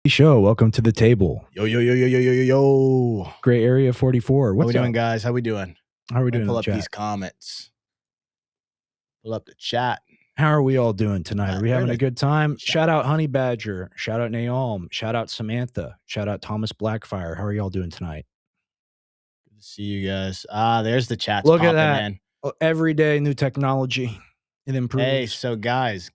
Show. Welcome to the table. Yo, yo, yo, yo, yo, yo, yo, yo. Gray Area 44. How What's we doing, up? guys? How we doing? How are we Let me doing? pull In up the chat? these comments. Pull up the chat. How are we all doing tonight? Are we having a good time? chat. Shout out Honey Badger. Shout out Naomi. Shout out Samantha. Shout out Thomas Blackfire. How are y'all doing tonight? Good to see you guys. There's the chat. Look at that. In. Every day, new technology. It improves. Hey, so guys,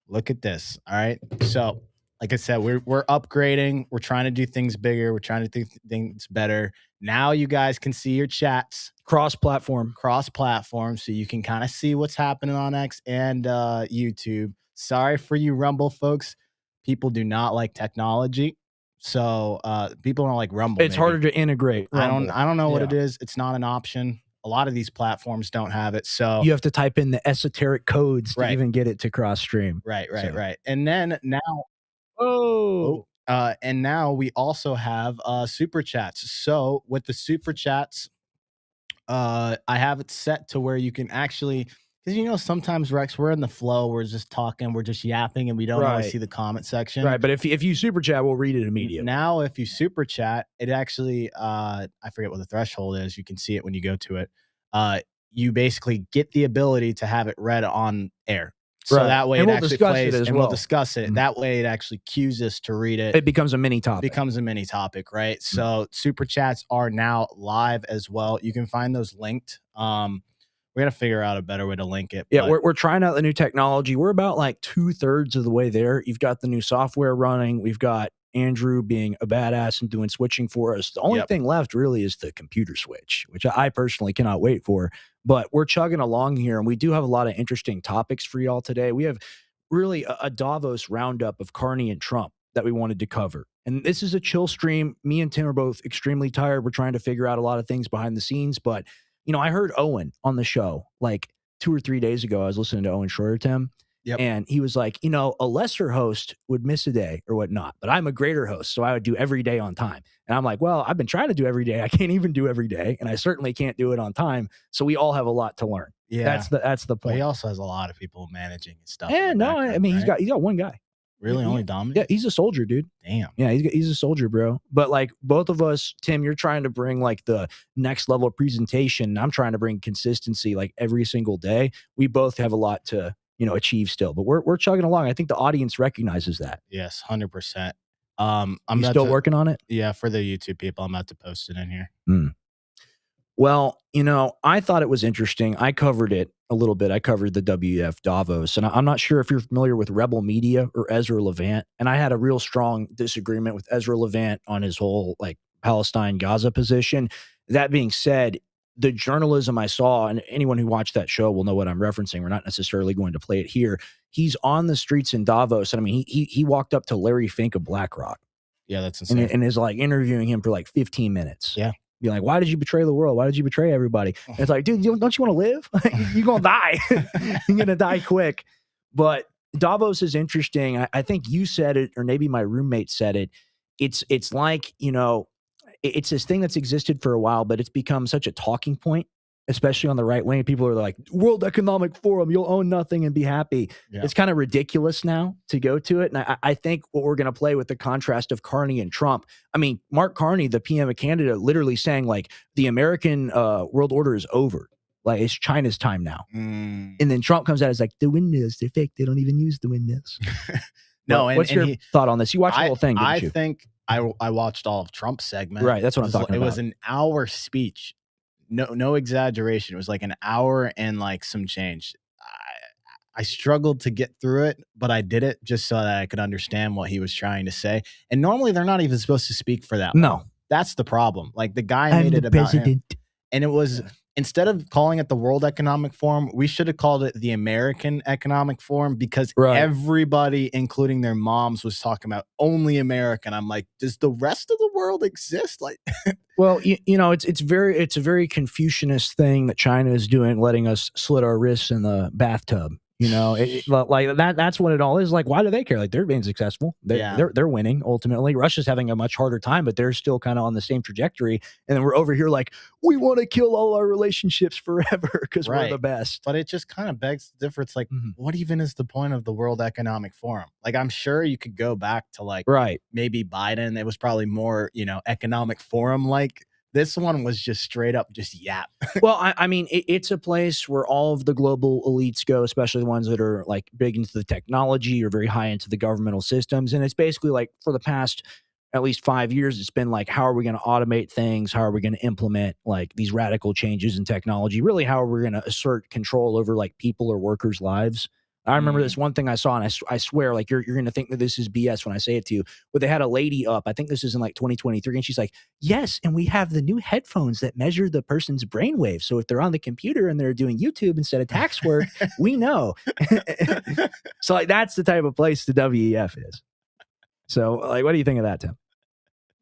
look at this. All right. So, like I said, we're upgrading. We're trying to do things bigger. We're trying to do things better. Now you guys can see your chats. Cross-platform. So you can kind of see what's happening on X and YouTube. Sorry for you Rumble folks. People do not like technology. So people don't like Rumble. It's harder to integrate. Rumble. I don't know what it is. It's not an option. A lot of these platforms don't have it. So you have to type in the esoteric codes to even get it to cross stream. Right. And then now and now we also have super chats. So with the super chats, I have it set to where you can actually, because sometimes Rex, we're in the flow, we're just talking, we're just yapping, and we don't always see the comment section. Right, but if you super chat, we'll read it immediately. Now, if you super chat, it actually, I forget what the threshold is. You can see it when you go to it. You basically get the ability to have it read on air. So that way it actually plays, and we'll discuss it. That way it actually cues us to read it. It becomes a mini topic. Right? So super chats are now live as well. You can find those linked. We're gonna figure out a better way to link it. Yeah, we're trying out the new technology. We're about like 2/3 of the way there. You've got the new software running. We've got Andrew being a badass and doing switching for us. The only thing left really is the computer switch, which I personally cannot wait for. But we're chugging along here, and we do have a lot of interesting topics for y'all today. We have really a Davos roundup of Carney and Trump that we wanted to cover. And this is a chill stream. Me and Tim are both extremely tired. We're trying to figure out a lot of things behind the scenes. But, I heard Owen on the show like 2 or 3 days ago. I was listening to Owen Schroeder, Tim. And he was like, a lesser host would miss a day or whatnot, but I'm a greater host, so I would do every day on time. And I'm like, well, I've been trying to do every day. I can't even do every day, and I certainly can't do it on time. So we all have a lot to learn. Yeah, that's the point. But he also has a lot of people managing his stuff. Yeah, no, I mean, he's got one guy. Really, only Dominic? Yeah, he's a soldier, dude. Damn. Yeah, he's a soldier, bro. But like both of us, Tim, you're trying to bring like the next level of presentation. I'm trying to bring consistency like every single day. We both have a lot to achieve still, but we're chugging along. I think the audience recognizes that. Yes, 100%. I'm still working on it. Yeah, for the YouTube people, I'm about to post it in here. Well, I thought it was interesting. I covered it a little bit. I covered the WF Davos, and I'm not sure if you're familiar with Rebel Media or Ezra Levant. And I had a real strong disagreement with Ezra Levant on his whole like Palestine Gaza position. That being said, the journalism I saw, and anyone who watched that show will know what I'm referencing. We're not necessarily going to play it here. He's on the streets in Davos, and I mean, he walked up to Larry Fink of BlackRock. Yeah, that's insane. And is like interviewing him for like 15 minutes. Yeah. Be like, why did you betray the world? Why did you betray everybody? And it's like, dude, don't you want to live? You're going to die. You're going to die quick. But Davos is interesting. I think you said it, or maybe my roommate said it. It's like, it's this thing that's existed for a while, but it's become such a talking point, especially on the right wing. People are like, World Economic Forum, you'll own nothing and be happy. Yeah. It's kind of ridiculous now to go to it. And I think what we're going to play with the contrast of Carney and Trump. I mean, Mark Carney, the PM of Canada, literally saying like the American world order is over. Like it's China's time now. And then Trump comes out as like, the windmills, they're fake. They don't even use the windmills. No. What's your thought on this? You watched the whole thing, didn't you? I think I watched all of Trump's segment. Right. That's what I'm talking about. It was an hour speech. No exaggeration. It was like an hour and like some change. I struggled to get through it, but I did it just so that I could understand what he was trying to say. And normally they're not even supposed to speak for that long. No. That's the problem. Like the guy made it about him. And it was, instead of calling it the World Economic Forum, we should have called it the American Economic Forum, because everybody, including their moms, was talking about only America. And I'm like, does the rest of the world exist? Like, well, it's a very Confucianist thing that China is doing, letting us slit our wrists in the bathtub. You know, like that's what it all is. Like, why do they care? Like, they're being successful. They're winning ultimately. Russia's having a much harder time, but they're still kind of on the same trajectory. And then we're over here like, we want to kill all our relationships forever because we're the best. But it just kind of begs the difference. Like, what even is the point of the World Economic Forum? Like, I'm sure you could go back to like maybe Biden. It was probably more, you know, economic forum like. This one was just straight up just yap. Well, I mean, it's a place where all of the global elites go, especially the ones that are like big into the technology or very high into the governmental systems. And it's basically like for the past at least 5 years, it's been like, how are we going to automate things? How are we going to implement like these radical changes in technology? Really, how are we going to assert control over like people or workers' lives? I remember this one thing I saw, and I swear, like you're going to think that this is BS when I say it to you, but they had a lady up. I think this is in like 2023, and she's like, "Yes, and we have the new headphones that measure the person's brainwaves. So if they're on the computer and they're doing YouTube instead of tax work, we know." So like that's the type of place the WEF is. So like, what do you think of that, Tim?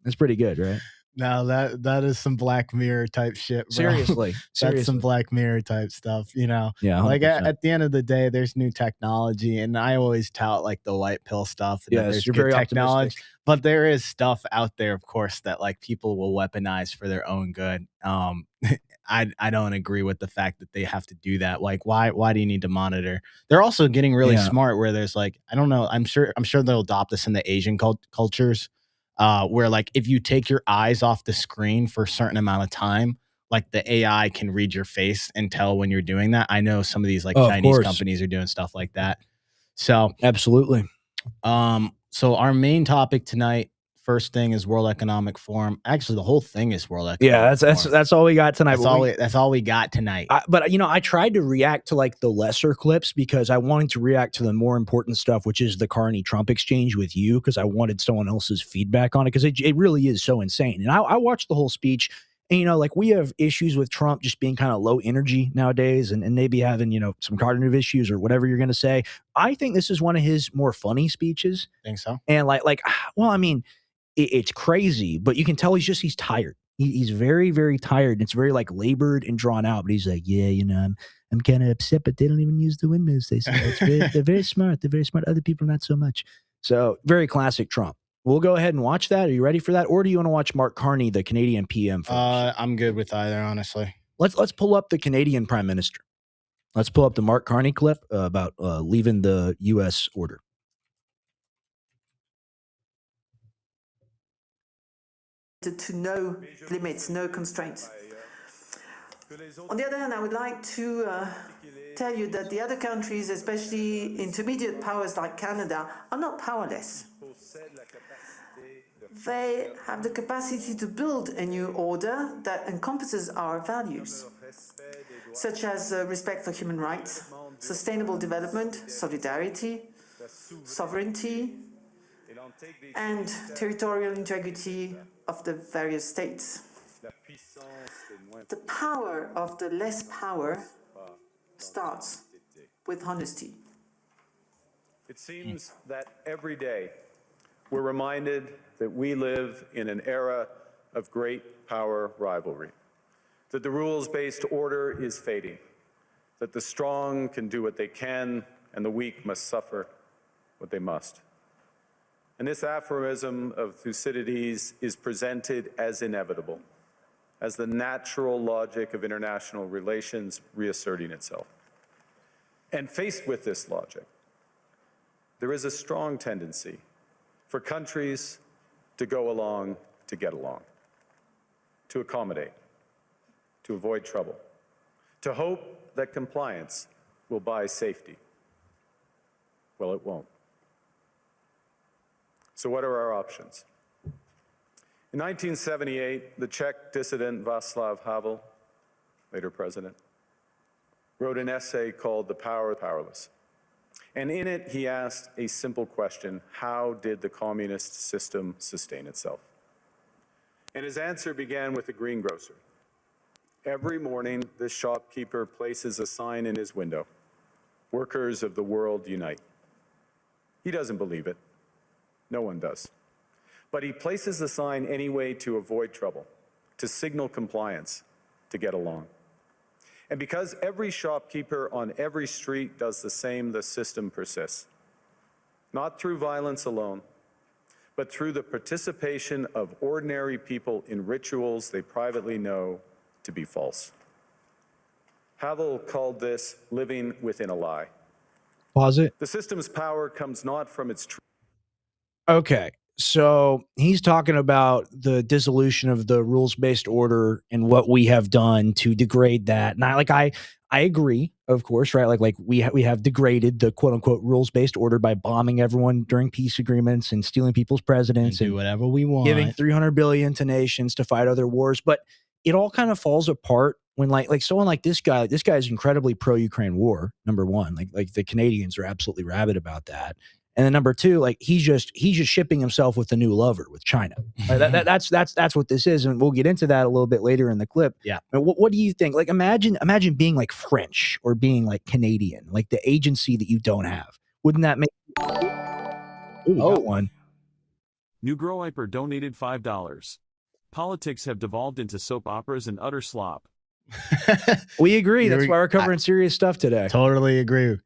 That's pretty good, right? No, that is some Black Mirror type shit, bro. Seriously. That's some Black Mirror type stuff, you know? Yeah, 100%. Like at the end of the day, there's new technology, and I always tout like the white pill stuff. And yes, you're very technology, optimistic. but there is stuff out there, of course, that like people will weaponize for their own good. I don't agree with the fact that they have to do that. Like, why do you need to monitor? They're also getting really smart where there's like, I don't know, I'm sure they'll adopt this in the Asian cultures. Where like if you take your eyes off the screen for a certain amount of time, like the AI can read your face and tell when you're doing that. I know some of these like Chinese companies are doing stuff like that. So absolutely. So our main topic tonight, first thing is World Economic Forum. Actually, the whole thing is World Economic Forum. That's all we got tonight. That's all we got tonight. But you know, I tried to react to like the lesser clips because I wanted to react to the more important stuff, which is the Carney Trump exchange with you, because I wanted someone else's feedback on it, because it really is so insane. And I watched the whole speech. And, you know, like we have issues with Trump just being kind of low energy nowadays and maybe having, you know, some cognitive issues or whatever you're going to say. I think this is one of his more funny speeches. Think so? And well, I mean, it's crazy, but you can tell he's tired. He's very, very tired. It's very like labored and drawn out, but he's like, yeah, you know, I'm kind of upset, but they don't even use the windmills. They say they're very smart. They're very smart. Other people, not so much. So very classic Trump. We'll go ahead and watch that. Are you ready for that? Or do you want to watch Mark Carney, the Canadian PM first? I'm good with either, honestly. Let's pull up the Canadian Prime Minister. Let's pull up the Mark Carney clip about leaving the U.S. order. To no limits, no constraints. On the other hand, I would like to tell you that the other countries, especially intermediate powers like Canada, are not powerless. They have the capacity to build a new order that encompasses our values, such as respect for human rights, sustainable development, solidarity, sovereignty, and territorial integrity of the various states. The power of the less power starts with honesty. It seems that every day we're reminded that we live in an era of great power rivalry, that the rules-based order is fading, that the strong can do what they can and the weak must suffer what they must. And this aphorism of Thucydides is presented as inevitable, as the natural logic of international relations reasserting itself. And faced with this logic, there is a strong tendency for countries to go along to get along, to accommodate, to avoid trouble, to hope that compliance will buy safety. Well, it won't. So what are our options? In 1978, the Czech dissident Václav Havel, later president, wrote an essay called The Power of the Powerless. And in it, he asked a simple question: how did the communist system sustain itself? And his answer began with a greengrocer. Every morning, this shopkeeper places a sign in his window: "Workers of the world unite." He doesn't believe it. No one does. But he places the sign anyway to avoid trouble, to signal compliance, to get along. And because every shopkeeper on every street does the same, the system persists. Not through violence alone, but through the participation of ordinary people in rituals they privately know to be false. Havel called this living within a lie. Pause it. The system's power comes not from its Okay, so he's talking about the dissolution of the rules-based order and what we have done to degrade that. And I agree, of course, right? Like we have degraded the quote-unquote rules-based order by bombing everyone during peace agreements and stealing people's presidents and do whatever we want, giving $300 billion to nations to fight other wars. But it all kind of falls apart when like someone like this guy is incredibly pro-Ukraine war, number one. Like the Canadians are absolutely rabid about that. And then number two, like he's just shipping himself with a new lover with China. That's what this is, and we'll get into that a little bit later in the clip. Yeah. I mean, what do you think? Like imagine being like French or being like Canadian, like the agency that you don't have. Wouldn't that make? Got one. New Growiper donated $5. Politics have devolved into soap operas and utter slop. We agree. That's why we're covering serious stuff today. Totally agree.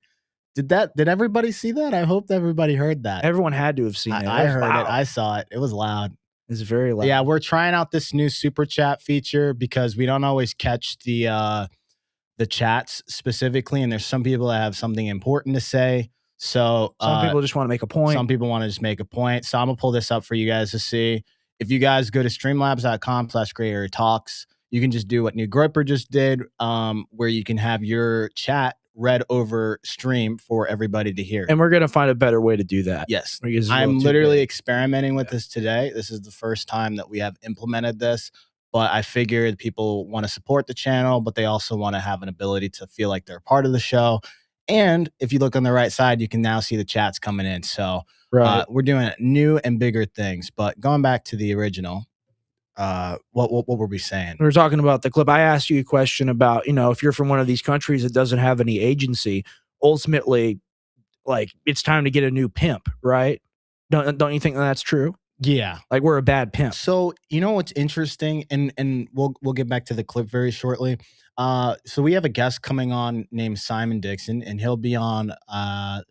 Did everybody see that? I hope everybody heard that. Everyone had to have seen it. I heard it. I saw it. It was loud. It's very loud. Yeah, we're trying out this new super chat feature because we don't always catch the chats specifically, and there's some people that have something important to say. So some people just want to make a point. Some people want to just make a point. So I'm gonna pull this up for you guys to see. If you guys go to streamlabs.com/GrayAreaTalks, you can just do what New Groiper just did, where you can have your chat read over stream for everybody to hear. And we're going to find a better way to do that. Yes. I'm literally experimenting with this today. This is the first time that we have implemented this, but I figured people want to support the channel, but they also want to have an ability to feel like they're part of the show. And if you look on the right side, you can now see the chats coming in. So we're doing new and bigger things, but going back to the original, what were we saying? We were talking about the clip. I asked you a question about, if you're from one of these countries that doesn't have any agency, ultimately, like it's time to get a new pimp, right? Don't you think that's true? Yeah, like we're a bad pimp. So what's interesting, and we'll get back to the clip very shortly. So we have a guest coming on named Simon Dixon, and he'll be on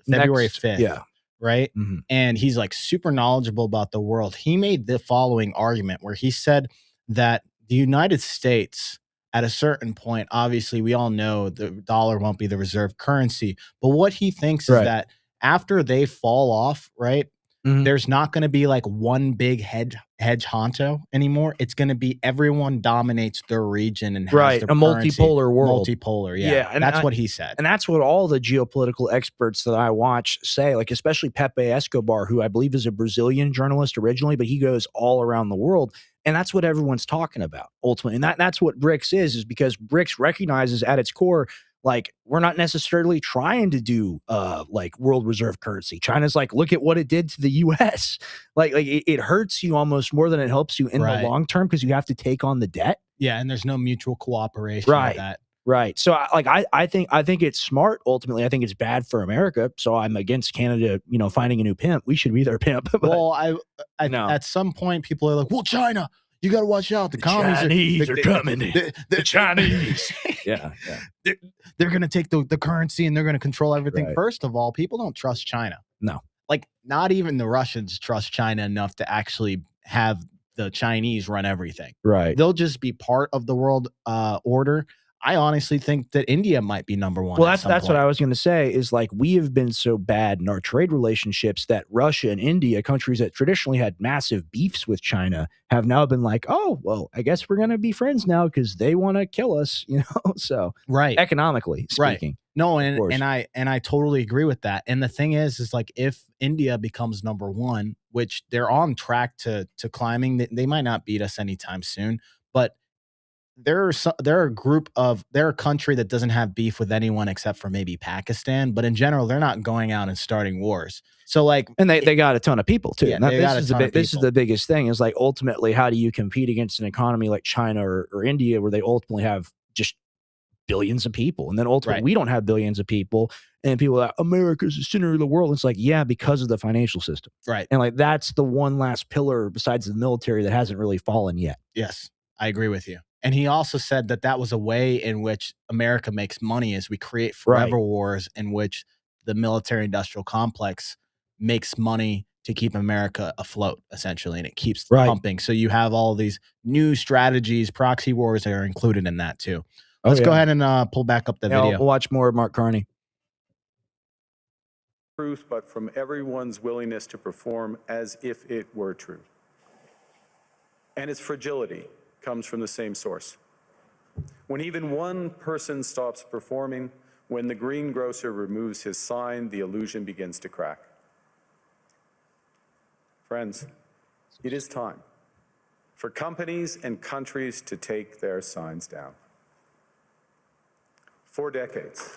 February 5th. Yeah. Right. Mm-hmm. And he's like super knowledgeable about the world. He made the following argument where he said that the United States, at a certain point, obviously we all know the dollar won't be the reserve currency, but what he thinks is that after they fall off, right, there's not going to be like one big hedge honcho anymore. It's going to be everyone dominates their region and has their a multipolar world. Multipolar, yeah. And that's what he said. And that's what all the geopolitical experts that I watch say, like especially Pepe Escobar, who I believe is a Brazilian journalist originally, but he goes all around the world. And that's what everyone's talking about ultimately. And that's what BRICS is because BRICS recognizes at its core, like we're not necessarily trying to do like world reserve currency. China's like, look at what it did to the US. Like it hurts you almost more than it helps you in the long term because you have to take on the debt. Yeah, and there's no mutual cooperation with that. Right. So I think it's smart ultimately. I think it's bad for America. So I'm against Canada, finding a new pimp. We should be their pimp. But, well, I know at some point people are like, well, China, you got to watch out. The Chinese are coming. The Chinese. Yeah. They're going to take the currency and they're going to control everything. Right. First of all, people don't trust China. No. Like not even the Russians trust China enough to actually have the Chinese run everything. Right. They'll just be part of the world order. I honestly think that India might be number one. Well, that's what I was going to say is like we have been so bad in our trade relationships that Russia and India, countries that traditionally had massive beefs with China, have now been like, oh, well, I guess we're going to be friends now because they want to kill us, So economically speaking. No, and I totally agree with that. And the thing is like if India becomes number one, which they're on track to climbing, they might not beat us anytime soon, but they're a country that doesn't have beef with anyone except for maybe Pakistan, but in general, they're not going out and starting wars. So like, and they got a ton of people too. Yeah, this is the biggest thing is like ultimately, how do you compete against an economy like China or India where they ultimately have just billions of people, and then ultimately we don't have billions of people, and people are like, America's the center of the world. It's like, yeah, because of the financial system, right? And like that's the one last pillar besides the military that hasn't really fallen yet. Yes, I agree with you. And he also said that that was a way in which America makes money, is we create forever wars in which the military industrial complex makes money to keep America afloat, essentially, and it keeps pumping. So you have all these new strategies, proxy wars that are included in that too. Let's go ahead and pull back up the video. We'll watch more of Mark Carney. Truth, but from everyone's willingness to perform as if it were true. And its fragility comes from the same source. When even one person stops performing, when the greengrocer removes his sign, the illusion begins to crack. Friends, it is time for companies and countries to take their signs down. For decades.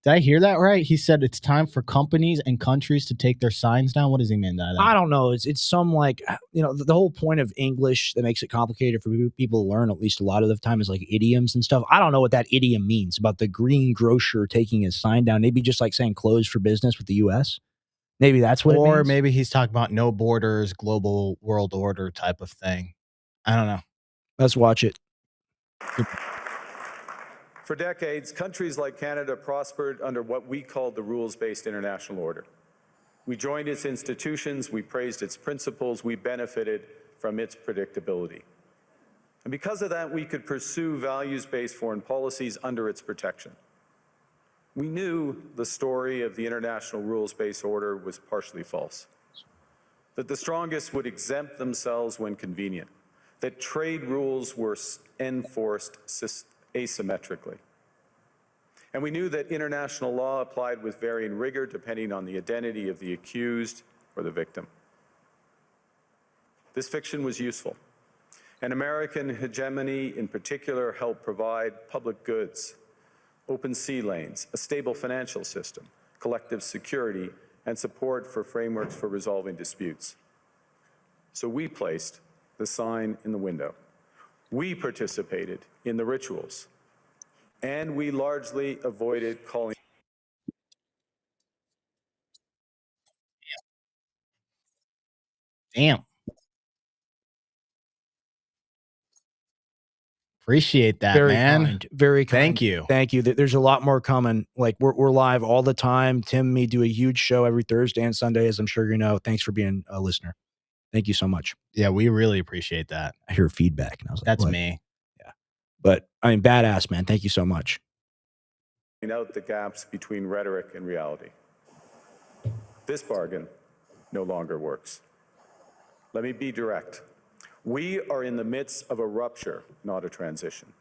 Did I hear that right? He said it's time for companies and countries to take their signs down. What does he mean by that? I don't know. It's some, like, you know, the whole point of English that makes it complicated for people to learn, at least a lot of the time, is like idioms and stuff. I don't know what that idiom means about the greengrocer taking his sign down. Maybe just like saying closed for business with the U.S. Maybe that's what it means. Or maybe he's talking about no borders, global world order type of thing. I don't know. Let's watch it. For decades, countries like Canada prospered under what we called the rules-based international order. We joined its institutions, we praised its principles, we benefited from its predictability. And because of that, we could pursue values-based foreign policies under its protection. We knew the story of the international rules-based order was partially false, that the strongest would exempt themselves when convenient, that trade rules were enforced asymmetrically. And we knew that international law applied with varying rigor depending on the identity of the accused or the victim. This fiction was useful, and American hegemony in particular helped provide public goods, open sea lanes, a stable financial system, collective security, and support for frameworks for resolving disputes. So we placed the sign in the window. We participated in the rituals, and we largely avoided calling. Damn. Appreciate that, Very man. kind. Very kind. Thank you. Thank you. There's a lot more coming. Like, we're live all the time. Tim and me do a huge show every Thursday and Sunday, as I'm sure you know. Thanks for being a listener. Thank you so much. Yeah, we really appreciate that. I hear feedback, and I was like, that's what? me. Yeah. But, I mean, badass, man. Thank you so much. Out the gaps between rhetoric and reality. This bargain no longer works. Let me be direct. We are in the midst of a rupture, not a transition.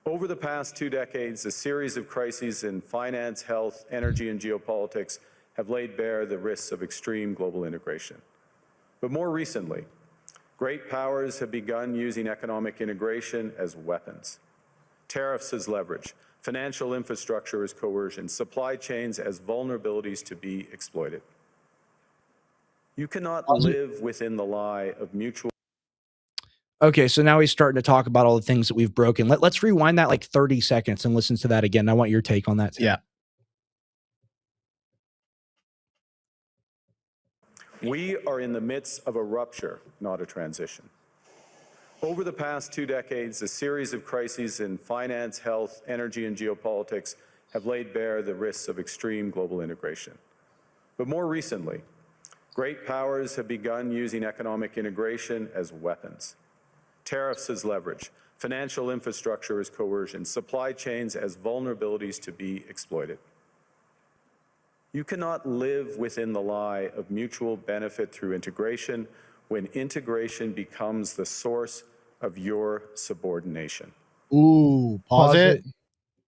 Over the past 2 decades, a series of crises in finance, health, energy, and geopolitics have laid bare the risks of extreme global integration. But more recently, great powers have begun using economic integration as weapons. Tariffs as leverage, financial infrastructure as coercion, supply chains as vulnerabilities to be exploited. You cannot live within the lie of mutual. Okay, so now he's starting to talk about all the things that we've broken. Let's rewind that like 30 seconds and listen to that again. I want your take on that, Tim. Yeah. We are in the midst of a rupture, not a transition. Over the past 2 decades, a series of crises in finance, health, energy, and geopolitics have laid bare the risks of extreme global integration. But more recently, great powers have begun using economic integration as weapons. Tariffs as leverage, financial infrastructure as coercion, supply chains as vulnerabilities to be exploited. You cannot live within the lie of mutual benefit through integration when integration becomes the source of your subordination. Ooh, pause it.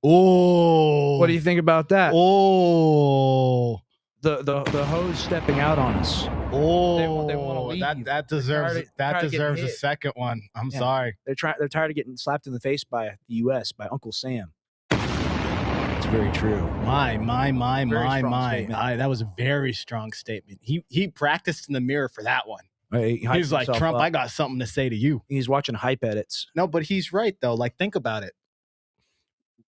Ooh. What do you think about that? Oh. The hose stepping out on us. Oh, they want to leave. That deserves a second one. I'm sorry. They're tired of getting slapped in the face by the U.S. by Uncle Sam. It's very true. My. That was a very strong statement. He practiced in the mirror for that one. He's like, Trump, I got something to say to you. He's watching hype edits. No, but he's right though. Like, think about it.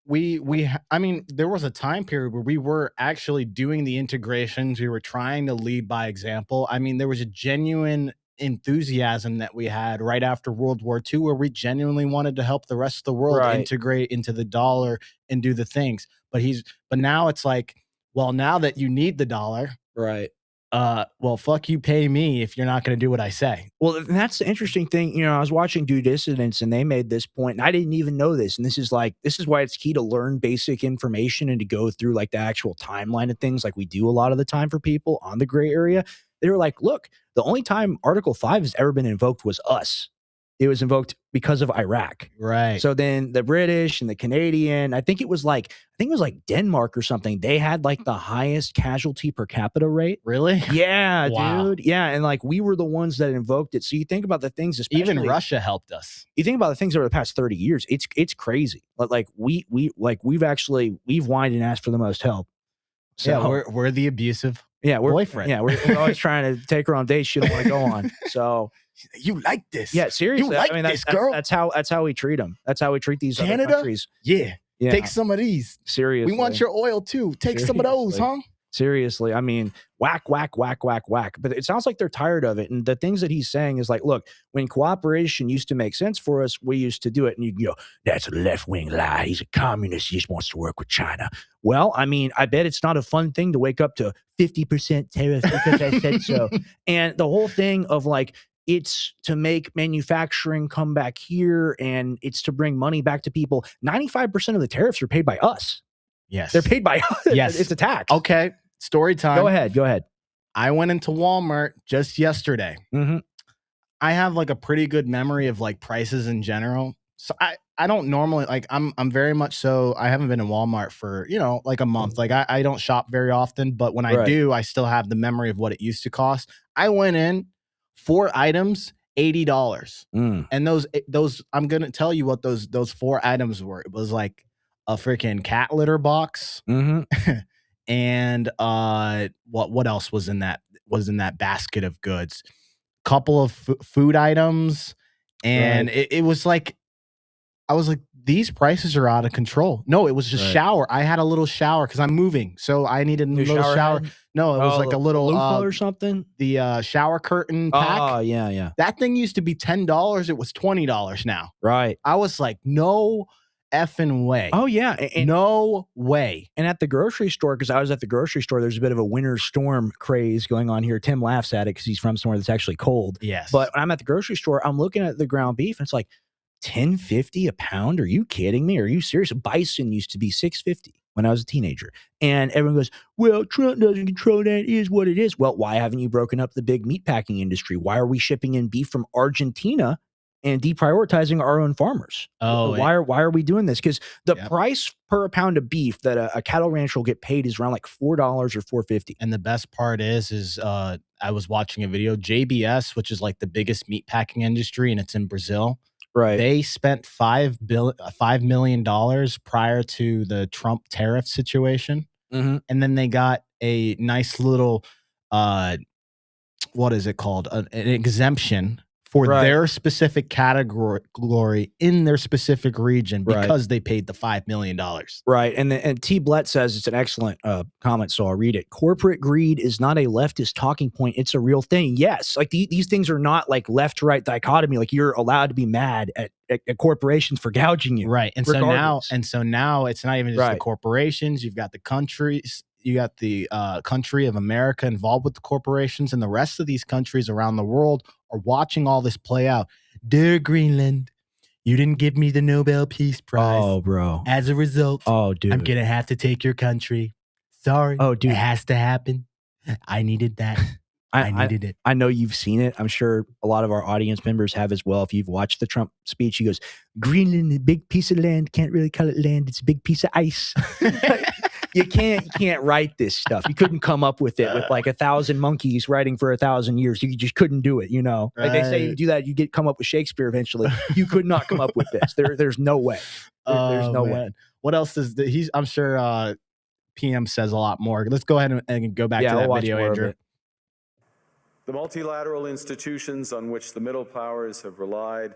I mean, there was a time period where we were actually doing the integrations. We were trying to lead by example. I mean, there was a genuine enthusiasm that we had right after World War II, where we genuinely wanted to help the rest of the world integrate into the dollar and do the things. But now it's like, well, now that you need the dollar, right? Well, fuck you, pay me if you're not going to do what I say. Well, that's the interesting thing. You know, I was watching Due Dissidents and they made this point, and I didn't even know this. And this is why it's key to learn basic information and to go through like the actual timeline of things like we do a lot of the time for people on the gray area. They were like, look, the only time Article 5 has ever been invoked was us. It was invoked because of Iraq. Right. So then the British and the Canadian, I think it was like Denmark or something. They had like the highest casualty per capita rate. Really? Yeah, wow. dude. Yeah. And like we were the ones that invoked it. So you think about the things, especially, even Russia helped us. You think about the things over the past 30 years, it's crazy. But like we've whined and asked for the most help. So yeah, we're the abusive boyfriend. Yeah, we're always trying to take her on dates she don't want to go on. So you like this? Yeah, seriously. You like this, girl? That's how we treat them. That's how we treat these Canada? other countries. Yeah. Take some of these. Seriously. We want your oil too. Take some of those, huh? Seriously. I mean, whack, whack, whack, whack, whack. But it sounds like they're tired of it. And the things that he's saying is like, look, when cooperation used to make sense for us, we used to do it. And you go, that's a left-wing lie. He's a communist. He just wants to work with China. Well, I mean, I bet it's not a fun thing to wake up to 50% tariff because I said so. And the whole thing of like, it's to make manufacturing come back here and it's to bring money back to people. 95% of the tariffs are paid by us. Yes. They're paid by us. Yes. It's a tax. Okay. Story time. Go ahead. I went into Walmart just yesterday. Mm-hmm. I have like a pretty good memory of like prices in general. So I don't normally like I'm very much so I haven't been in Walmart for, like a month. Like I don't shop very often, but when I do, I still have the memory of what it used to cost. I went in 4 items, $80. And those I'm going to tell you what those 4 items were. It was like a freaking cat litter box. Mm-hmm. And what else was in that basket of goods? Couple of food items, and it was like I was like, these prices are out of control. No, it was a shower. I had a little shower because I'm moving, so I needed a little shower. No, it was like a little loofah or something. The shower curtain pack. Oh yeah. That thing used to be $10. It was $20 now. Right. I was like, no effing way. Oh yeah. No way. And at the grocery store, because I was at the grocery store, there's a bit of a winter storm craze going on here. Tim laughs at it because he's from somewhere that's actually cold. Yes. But when I'm at the grocery store, I'm looking at the ground beef and it's like $10.50 a pound. Are you kidding me? Are you serious? Bison used to be $6.50 when I was a teenager. And everyone goes, well, Trump doesn't control that. It is what it is. Well, why haven't you broken up the big meatpacking industry? Why are we shipping in beef from Argentina and deprioritizing our own farmers? Why are we doing this? Because the price per pound of beef that a cattle rancher will get paid is around like $4 or $4.50. And the best part is I was watching a video, JBS, which is like the biggest meatpacking industry, and it's in Brazil. Right. They spent $5 million prior to the Trump tariff situation. Mm-hmm. And then they got a nice little, what is it called? An exemption for their specific category in their specific region because they paid the $5 million. Right. And T. Blett says it's an excellent comment, so I'll read it. Corporate greed is not a leftist talking point. It's a real thing. Yes. Like these things are not like left to right dichotomy. Like you're allowed to be mad at corporations for gouging you. Right. And so now it's not even just the corporations. You've got the countries. You got the country of America involved with the corporations, and the rest of these countries around the world are watching all this play out. Dear Greenland, you didn't give me the Nobel Peace Prize. Oh, bro. As a result, dude, I'm going to have to take your country. Sorry. Oh, dude. It has to happen. I needed that. I needed it. I know you've seen it. I'm sure a lot of our audience members have as well. If you've watched the Trump speech, he goes, Greenland, a big piece of land. Can't really call it land. It's a big piece of ice. You can't write this stuff. You couldn't come up with it with like 1,000 monkeys writing for 1,000 years. You just couldn't do it, Like they say you do that, you come up with Shakespeare eventually. You could not come up with this. There's no way. There's no way. What else is I'm sure PM says a lot more. Let's go ahead and go back to that video, Andrew. The multilateral institutions on which the middle powers have relied,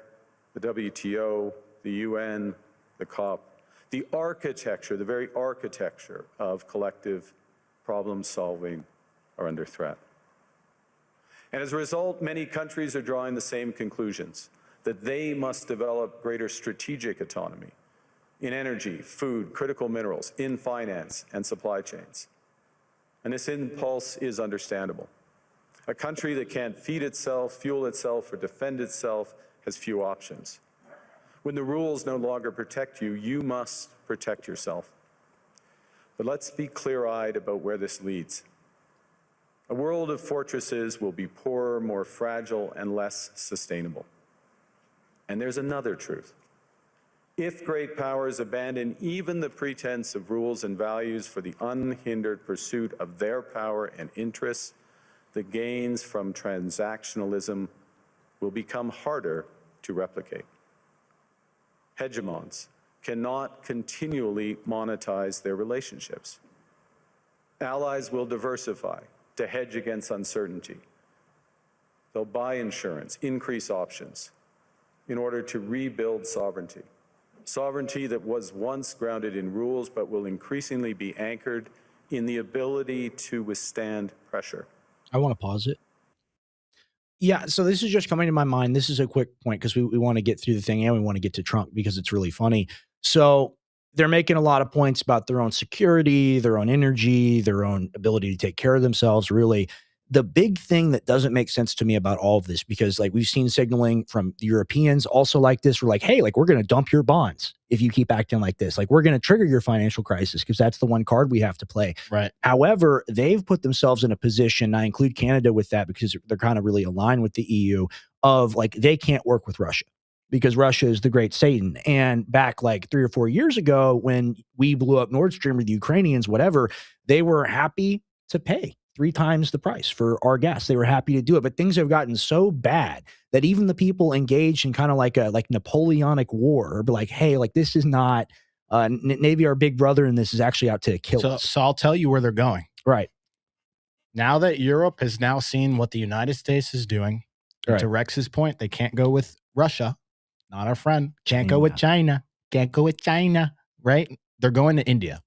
the WTO, the UN, the COP, The architecture, the very architecture of collective problem solving are under threat. And as a result, many countries are drawing the same conclusions, that they must develop greater strategic autonomy in energy, food, critical minerals, in finance and supply chains. And this impulse is understandable. A country that can't feed itself, fuel itself, or defend itself has few options. When the rules no longer protect you, you must protect yourself. But let's be clear-eyed about where this leads. A world of fortresses will be poorer, more fragile, and less sustainable. And there's another truth. If great powers abandon even the pretense of rules and values for the unhindered pursuit of their power and interests, the gains from transactionalism will become harder to replicate. Hegemons cannot continually monetize their relationships. Allies will diversify to hedge against uncertainty. They'll buy insurance, increase options in order to rebuild sovereignty. Sovereignty that was once grounded in rules but will increasingly be anchored in the ability to withstand pressure. I want to pause it. Yeah, so this is just coming to my mind. This is a quick point because we want to get through the thing and we want to get to Trump because it's really funny. So they're making a lot of points about their own security, their own energy, their own ability to take care of themselves, really. The big thing that doesn't make sense to me about all of this, because like we've seen signaling from the Europeans also like this, we're like, hey, like we're going to dump your bonds if you keep acting like this. Like we're going to trigger your financial crisis because that's the one card we have to play. Right. However, they've put themselves in a position, I include Canada with that because they're kind of really aligned with the EU, of like they can't work with Russia because Russia is the great Satan. And back like 3 or 4 years ago when we blew up Nord Stream with the Ukrainians, whatever, they were happy to pay 3 times the price for our gas. They were happy to do it, but things have gotten so bad that even the people engaged in kind of like a Napoleonic war are like, hey, like this is not Navy, our big brother in this is actually out to kill us. So I'll tell you where they're going. Right. Now that Europe has now seen what the United States is doing, right. To Rex's point, they can't go with Russia, not our friend. Can't go with China. Can't go with China, right? They're going to India.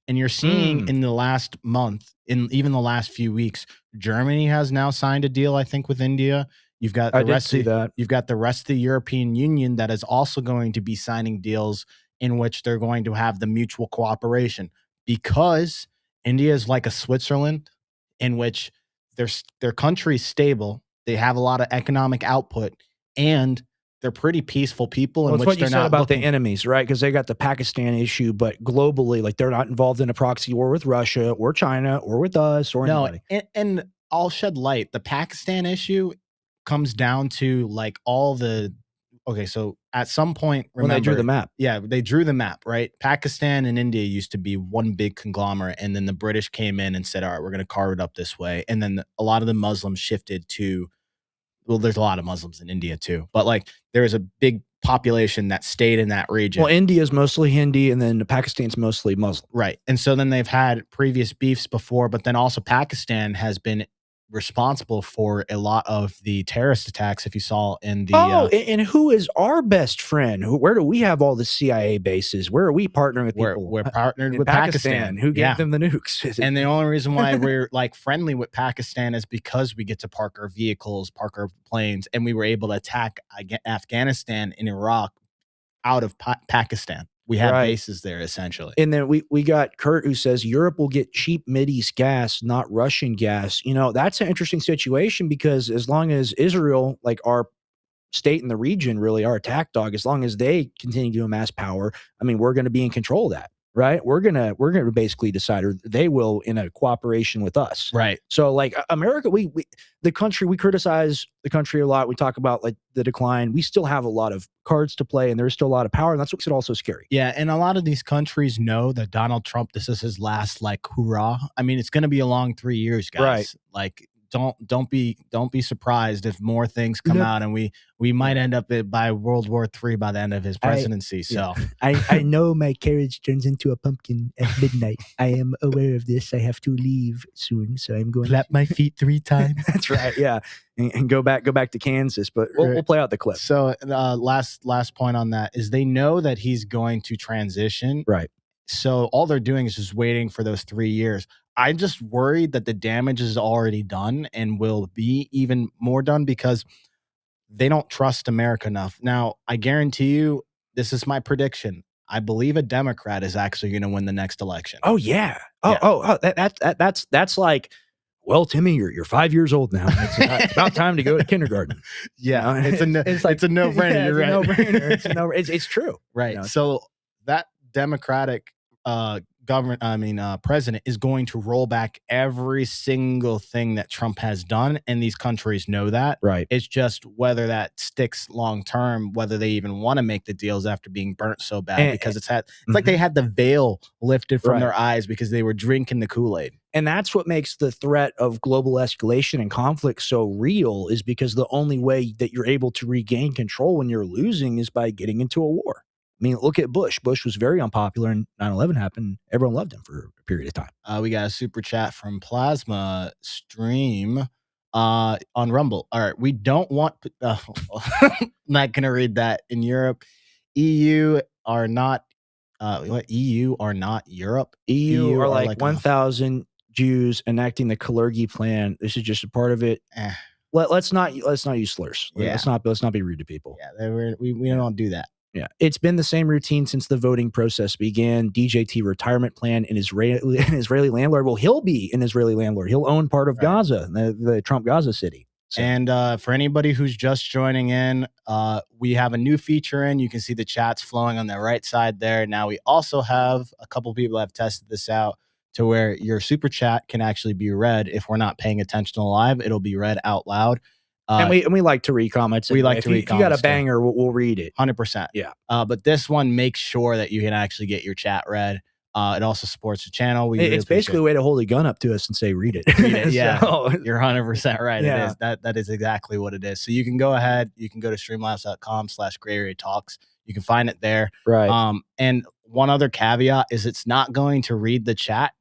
And you're seeing in the last month, in even the last few weeks, Germany has now signed a deal, I think, with India. You've got the rest of the European Union that is also going to be signing deals in which they're going to have the mutual cooperation, because India is like a Switzerland in which their country is stable. They have a lot of economic output and they're pretty peaceful people. Well, in which what you said about the enemies, right? Because they got the Pakistan issue, but globally, like they're not involved in a proxy war with Russia or China or with us or anybody. And I'll shed light. The Pakistan issue comes down to like all the. Okay, so at some point, remember, when they drew the map, they drew the map, right? Pakistan and India used to be one big conglomerate, and then the British came in and said, "All right, we're going to carve it up this way." And then a lot of the Muslims shifted to. Well, there's a lot of Muslims in India too, but like there is a big population that stayed in that region. Well, India is mostly Hindi and then Pakistan's mostly Muslim. Right. And so then they've had previous beefs before, but then also Pakistan has been responsible for a lot of the terrorist attacks, if you saw in the... and who is our best friend? Where do we have all the CIA bases? Where are we partnering with people? We're partnered with Pakistan. Who gave them the nukes? And the only reason why we're like friendly with Pakistan is because we get to park our vehicles, park our planes, and we were able to attack Afghanistan and Iraq out of Pakistan. We have bases there, essentially. And then we got Kurt, who says Europe will get cheap Mideast gas, not Russian gas. You know, that's an interesting situation, because as long as Israel, like our state in the region, really our attack dog, as long as they continue to amass power, I mean, we're going to be in control of that. Right. We're going to basically decide, or they will, in a cooperation with us. Right. So like America, we criticize the country a lot. We talk about like the decline. We still have a lot of cards to play, and there's still a lot of power. And that's what makes it also scary. Yeah. And a lot of these countries know that Donald Trump, this is his last like hurrah. I mean, it's going to be a long 3 years, guys. Right. Like don't be surprised if more things come out, and we might end up by World War III by the end of his presidency. I know my carriage turns into a pumpkin at midnight. I am aware of this. I have to leave soon, so I'm going clap my feet 3 times. That's right. Yeah, and go back to Kansas. But we'll play out the clip. So last point on that is they know that he's going to transition. Right. So all they're doing is just waiting for those 3 years. I'm just worried that the damage is already done and will be even more done because they don't trust America enough. Now, I guarantee you, this is my prediction. I believe a Democrat is actually going to win the next election. Oh yeah. That's like, well, Timmy, you're 5 years old now. It's about time to go to kindergarten. Yeah, it's a no-brainer. Yeah, you're right. No-brainer. It's true. Right. So that Democratic president is going to roll back every single thing that Trump has done, and these countries know that. Right. It's just whether that sticks long term, whether they even want to make the deals after being burnt so bad, because it's like they had the veil lifted from their eyes because they were drinking the Kool-Aid. And that's what makes the threat of global escalation and conflict so real, is because the only way that you're able to regain control when you're losing is by getting into a war. I mean, look at Bush. Bush was very unpopular, and 9/11 happened. Everyone loved him for a period of time. We got a super chat from Plasma Stream on Rumble. All right, we don't want. I'm not gonna read that. In Europe, EU are not. EU are not Europe. EU are like 1,000 Jews enacting the Kalergi plan. This is just a part of it. Let's not use slurs. Yeah. Let's not be rude to people. Yeah, we don't do that. Yeah, it's been the same routine since the voting process began. DJT retirement plan, an Israeli landlord. Well, he'll be an Israeli landlord. He'll own part of Gaza, the Trump Gaza city. So. And for anybody who's just joining in, we have a new feature in. You can see the chats flowing on the right side there. Now we also have a couple people have tested this out to where your super chat can actually be read. If we're not paying attention live, it'll be read out loud. And we like to read comments. We like to read comments. If you got a banger, we'll read it. 100%. Yeah. But this one makes sure that you can actually get your chat read. It also supports the channel. It's basically a way to hold a gun up to us and say, read it. Read it. Yeah. So, you're 100% right. Yeah. It is. That is exactly what it is. So you can go ahead. You can go to streamlabs.com/grayarea talks. You can find it there. Right. And one other caveat is it's not going to read the chat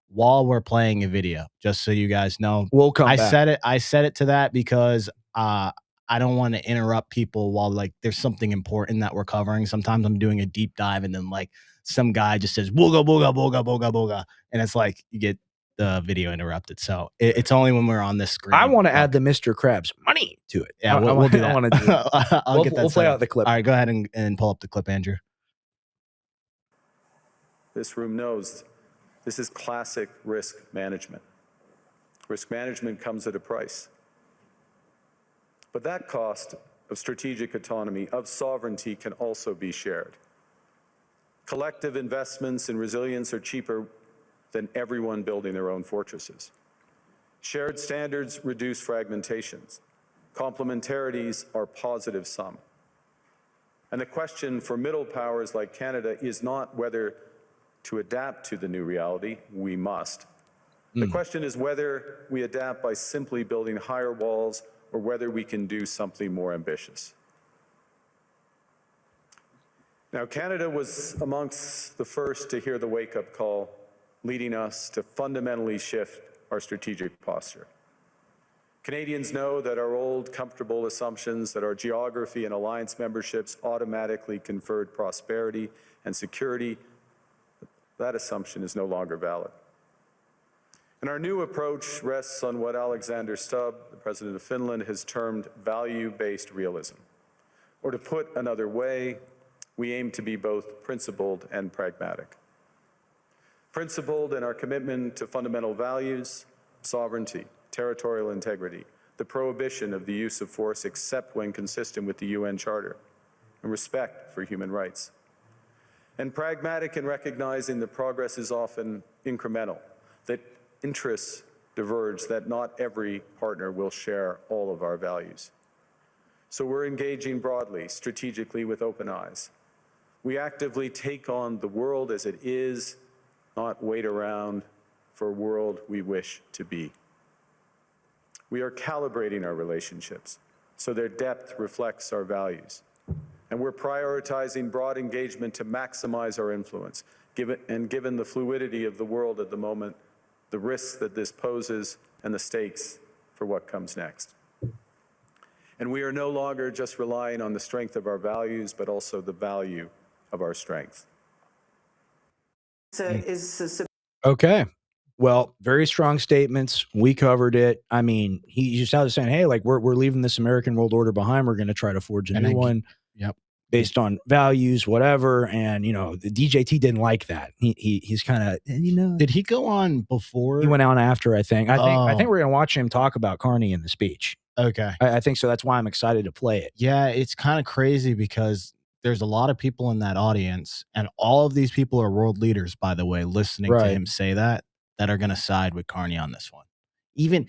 while we're playing a video, just so you guys know. We'll come back. I said it to that because I don't want to interrupt people while like there's something important that we're covering. Sometimes I'm doing a deep dive and then like some guy just says booga booga booga booga booga, and it's like you get the video interrupted. So it's only when we're on this screen. I want to add the Mr. Krabs money to it. Yeah, we'll do that. I want to do that. We'll play out the clip. All right, go ahead and pull up the clip, Andrew. This room knows this is classic risk management. Risk management comes at a price. But that cost of strategic autonomy, of sovereignty, can also be shared. Collective investments in resilience are cheaper than everyone building their own fortresses. Shared standards reduce fragmentations. Complementarities are positive sum. And the question for middle powers like Canada is not whether to adapt to the new reality. We must. The question is whether we adapt by simply building higher walls or whether we can do something more ambitious. Now, Canada was amongst the first to hear the wake-up call, leading us to fundamentally shift our strategic posture. Canadians know that our old, comfortable assumptions that our geography and alliance memberships automatically conferred prosperity and security, that assumption is no longer valid. And our new approach rests on what Alexander Stubb, the President of Finland, has termed value-based realism. Or to put another way, we aim to be both principled and pragmatic. Principled in our commitment to fundamental values, sovereignty, territorial integrity, the prohibition of the use of force except when consistent with the UN Charter, and respect for human rights. And pragmatic in recognizing that progress is often incremental, that interests diverge, that not every partner will share all of our values. So we're engaging broadly, strategically, with open eyes. We actively take on the world as it is, not wait around for a world we wish to be. We are calibrating our relationships so their depth reflects our values. And we're prioritizing broad engagement to maximize our influence, given the fluidity of the world at the moment, the risks that this poses, and the stakes for what comes next. And we are no longer just relying on the strength of our values, but also the value of our strength. Okay. Well, very strong statements. We covered it. I mean, he just started saying, hey, like we're leaving this American world order behind. We're going to try to forge a new one. Yep. Based on values, whatever. And, you know, the DJT didn't like that. He's kind of, you know. Did he go on before? He went on after, I think. I think we're going to watch him talk about Carney in the speech. Okay. I think so. That's why I'm excited to play it. Yeah, it's kind of crazy because there's a lot of people in that audience, and all of these people are world leaders, by the way, listening to him say that are going to side with Carney on this one. Even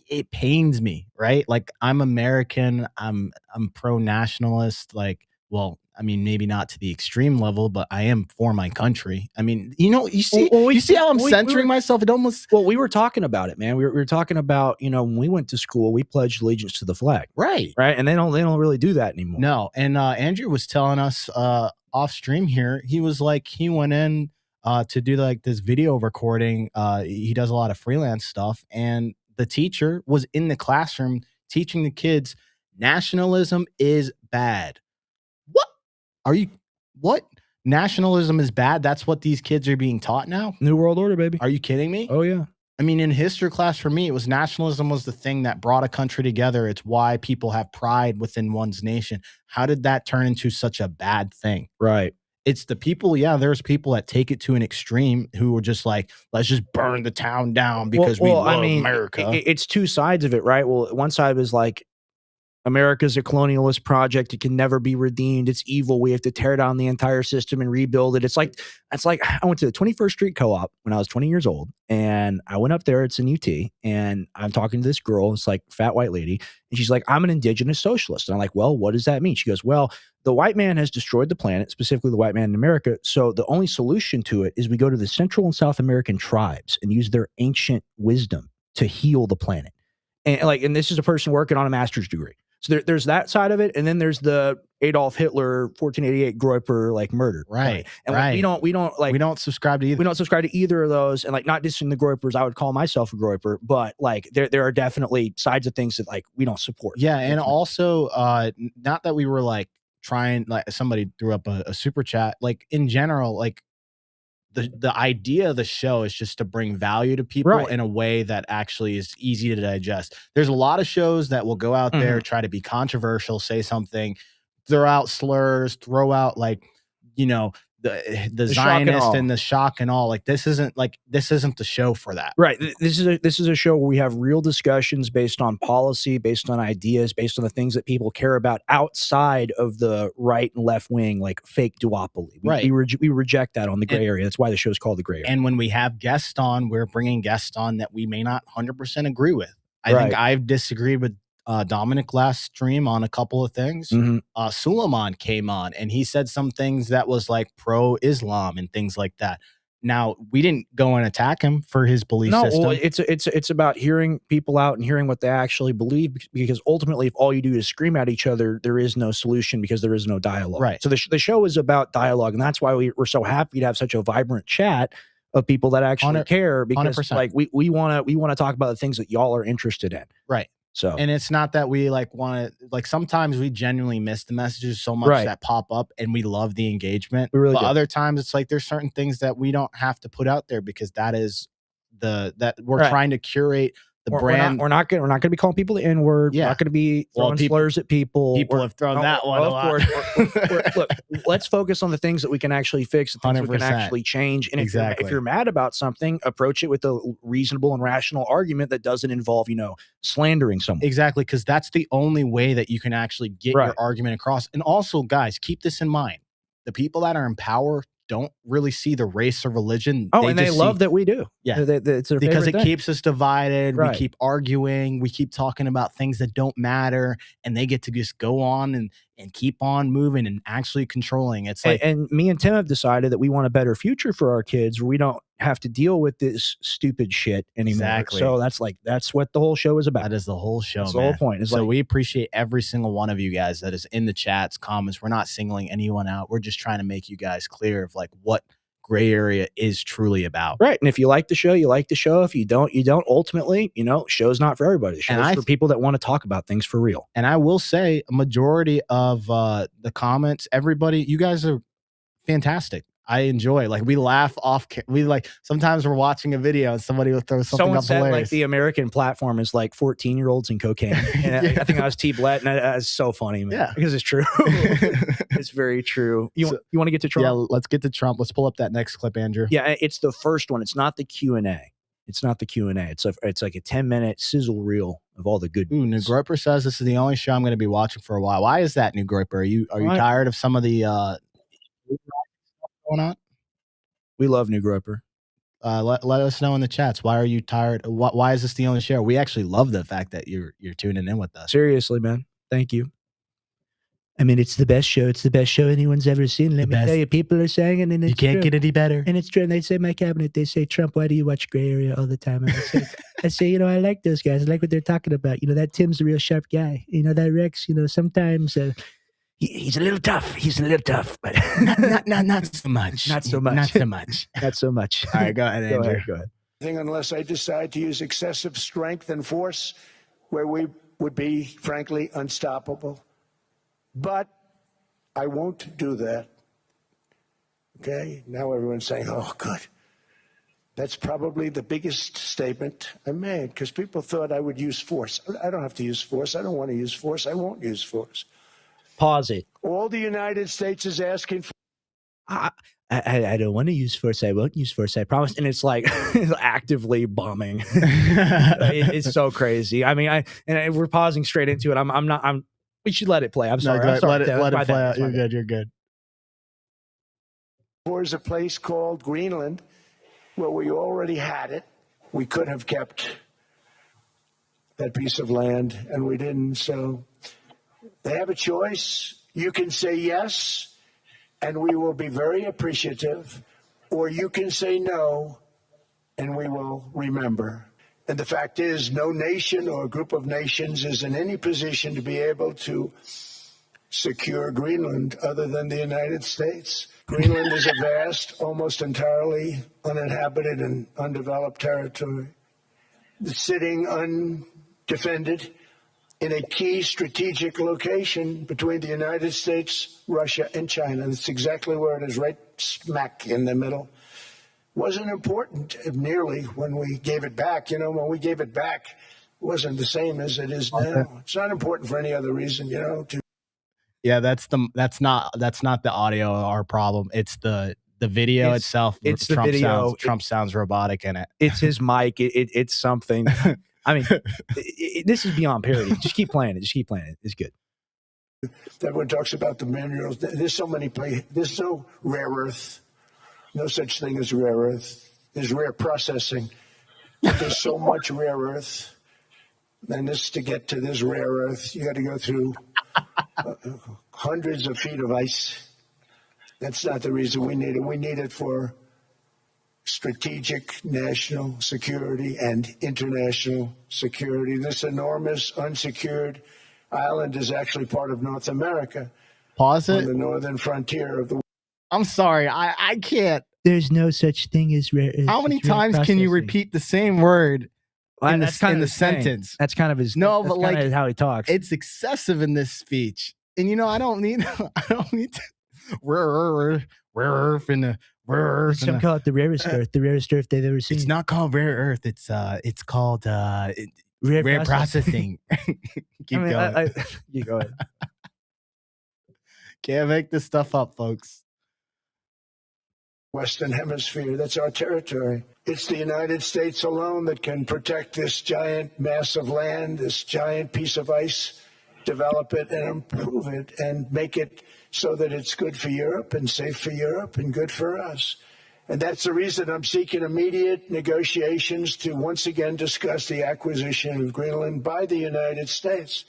it pains me, right? Like, I'm American. I'm pro-nationalist. Like, well, I mean, maybe not to the extreme level, but I am for my country. I mean, you know, you see, you see how I'm censoring myself? It almost. Well, we were talking about it, man. We were talking about, you know, when we went to school, we pledged allegiance to the flag, right? And they don't really do that anymore. No, and Andrew was telling us off stream here. He was like, he went in to do like this video recording. He does a lot of freelance stuff, and the teacher was in the classroom teaching the kids nationalism is bad. What? Nationalism is bad? That's what these kids are being taught now? New World Order, baby. Are you kidding me? Oh, yeah. I mean, in history class for me, it was nationalism was the thing that brought a country together. It's why people have pride within one's nation. How did that turn into such a bad thing? Right. It's the people, there's people that take it to an extreme who are just like, let's just burn the town down because we love America. It's two sides of it, right? Well, one side was like, America's a colonialist project. It can never be redeemed. It's evil. We have to tear down the entire system and rebuild it. It's like I went to the 21st Street Co-op when I was 20 years old, and I went up there. It's in UT, and I'm talking to this girl. It's like fat white lady, and she's like, "I'm an indigenous socialist." And I'm like, "Well, what does that mean?" She goes, "Well, the white man has destroyed the planet, specifically the white man in America. So the only solution to it is we go to the Central and South American tribes and use their ancient wisdom to heal the planet." And this is a person working on a master's degree. So there's that side of it, and then there's the Adolf Hitler 1488 Groyper like murder, right? And right. we don't subscribe to either. We don't subscribe to either of those, and like not dissing the Groypers. I would call myself a Groyper, but like there are definitely sides of things that like we don't support. Yeah, and also not that we were like trying, like somebody threw up a super chat. Like in general, like the idea of the show is just to bring value to people in a way that actually is easy to digest. There's a lot of shows that will go out there, try to be controversial, say something, throw out slurs, throw out like, you know, the Zionist and the shock and all. Like this isn't the show for that. Right. This is a show where we have real discussions based on policy, based on ideas, based on the things that people care about outside of the right and left wing, like fake duopoly. We reject that on the gray area. That's why the show is called The Gray Area. And when we have guests on, we're bringing guests on that we may not 100% agree with. I think I've disagreed with Dominic last stream on a couple of things. Suleiman came on and he said some things that was like pro-Islam and things like that. Now, we didn't go and attack him for his belief system. Well, it's about hearing people out and hearing what they actually believe, because ultimately, if all you do is scream at each other, there is no solution because there is no dialogue. Right. So the show is about dialogue, and that's why we're so happy to have such a vibrant chat of people that actually care, because 100%. like we want to talk about the things that y'all are interested in. Right. So, and it's not that we like want to, like sometimes we genuinely miss the messages so much that pop up and we love the engagement. We really but do. Other times it's like there's certain things that we don't have to put out there because that is that we're trying to curate the brand. We're not going to be calling people the N-word. Yeah. We're not going to be throwing slurs at people. People have thrown that one a lot. Look, let's focus on the things that we can actually fix, the things we can actually change. And if you're mad about something, approach it with a reasonable and rational argument that doesn't involve, slandering someone. Exactly, because that's the only way that you can actually get your argument across. And also, guys, keep this in mind. The people that are in power don't really see the race or religion. They love that we do. Yeah. It's because it keeps us divided. We keep arguing. We keep talking about things that don't matter. And they get to just go on and keep on moving and actually controlling. It's like, and me and Tim have decided that we want a better future for our kids. We don't have to deal with this stupid shit anymore. Exactly. So that's what the whole show is about. That is the whole show. That's man. the whole point. It's so we appreciate every single one of you guys that is in the chats, comments. We're not singling anyone out. We're just trying to make you guys clear of like what gray area is truly about. Right. And if you like the show, you like the show. If you don't, you don't. Ultimately, show's not for everybody. The show's for people that want to talk about things for real. And I will say a majority of the comments, everybody, you guys are fantastic. I enjoy, like, we laugh off. We like, sometimes we're watching a video and somebody will throw something Someone up said hilarious. Like the American platform is like 14-year-olds and cocaine. And I think I was T. Blatt, and that's so funny, man. Yeah. Because it's true. It's very true. You want to get to Trump? Yeah, let's get to Trump. Let's pull up that next clip, Andrew. Yeah, it's the first one. It's not the Q&A. It's not the Q&A. It's like a 10-minute sizzle reel of all the good. Ooh, New Groiper says this is the only show I'm going to be watching for a while. Why is that, New Groiper? Are you tired of some of the going on? We love New Groiper. Let us know in the chats. Why are you tired? Why is this the only show? We actually love the fact that you're tuning in with us. Seriously, man. Thank you. I mean, it's the best show. It's the best show anyone's ever seen. Let me tell you, people are saying it, and it's you can't true. Get any better. And it's true. And they say, my cabinet, they say, Trump, why do you watch Gray Area all the time? And I say, I like those guys. I like what they're talking about. That Tim's a real sharp guy. That Rex, sometimes he's a little tough. He's a little tough, but not so much. Not so much. Not so much. Not so much. All right, go ahead, Andrew. Go ahead. Unless I decide to use excessive strength and force where we would be, frankly, unstoppable. But I won't do that. Okay? Now everyone's saying, oh, good. That's probably the biggest statement I made, because people thought I would use force. I don't have to use force. I don't want to use force. I won't use force. Pause it. All the United States is asking for. I don't want to use force. I won't use force. I promise. And it's like actively bombing. It's so crazy. I mean, we're pausing straight into it. We should let it play. I'm sorry. No, let it play out. You're good. You're good. There's a place called Greenland where we already had it. We could have kept that piece of land, and we didn't. So they have a choice. You can say yes, and we will be very appreciative, or you can say no, and we will remember. And the fact is, no nation or group of nations is in any position to be able to secure Greenland other than the United States. Greenland is a vast, almost entirely uninhabited and undeveloped territory, sitting undefended in a key strategic location between the United States, Russia, and China. That's exactly where it is, right smack in the middle. Wasn't important nearly when we gave it back. When we gave it back, it wasn't the same as it is now. It's not important for any other reason, Yeah, that's not the audio our problem. It's the video itself. It's the video. Trump sounds robotic in it. It's his mic. It's something. I mean, this is beyond parody. Just keep playing it. It's good. Everyone talks about the minerals. There's so many places. There's no rare earth. No such thing as rare earth. There's rare processing. But there's so much rare earth. And to get to this rare earth, you got to go through hundreds of feet of ice. That's not the reason we need it. We need it for strategic national security and international security. This enormous unsecured island is actually part of North America. Pause it. On the northern frontier of the. I'm sorry, I can't. There's no such thing as rare. How many times can you repeat the same word in the sentence? That's kind of his. No, but like how he talks. It's excessive in this speech, and I don't need to. Rare earth and the rare earth. Some call it the rarest earth. The rarest earth they've ever seen. It's not called rare earth. It's called rare processing. Keep going. You go ahead. Can't make this stuff up, folks. Western Hemisphere. That's our territory. It's the United States alone that can protect this giant mass of land, this giant piece of ice, develop it and improve it and make it so that it's good for Europe and safe for Europe and good for us. And that's the reason I'm seeking immediate negotiations to once again discuss the acquisition of Greenland by the United States,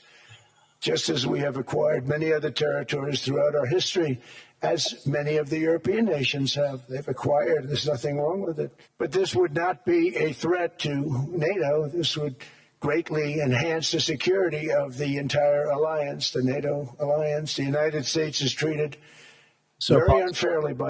just as we have acquired many other territories throughout our history. as many of the European nations have. They've acquired. There's nothing wrong with it. But this would not be a threat to NATO. This would greatly enhance the security of the entire alliance, the NATO alliance. The United States is treated very unfairly by.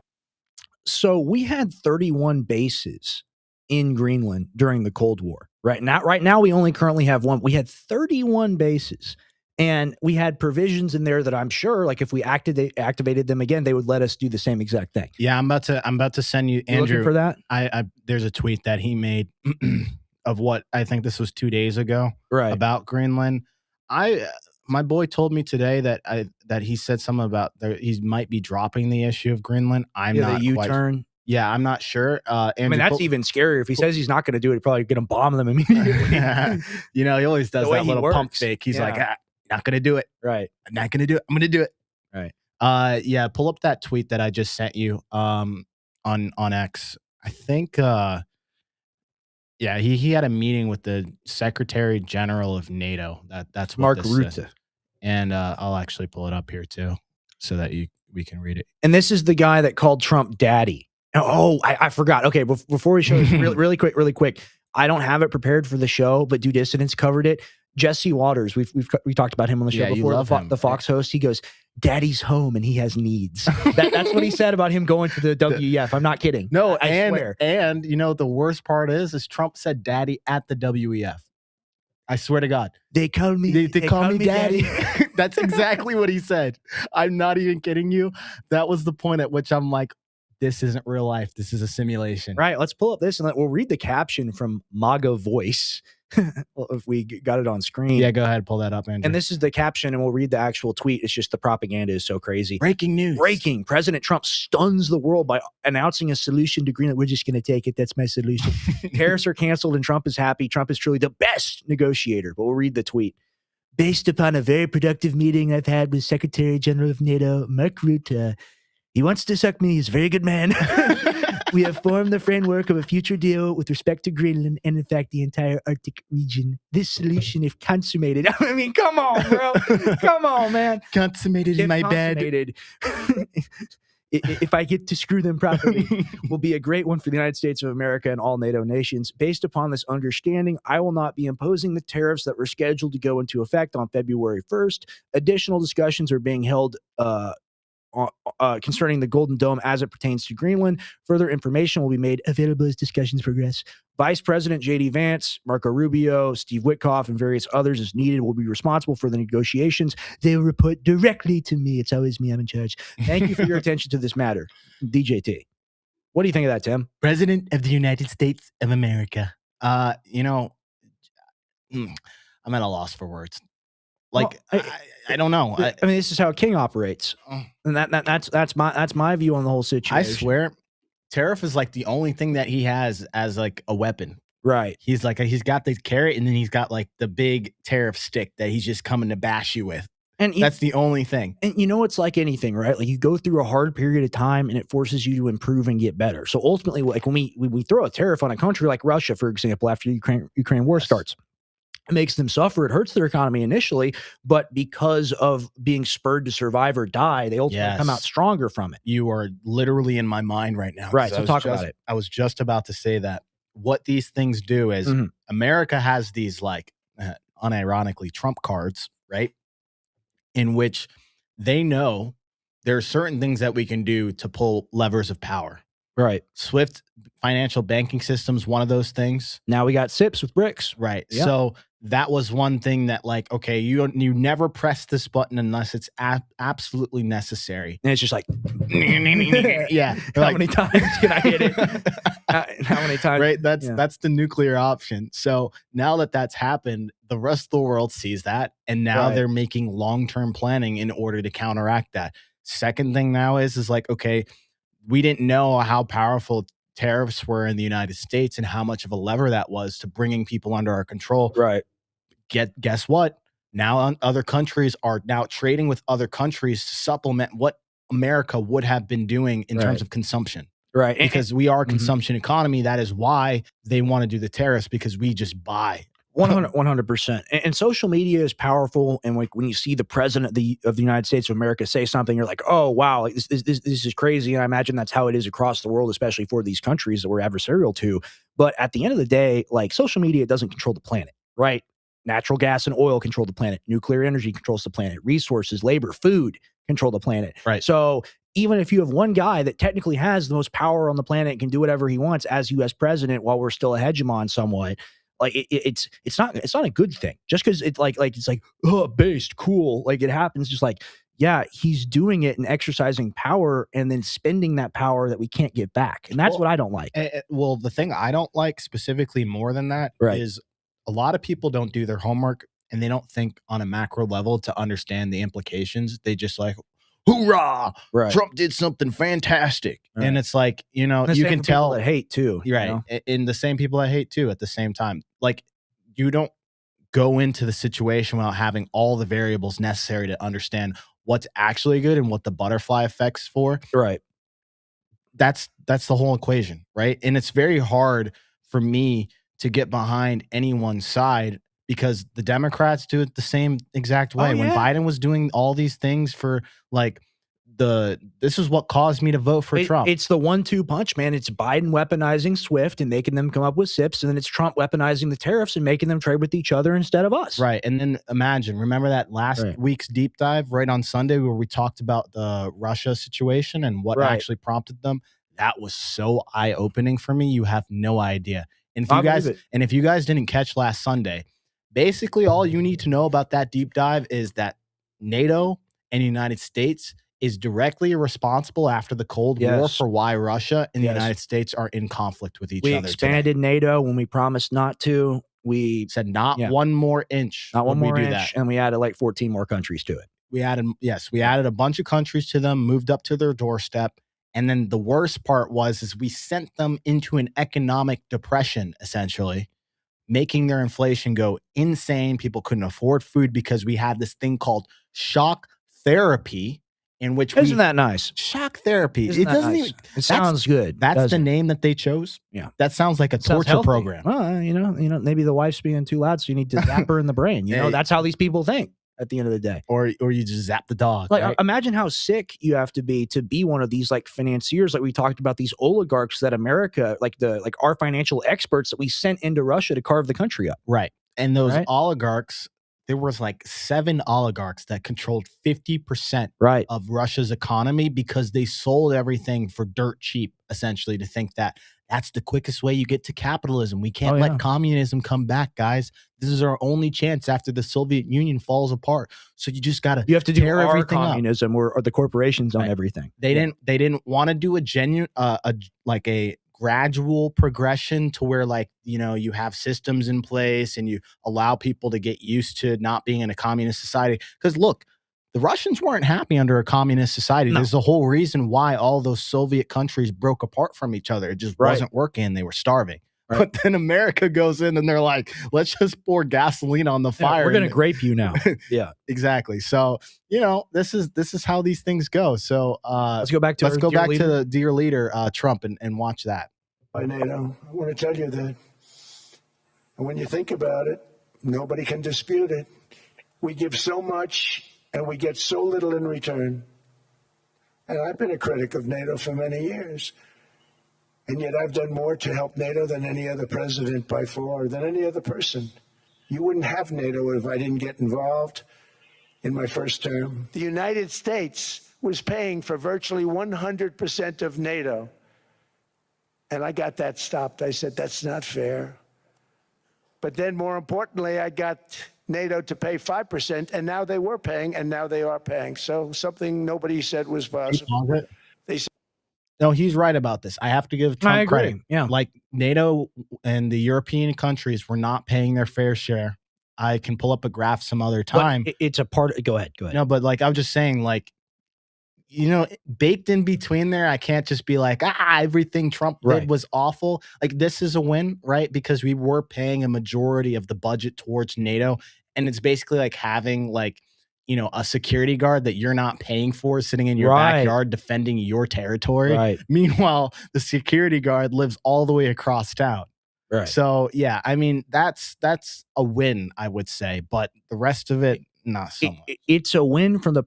So we had 31 bases in Greenland during the Cold War. Right now, we only currently have one. We had 31 bases. And we had provisions in there that I'm sure, like if we activated them again, they would let us do the same exact thing. Yeah, I'm about to send you, Andrew. Looking for that? I there's a tweet that he made of what I think this was 2 days ago, right, about Greenland. My boy told me today that he said something about he might be dropping the issue of Greenland. I'm not the U-turn. Yeah, I'm not sure. Andrew, I mean, that's even scarier. If he says he's not going to do it, probably going to bomb them immediately. He always does that little pump fake. He's like, not going to do it. Right. I'm not going to do it. I'm going to do it. Right. Yeah, pull up that tweet that I just sent you on X. I think he had a meeting with the Secretary General of NATO. That's what Mark Rutte. Says. And I'll actually pull it up here too so that we can read it. And this is the guy that called Trump daddy. Oh, I forgot. Okay, before we show this, really quick. I don't have it prepared for the show, but Due Dissidence covered it. Jesse Waters, we talked about him on the show before. The Fox host, he goes, "Daddy's home and he has needs." That's what he said about him going to the WEF. I'm not kidding. No, I swear. And the worst part is Trump said "daddy" at the WEF. I swear to God, they call me. They call me daddy. That's exactly what he said. I'm not even kidding you. That was the point at which I'm like, this isn't real life. This is a simulation. Right. Let's pull up this and we'll read the caption from MAGA Voice. Well, if we got it on screen. Yeah, go ahead. Pull that up, Andrew. And this is the caption, and we'll read the actual tweet. It's just the propaganda is so crazy. Breaking news. President Trump stuns the world by announcing a solution to Greenland. We're just going to take it. That's my solution. Tariffs are canceled, and Trump is happy. Trump is truly the best negotiator. But we'll read the tweet. Based upon a very productive meeting I've had with Secretary General of NATO, Mark Rutte, he wants to suck me. He's a very good man. We have formed the framework of a future deal with respect to Greenland and, in fact, the entire Arctic region. This solution, if consummated, I mean, come on, bro. Come on, man. Consummated in my bed. If I get to screw them properly, will be a great one for the United States of America and all NATO nations. Based upon this understanding, I will not be imposing the tariffs that were scheduled to go into effect on February 1st. Additional discussions are being held concerning the Golden Dome as it pertains to Greenland. Further information will be made available as discussions progress. Vice President J.D. Vance, Marco Rubio, Steve Witkoff, and various others as needed will be responsible for the negotiations. They will report directly to me. It's always me. I'm in charge. Thank you for your attention to this matter. DJT. What do you think of that, Tim? President of the United States of America. I'm at a loss for words. Like, well, I don't know. I mean, this is how a king operates, and that's my view on the whole situation. I swear, tariff is like the only thing that he has as like a weapon. Right. He's got the carrot, and then he's got like the big tariff stick that he's just coming to bash you with. And that's the only thing. And it's like anything, right? Like you go through a hard period of time, and it forces you to improve and get better. So ultimately, like when we throw a tariff on a country like Russia, for example, after the Ukraine war starts. It makes them suffer. It hurts their economy initially, but because of being spurred to survive or die, they ultimately come out stronger from it. You are literally in my mind right now. Right. So talk about it. I was just about to say that what these things do is America has these like unironically Trump cards, right? In which they know there are certain things that we can do to pull levers of power. Right. Swift financial banking system's one of those things. Now we got SIPs with BRICS. Right. Yeah. So that was one thing that like, okay, you never press this button unless it's absolutely necessary. And it's just like, yeah. How many times can I hit it? How many times? Right. That's the nuclear option. So now that that's happened, the rest of the world sees that. And now they're making long-term planning in order to counteract that. Second thing now is like, okay, we didn't know how powerful tariffs were in the United States and how much of a lever that was to bringing people under our control. Right. Guess what? Now other countries are now trading with other countries to supplement what America would have been doing in terms of consumption. Right. Because we are a consumption economy. That is why they want to do the tariffs, because we just buy. 100%. And social media is powerful. And like when you see the president of the United States of America say something, you're like, oh, wow, like this is crazy. And I imagine that's how it is across the world, especially for these countries that we're adversarial to. But at the end of the day, like social media doesn't control the planet, right? Natural gas and oil control the planet. Nuclear energy controls the planet. Resources, labor, food control the planet. Right. So even if you have one guy that technically has the most power on the planet and can do whatever he wants as U.S. president while we're still a hegemon somewhat, like it's not a good thing. Just because it's like oh, based, cool, like it happens. Just like, yeah, he's doing it and exercising power and then spending that power that we can't get back, and that's what I don't like. Well, the thing I don't like specifically more than that is a lot of people don't do their homework and they don't think on a macro level to understand the implications. They just like, hoorah, Trump did something fantastic. And it's like, you know, you can tell that hate too. Right. And the same people that hate too at the same time. Like, you don't go into the situation without having all the variables necessary to understand what's actually good and what the butterfly effect's for. Right. That's the whole equation, right? And it's very hard for me to get behind anyone's side because the Democrats do it the same exact way. When Biden was doing all these things for like this is what caused me to vote for Trump. It's the 1-2 punch, man. It's Biden weaponizing SWIFT and making them come up with SIPs, and then it's Trump weaponizing the tariffs and making them trade with each other instead of us. Right. And then remember that last week's deep dive right on Sunday where we talked about the Russia situation and what actually prompted them? That was so eye-opening for me. You have no idea. And if you guys didn't catch last Sunday, basically all you need to know about that deep dive is that NATO and the United States is directly responsible after the Cold War for why Russia and the United States are in conflict with each other. We expanded NATO when we promised not to. We said not one more inch. Not one more inch, and we added like 14 more countries to it. We added a bunch of countries to them, moved up to their doorstep. And then the worst part is we sent them into an economic depression, essentially, making their inflation go insane. People couldn't afford food because we had this thing called shock therapy. In which isn't that nice? Shock therapy. It doesn't even. It sounds good. That's the name that they chose. Yeah, that sounds like a torture program. Well, you know, maybe the wife's being too loud, so you need to zap her in the brain. You know, that's how these people think at the end of the day. Or you just zap the dog. Like, imagine how sick you have to be one of these like financiers, like we talked about, these oligarchs that America, like our financial experts that we sent into Russia to carve the country up. Right, and those oligarchs. There was like 7 oligarchs that controlled 50% of Russia's economy because they sold everything for dirt cheap, essentially, to think that that's the quickest way you get to capitalism. We can't let communism come back, guys. This is our only chance after the Soviet Union falls apart. So you just got to have to do our communism or the corporations own everything. They didn't want to do a genuine a gradual progression to where, like, you know, you have systems in place and you allow people to get used to not being in a communist society. Because look, the Russians weren't happy under a communist society. There's the whole reason why all those Soviet countries broke apart from each other. It just wasn't working. They were starving. But then America goes in and they're like, let's just pour gasoline on the fire. We're going to grape you now. Yeah, exactly. So, you know, this is how these things go. So let's go back to the dear leader, Trump, and watch that. By NATO, I want to tell you that when you think about it, nobody can dispute it. We give so much and we get so little in return. And I've been a critic of NATO for many years. And yet I've done more to help NATO than any other president by far, than any other person. You wouldn't have NATO if I didn't get involved in my first term. The United States was paying for virtually 100% of NATO. And I got that stopped. I said, that's not fair. But then more importantly, I got NATO to pay 5%, and now they were paying, and now they are paying. So something nobody said was possible. They said, no, he's right about this. I have to give Trump credit. Yeah. Like, NATO and the European countries were not paying their fair share. I can pull up a graph some other time. But it's a part of, go ahead. No, but like, I was just saying, like, you know, baked in between there, I can't just be like, everything Trump did was awful. Like, this is a win, right? Because we were paying a majority of the budget towards NATO. And it's basically like having, like, you know, a security guard that you're not paying for sitting in your backyard defending your territory. Meanwhile, the security guard lives all the way across town. Right. So yeah, I mean that's a win, I would say, but the rest of it, not so much. It's a win from the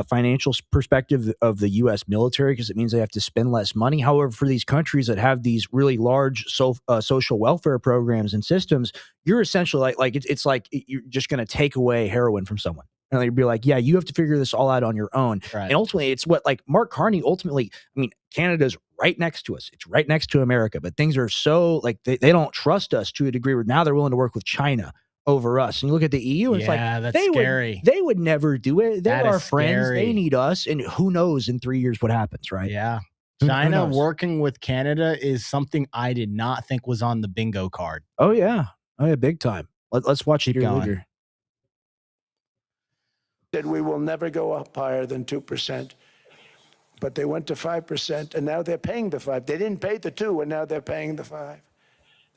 financial perspective of the U.S. military because it means they have to spend less money. However, for these countries that have these really large social welfare programs and systems, you're essentially it's like you're just going to take away heroin from someone. And they'd be like, yeah, you have to figure this all out on your own. Right. And ultimately, it's what like Mark Carney ultimately, I mean, Canada's right next to us. It's right next to America. But things are so like they don't trust us to a degree where now they're willing to work with China over us. And you look at the EU, it's like that's scary. They would never do it. They're our friends. Scary. They need us. And who knows in 3 years what happens, right? Yeah. China working with Canada is something I did not think was on the bingo card. Oh, yeah. Oh, yeah, big time. Let's watch it here. Said we will never go up higher than 2%. But they went to 5%, and now they're paying the 5. They didn't pay the 2, and now they're paying the 5.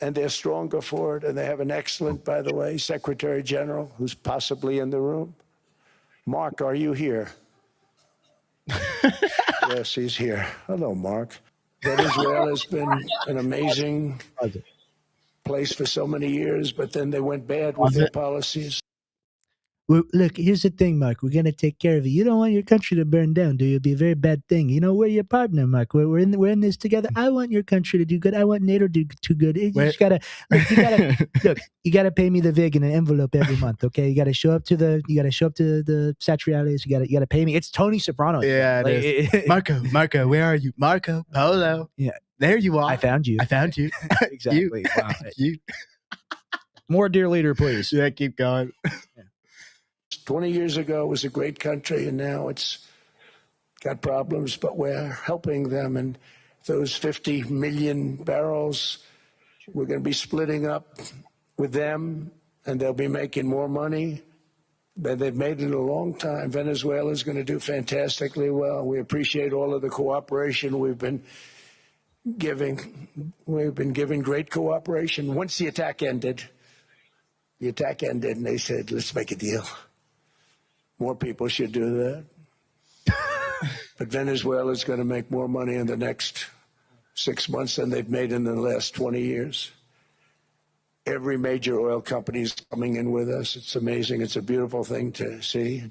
And they're stronger for it, and they have an excellent, by the way, Secretary General, who's possibly in the room. Mark, are you here? Yes, he's here. Hello, Mark. Venezuela has been an amazing place for so many years, but then they went bad with their policies. Well, look, here's the thing, Mark. We're going to take care of you. You don't want your country to burn down, do you? It'd be a very bad thing. You know, we're your partner, Mark. We're in this together. I want your country to do good. I want NATO to do good. You just gotta look. You gotta pay me the vig in an envelope every month. Okay, you gotta show up to the Satriales. You gotta pay me. It's Tony Soprano. Yeah, it is. Marco, where are you? Marco Polo. Yeah, there you are. I found you. Exactly. Wow. You. More dear leader, please. Yeah, keep going. 20 years ago, it was a great country, and now it's got problems, but we're helping them. And those 50 million barrels, we're going to be splitting up with them, and they'll be making more money than they've made in a long time. Venezuela is going to do fantastically well. We appreciate all of the cooperation we've been giving. We've been giving great cooperation. Once the attack ended, and they said, let's make a deal. More people should do that. But Venezuela is going to make more money in the next 6 months than they've made in the last 20 years. Every major oil company is coming in with us. It's amazing. It's a beautiful thing to see.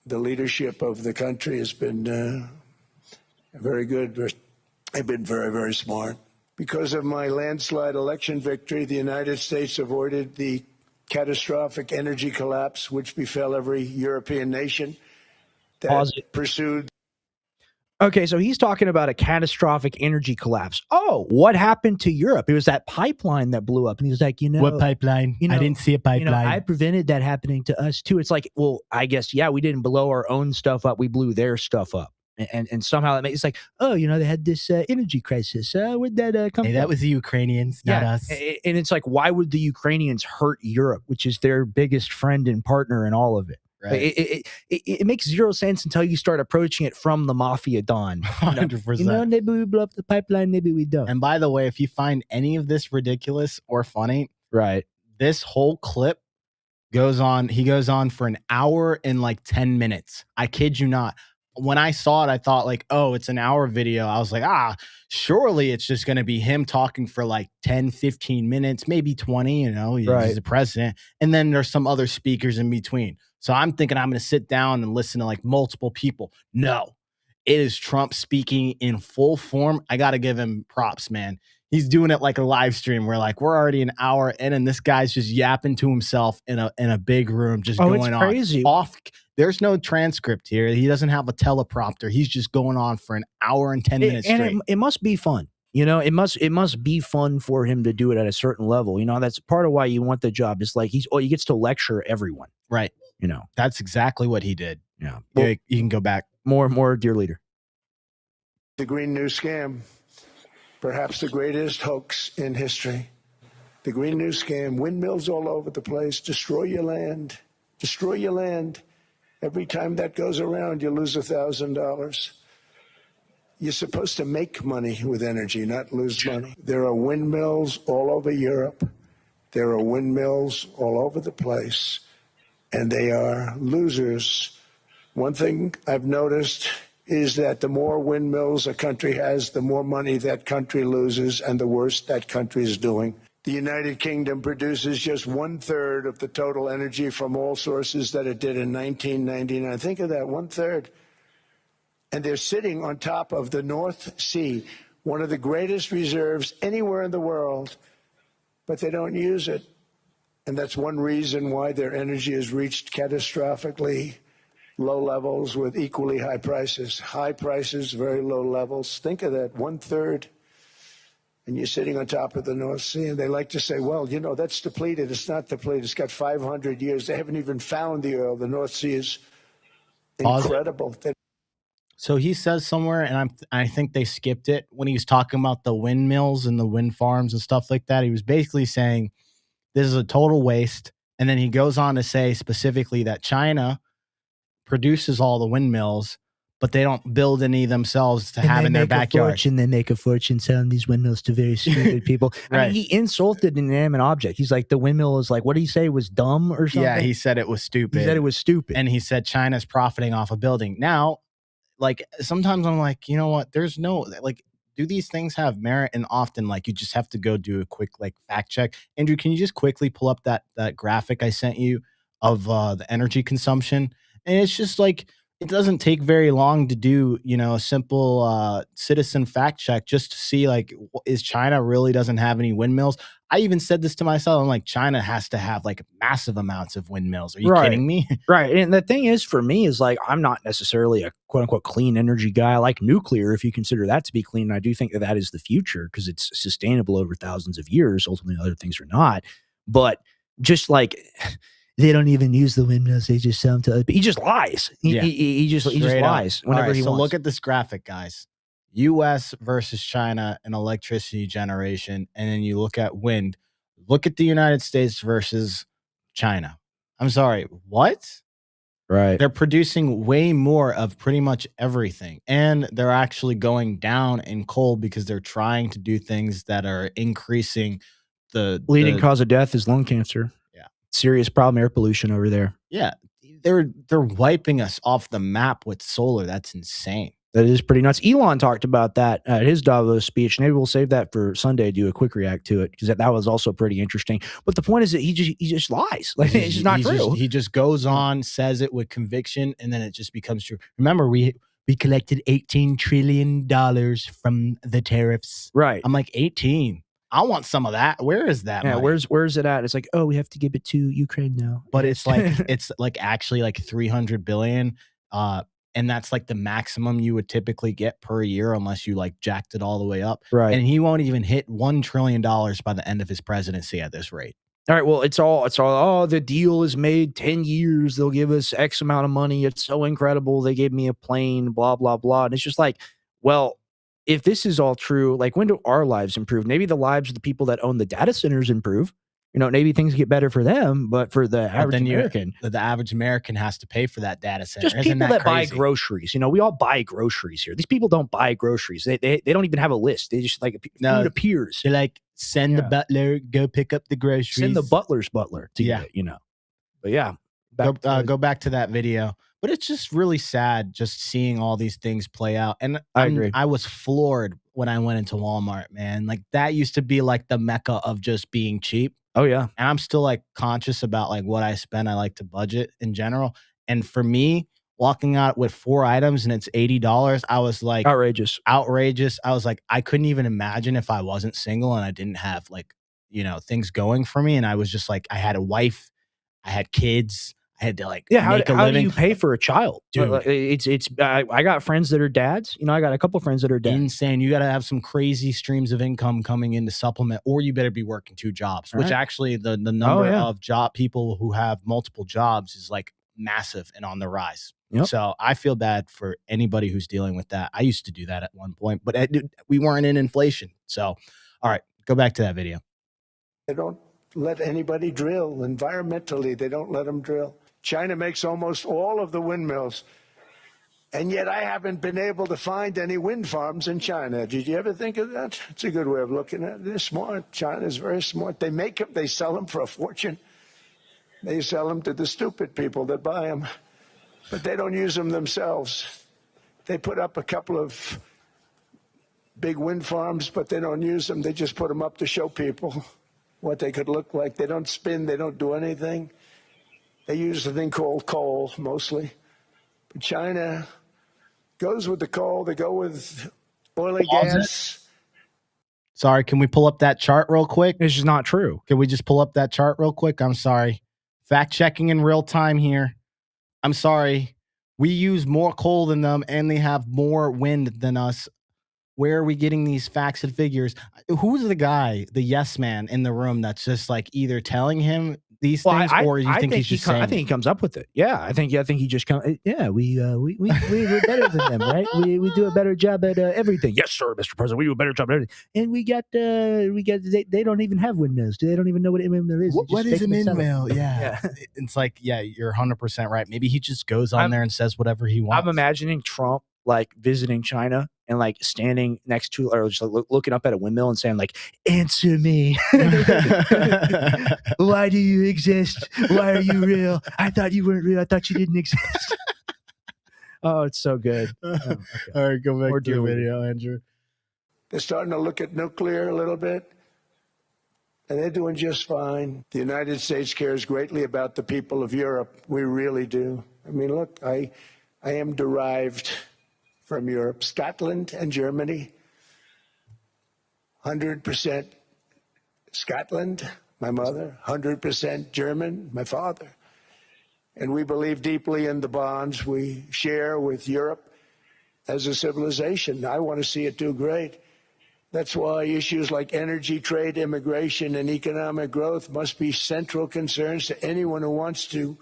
The leadership of the country has been very good. They've been very, very smart. Because of my landslide election victory, the United States avoided the catastrophic energy collapse which befell every European nation that pursued. Okay, so he's talking about a catastrophic energy collapse. Oh, what happened to Europe? It was that pipeline that blew up. And he was like, what pipeline? I didn't see a pipeline. I prevented that happening to us too. It's like, well, I guess, yeah, we didn't blow our own stuff up. We blew their stuff up. And somehow it's like, oh, they had this energy crisis. Where'd that come from? That was the Ukrainians, not us. And it's like, why would the Ukrainians hurt Europe, which is their biggest friend and partner in all of it? Right. It makes zero sense until you start approaching it from the mafia don. 100%. Maybe we blow up the pipeline, maybe we don't. And by the way, if you find any of this ridiculous or funny, right, this whole clip goes on. He goes on for an hour and like 10 minutes. I kid you not. When I saw it, I thought like, oh, it's an hour video. I was like, surely it's just going to be him talking for like 10, 15 minutes, maybe 20, he's the president. And then there's some other speakers in between. So I'm thinking I'm going to sit down and listen to like multiple people. No, it is Trump speaking in full form. I got to give him props, man. He's doing it like a live stream where like we're already an hour in and this guy's just yapping to himself in a big room, just going on. Crazy. There's no transcript here. He doesn't have a teleprompter. He's just going on for an hour and 10 minutes straight. And it must be fun. It must be fun for him to do it at a certain level. That's part of why you want the job. It's like he gets to lecture everyone. Right. That's exactly what he did. Yeah. Well, you can go back. More, dear leader. The Green New Scam, perhaps the greatest hoax in history. The Green New Scam, windmills all over the place, destroy your land. Every time that goes around, you lose $1,000. You're supposed to make money with energy, not lose money. There are windmills all over Europe. There are windmills all over the place, and they are losers. One thing I've noticed is that the more windmills a country has, the more money that country loses and the worse that country is doing. the United Kingdom produces just 1/3 of the total energy from all sources that it did in 1999. Think of that, 1/3. And they're sitting on top of the North Sea, one of the greatest reserves anywhere in the world, but they don't use it. And that's one reason why their energy has reached catastrophically low levels with equally high prices. High prices, very low levels. Think of that, 1/3. And you're sitting on top of the North Sea, and they like to say, well, you know, that's depleted. It's not depleted. It's got 500 years. They haven't even found the oil. The North Sea is incredible. So he says somewhere, and I think they skipped it when he was talking about the windmills and the wind farms and stuff like that. He was basically saying this is a total waste. And then he goes on to say specifically that China produces all the windmills, but they don't build any themselves to have in their backyard. They make a fortune selling these windmills to very stupid people. Right. I mean, he insulted an inanimate object. He's like, the windmill is like, what did he say, was dumb or something? Yeah, he said it was stupid. He said it was stupid. And he said China's profiting off a building. Now, like, sometimes I'm like, you know what? There's no, like, do these things have merit? And often, like, you just have to go do a quick, like, fact check. Andrew, can you just quickly pull up that graphic I sent you of the energy consumption? And it's just like, it doesn't take very long to do, you know, a simple citizen fact check just to see, like, is China really doesn't have any windmills? I even said this to myself. I'm like, China has to have like massive amounts of windmills. Are you kidding me? Right. And the thing is, for me, is like, I'm not necessarily a quote unquote clean energy guy. I like nuclear, if you consider that to be clean. And I do think that that is the future because it's sustainable over thousands of years. Ultimately, other things are not. But just like, they don't even use the windmills; they just sell them to. He just lies. He just lies whenever he wants. So look at this graphic, guys. U.S. versus China in electricity generation, and then you look at wind. Look at the United States versus China. I'm sorry, what? Right. They're producing way more of pretty much everything, and they're actually going down in coal because they're trying to do things that are increasing the leading cause of death is lung cancer. Serious problem, air pollution over there. Yeah, they're wiping us off the map with solar. That's insane. That is pretty nuts. Elon talked about that at his Davos speech. Maybe we'll save that for Sunday, do a quick react to it, because that was also pretty interesting. But the point is that he just lies. Like, it's just not true. He just goes on, says it with conviction, and then it just becomes true. Remember, we collected $18 trillion from the tariffs. Right. I'm like, 18. I want some of that. Where is that? Yeah, money? where's it at? It's like, oh, we have to give it to Ukraine now. But it's like actually like 300 billion. And that's like the maximum you would typically get per year unless you like jacked it all the way up. Right. And he won't even hit $1 trillion by the end of his presidency at this rate. All right. Well, it's all, oh, the deal is made 10 years. They'll give us X amount of money. It's so incredible. They gave me a plane, blah, blah, blah. And it's just like, well, if this is all true, like, when do our lives improve? Maybe the lives of the people that own the data centers improve. You know, maybe things get better for them, but for the average American, the average American has to pay for that data center. Just people that buy groceries. You know, we all buy groceries here. These people don't buy groceries. They don't even have a list. They just like food appears. They're like, send the butler, go pick up the groceries. Send the butler's butler to get it, you know. But yeah, go back to that video. But it's just really sad just seeing all these things play out. And I agree. I was floored when I went into Walmart, man. Like, that used to be like the mecca of just being cheap. Oh, yeah. And I'm still like conscious about like what I spend. I like to budget in general. And for me, walking out with 4 items and it's $80, I was like, outrageous. I was like, I couldn't even imagine if I wasn't single and I didn't have like, you know, things going for me. And I was just like, I had a wife, I had kids. I had to like make a living. How do you pay for a child? Dude, I got friends that are dads. You know, I got a couple of friends that are dads. Insane. You got to have some crazy streams of income coming in to supplement, or you better be working 2 jobs, which actually the number of people who have multiple jobs is like massive and on the rise. Yep. So I feel bad for anybody who's dealing with that. I used to do that at one point, but we weren't in inflation. So, all right, go back to that video. They don't let anybody drill. Environmentally, they don't let them drill. China makes almost all of the windmills, and yet I haven't been able to find any wind farms in China. Did you ever think of that? It's a good way of looking at it. They're smart. China is very smart. They make them, they sell them for a fortune. They sell them to the stupid people that buy them, but they don't use them themselves. They put up a couple of big wind farms, but they don't use them. They just put them up to show people. what they could look like. They don't spin, they don't do anything. They use a thing called coal mostly. But China goes with the coal, they go with oil and gas. Sorry, can we pull up that chart real quick? It's just not true. Can we just pull up that chart real quick? I'm sorry. Fact checking in real time here. I'm sorry. We use more coal than them and they have more wind than us. Where are we getting these facts and figures? Who's the guy, the yes man in the room that's just like either telling him these things, or you think he's just saying? I think he comes up with it. Yeah, I think he just comes. Yeah, we're better than them, right? We do a better job at everything. Yes, sir, Mr. President. We do a better job at everything. And we got they don't even have windmills. They don't even know what a windmill is. What is a windmill? Yeah. It's like, yeah, you're 100% right. Maybe he just goes on there and says whatever he wants. I'm imagining Trump like visiting China and like standing next to, or just like looking up at a windmill and saying like, answer me. Why do you exist? Why are you real? I thought you weren't real. I thought you didn't exist. Oh, it's so good. Okay. All right, go back to the video, Andrew. They're starting to look at nuclear a little bit, and they're doing just fine. The United States cares greatly about the people of Europe. We really do. I mean, look, I am derived from Europe, Scotland and Germany. 100% Scotland, my mother, 100% German, my father. And we believe deeply in the bonds we share with Europe as a civilization. I want to see it do great. That's why issues like energy, trade, immigration, and economic growth must be central concerns to anyone who wants to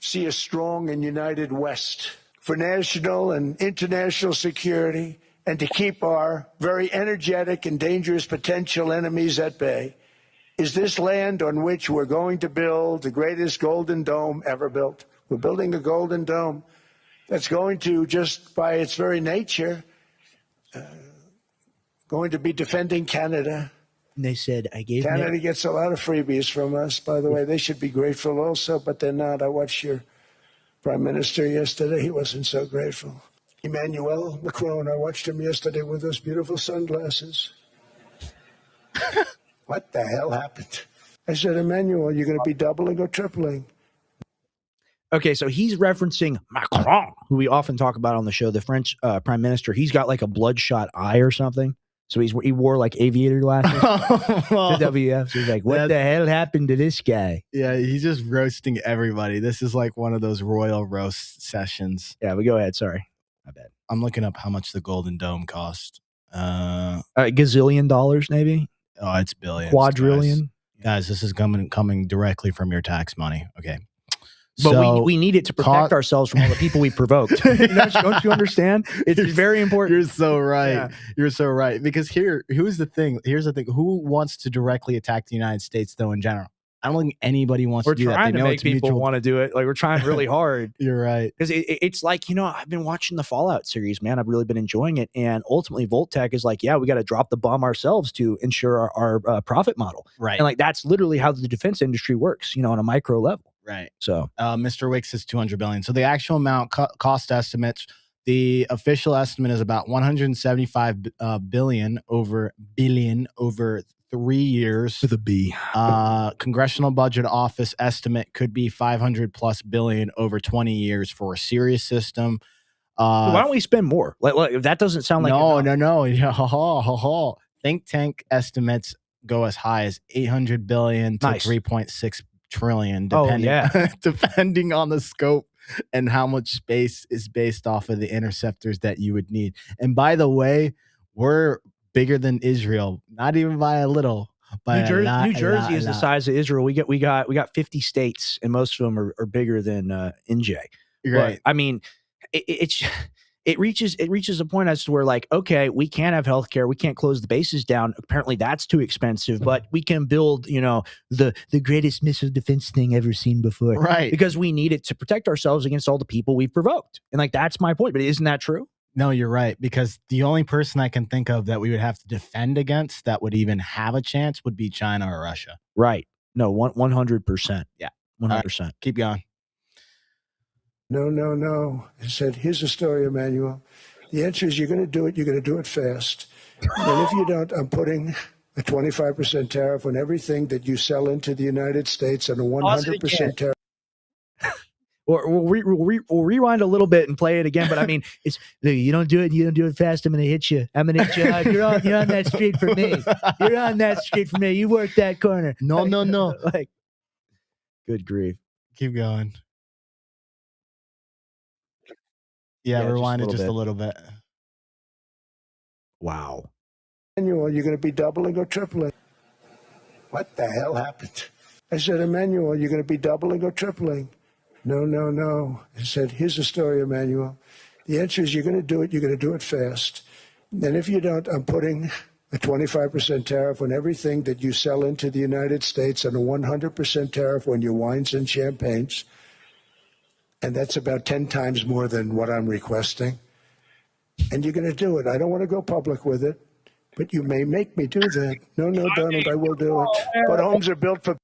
see a strong and united West. For national and international security, and to keep our very energetic and dangerous potential enemies at bay, is this land on which we're going to build the greatest golden dome ever built. We're building a golden dome that's going to, just by its very nature, going to be defending Canada. And they said, Canada gets a lot of freebies from us, by the way. They should be grateful also, but they're not. I watched your Prime Minister yesterday. He wasn't so grateful. Emmanuel Macron, I watched him yesterday with those beautiful sunglasses. What the hell happened? I said, Emmanuel, you're going to be doubling or tripling? Okay, so he's referencing Macron, who we often talk about on the show, the French Prime Minister. He's got like a bloodshot eye or something. So he wore like aviator glasses to WF. So he's like, what the hell happened to this guy? Yeah, he's just roasting everybody. This is like one of those royal roast sessions. Yeah, we go ahead. Sorry. My bad. I'm looking up how much the Golden Dome cost. A gazillion dollars, maybe? Oh, it's billions. Quadrillion? Guys, this is coming directly from your tax money. Okay. But so, we need it to protect ourselves from all the people we provoked. Don't you understand? It's very important. You're so right. Yeah. You're so right. Because here's the thing. Who wants to directly attack the United States, though, in general? I don't think anybody wants to do that. We're trying to make people want to do it. Like, we're trying really hard. You're right. Because it's like, I've been watching the Fallout series, man. I've really been enjoying it. And ultimately, Voltec is like, yeah, we got to drop the bomb ourselves to ensure our profit model. Right. And like, that's literally how the defense industry works, on a micro level. Right. So Mr. Wicks is $200 billion. So the actual amount, cost estimates, the official estimate is about $175 billion over 3 years. With a B. Congressional Budget Office estimate could be $500+ billion over 20 years for a serious system. Why don't we spend more? Like that doesn't sound like no. Yeah, Think tank estimates go as high as $800 billion to 3.6 trillion, depending on the scope and how much space is based off of the interceptors that you would need. And by the way, we're bigger than Israel, not even by a little. New Jersey is the size of Israel. We got 50 states, and most of them are bigger than NJ. Right. But, I mean, it reaches a point as to where, like, okay, we can't have healthcare, we can't close the bases down. Apparently, that's too expensive. But we can build, the greatest missile defense thing ever seen before, right? Because we need it to protect ourselves against all the people we've provoked. And like, that's my point. But isn't that true? No, you're right. Because the only person I can think of that we would have to defend against that would even have a chance would be China or Russia. Right. No, 100%. Yeah, 100%. Right. Keep going. No. He said, here's the story, Emmanuel. The answer is you're going to do it. You're going to do it fast. And if you don't, I'm putting a 25% tariff on everything that you sell into the United States and a 100% tariff. Or we'll rewind a little bit and play it again. But I mean, it's you don't do it fast. I'm gonna hit you. I'm gonna hit you hard. You're on that street for me. You're on that street for me. You work that corner. No. Like, good grief. Keep going. Yeah, rewind it just a little bit. Wow. Emmanuel, you're going to be doubling or tripling. What the hell happened? I said, Emmanuel, you're going to be doubling or tripling. No. I said, here's the story, Emmanuel. The answer is you're going to do it. You're going to do it fast. And if you don't, I'm putting a 25% tariff on everything that you sell into the United States and a 100% tariff on your wines and champagnes. And that's about 10 times more than what I'm requesting. And you're going to do it. I don't want to go public with it, but you may make me do that. No, Donald, I will do it. But homes are built for...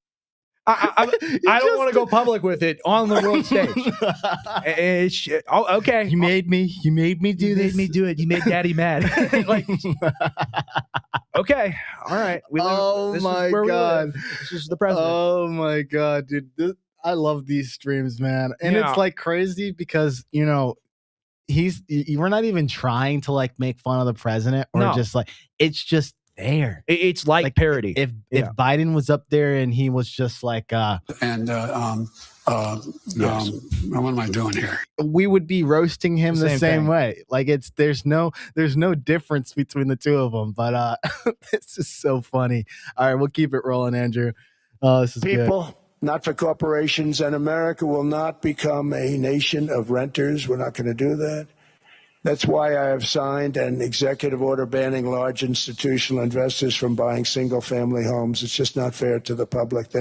I don't want to go public with it on the world stage. Okay. You made me do this. You made me do it. You made Daddy mad. Like, okay. All right. My God. This is the president. Oh my God, dude. I love these streams, man. And it's like crazy because, you know, we're not even trying to like make fun of the president or just like, it's just there. It's like parody. If Biden was up there and he was just like, what am I doing here? We would be roasting him the same way. Like there's no difference between the two of them. But this is so funny. All right, we'll keep it rolling, Andrew. This is people. Good. Not for corporations, and America will not become a nation of renters. We're not going to do that. That's why I have signed an executive order banning large institutional investors from buying single-family homes. It's just not fair to the public. They're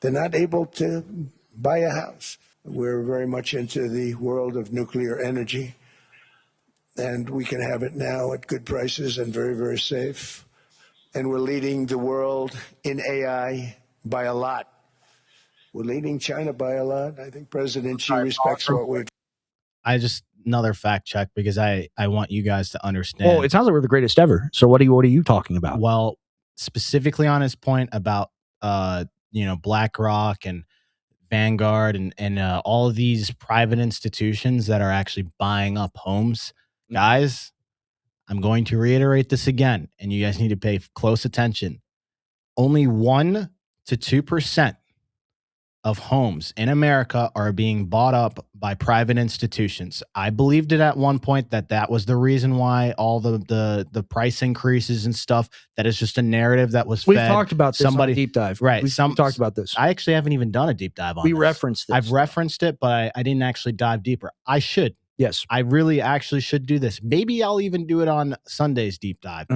not able to buy a house. We're very much into the world of nuclear energy, and we can have it now at good prices and very, very safe. And we're leading the world in AI by a lot. We're leading China by a lot. I think President Xi respects what we're doing. Another fact check because I want you guys to understand. Well, it sounds like we're the greatest ever. So what are you talking about? Well, specifically on his point about BlackRock and Vanguard and all of these private institutions that are actually buying up homes, guys, I'm going to reiterate this again, and you guys need to pay close attention. Only 1% to 2% of homes in America are being bought up by private institutions. I believed it at one point that was the reason why all the price increases and stuff. That is just a narrative that was We've fed. talked about this on deep dive. Right. We've talked about this. I actually haven't even done a deep dive on We this. referenced this. I've referenced it, but I didn't actually dive deeper. I should. Yes. I really actually should do this. Maybe I'll even do it on Sunday's deep dive.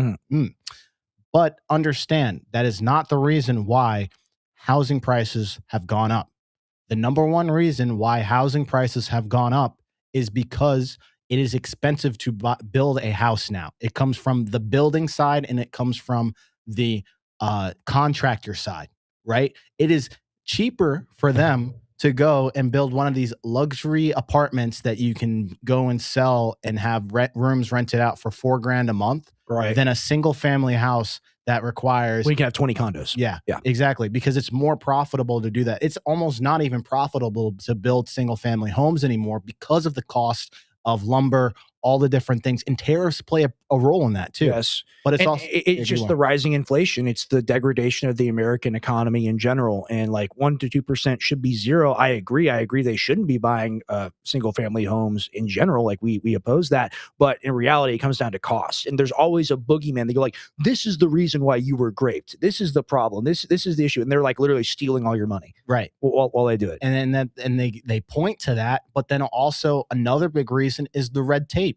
But understand that is not the reason why housing prices have gone up. The number one reason why housing prices have gone up is because it is expensive to build a house now. It comes from the building side and it comes from the contractor side, right? It is cheaper for them to go and build one of these luxury apartments that you can go and sell and have rooms rented out for $4,000 a month, right, than a single family house that requires... We can have 20 condos. Yeah, exactly. Because it's more profitable to do that. It's almost not even profitable to build single family homes anymore because of the cost of lumber, all the different things. And tariffs play a role in that too. Yes. But it's just the rising inflation. It's the degradation of the American economy in general. And like 1% to 2% should be zero. I agree. They shouldn't be buying single family homes in general. Like we oppose that. But in reality, it comes down to cost. And there's always a boogeyman. They go like, this is the reason why you were raped. This is the problem. This is the issue. And they're like literally stealing all your money. Right. While they do it. And then they point to that. But then also another big reason is the red tape.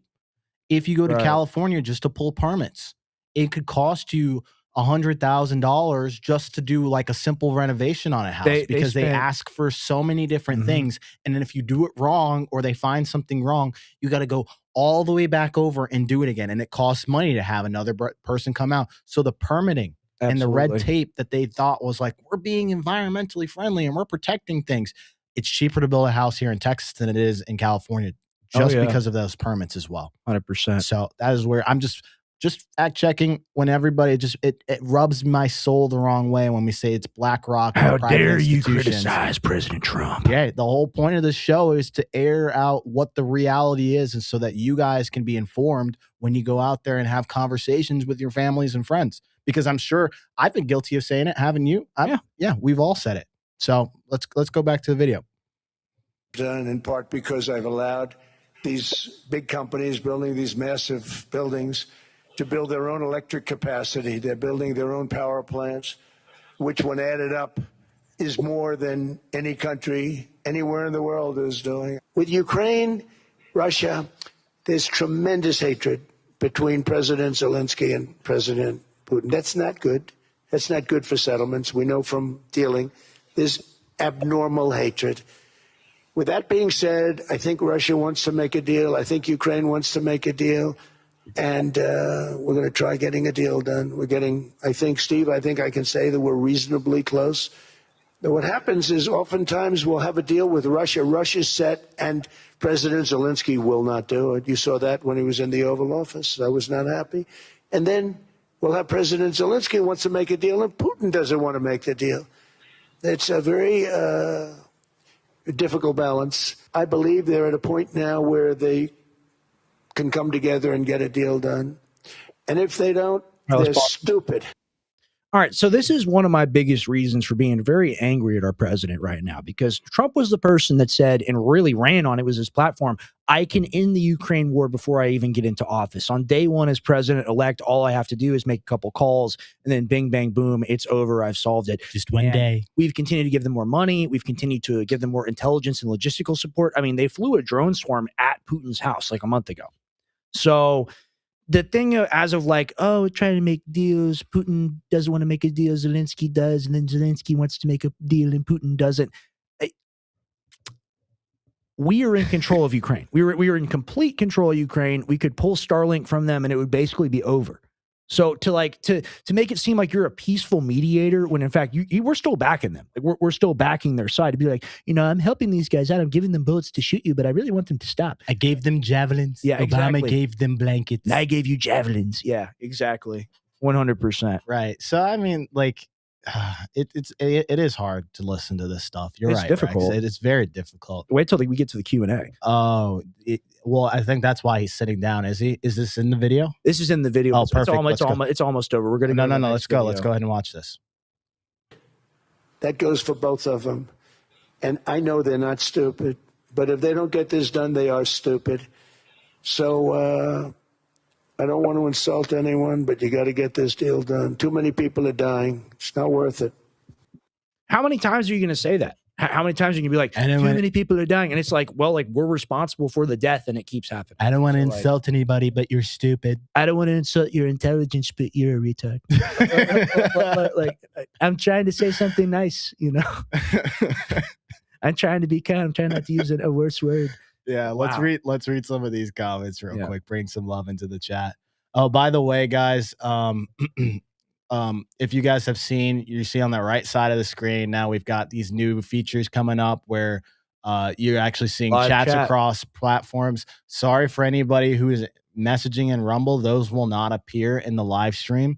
If you go to California just to pull permits, it could cost you $100,000 just to do like a simple renovation on a house because they ask for so many different things. And then if you do it wrong or they find something wrong, you got to go all the way back over and do it again. And it costs money to have another person come out. So the permitting and the red tape that they thought was like, we're being environmentally friendly and we're protecting things. It's cheaper to build a house here in Texas than it is in California. Just because of those permits as well. 100%. So that is where I'm just just fact checking when everybody it rubs my soul the wrong way when we say it's BlackRock. How dare you criticize President Trump? Yeah, the whole point of the show is to air out what the reality is, and so that you guys can be informed when you go out there and have conversations with your families and friends. Because I'm sure I've been guilty of saying it, haven't you? Yeah, we've all said it. So let's go back to the video. Done in part because I've allowed these big companies building these massive buildings to build their own electric capacity. They're building their own power plants, which when added up is more than any country anywhere in the world is doing. With Ukraine, Russia, there's tremendous hatred between President Zelensky and President Putin. That's not good. That's not good for settlements. We know from dealing. There's abnormal hatred. With that being said, I think Russia wants to make a deal. I think Ukraine wants to make a deal. And we're going to try getting a deal done. We're getting, I think, Steve, I think I can say that we're reasonably close. Now, what happens is oftentimes we'll have a deal with Russia. Russia's set, and President Zelensky will not do it. You saw that when he was in the Oval Office. I was not happy. And then we'll have President Zelensky wants to make a deal, and Putin doesn't want to make the deal. It's a very difficult balance. I believe they're at a point now where they can come together and get a deal done. And if they don't, they're stupid. All right, so this is one of my biggest reasons for being very angry at our president right now, because Trump was the person that said and really ran on it, was his platform, I can end the Ukraine war before I even get into office. On day one as president-elect, all I have to do is make a couple calls, and then bing, bang, boom, it's over. I've solved it. Just one day. We've continued to give them more money. We've continued to give them more intelligence and logistical support. I mean, they flew a drone swarm at Putin's house like a month ago. So the thing as of like, oh, trying to make deals, Putin doesn't want to make a deal, Zelensky does, and then Zelensky wants to make a deal and Putin doesn't. We are in control of Ukraine. We were in complete control of Ukraine. We could pull Starlink from them and it would basically be over. So to make it seem like you're a peaceful mediator when in fact we're still backing them. Like we're still backing their side to be like, I'm helping these guys out. I'm giving them bullets to shoot you, but I really want them to stop. I gave them javelins. Yeah, exactly. Obama gave them blankets. And I gave you javelins. Yeah, exactly. 100%. Right. So I mean, like, it is hard to listen to this stuff. You're right. It's difficult. Rex. It's very difficult. Wait till we get to the Q&A. Oh, well, I think that's why he's sitting down. Is he? Is this in the video? This is in the video. Oh, perfect. It's almost over. We're gonna no. Let's go. Let's go ahead and watch this. That goes for both of them. And I know they're not stupid, but if they don't get this done, they are stupid. So I don't want to insult anyone, but you got to get this deal done. Too many people are dying. It's not worth it. How many times are you going to say that? How many times are you going to be like, too many people are dying? And it's like, well, like we're responsible for the death and it keeps happening. I don't want to insult anybody, but you're stupid. I don't want to insult your intelligence, but you're a retard. like I'm trying to say something nice, I'm trying to be kind. I'm trying not to use a worse word. Yeah, let's read some of these comments real quick. Bring some love into the chat. Oh, by the way, guys, if you guys have seen, you see on the right side of the screen now we've got these new features coming up where you're actually seeing chats across platforms. Sorry for anybody who is messaging in Rumble; those will not appear in the live stream.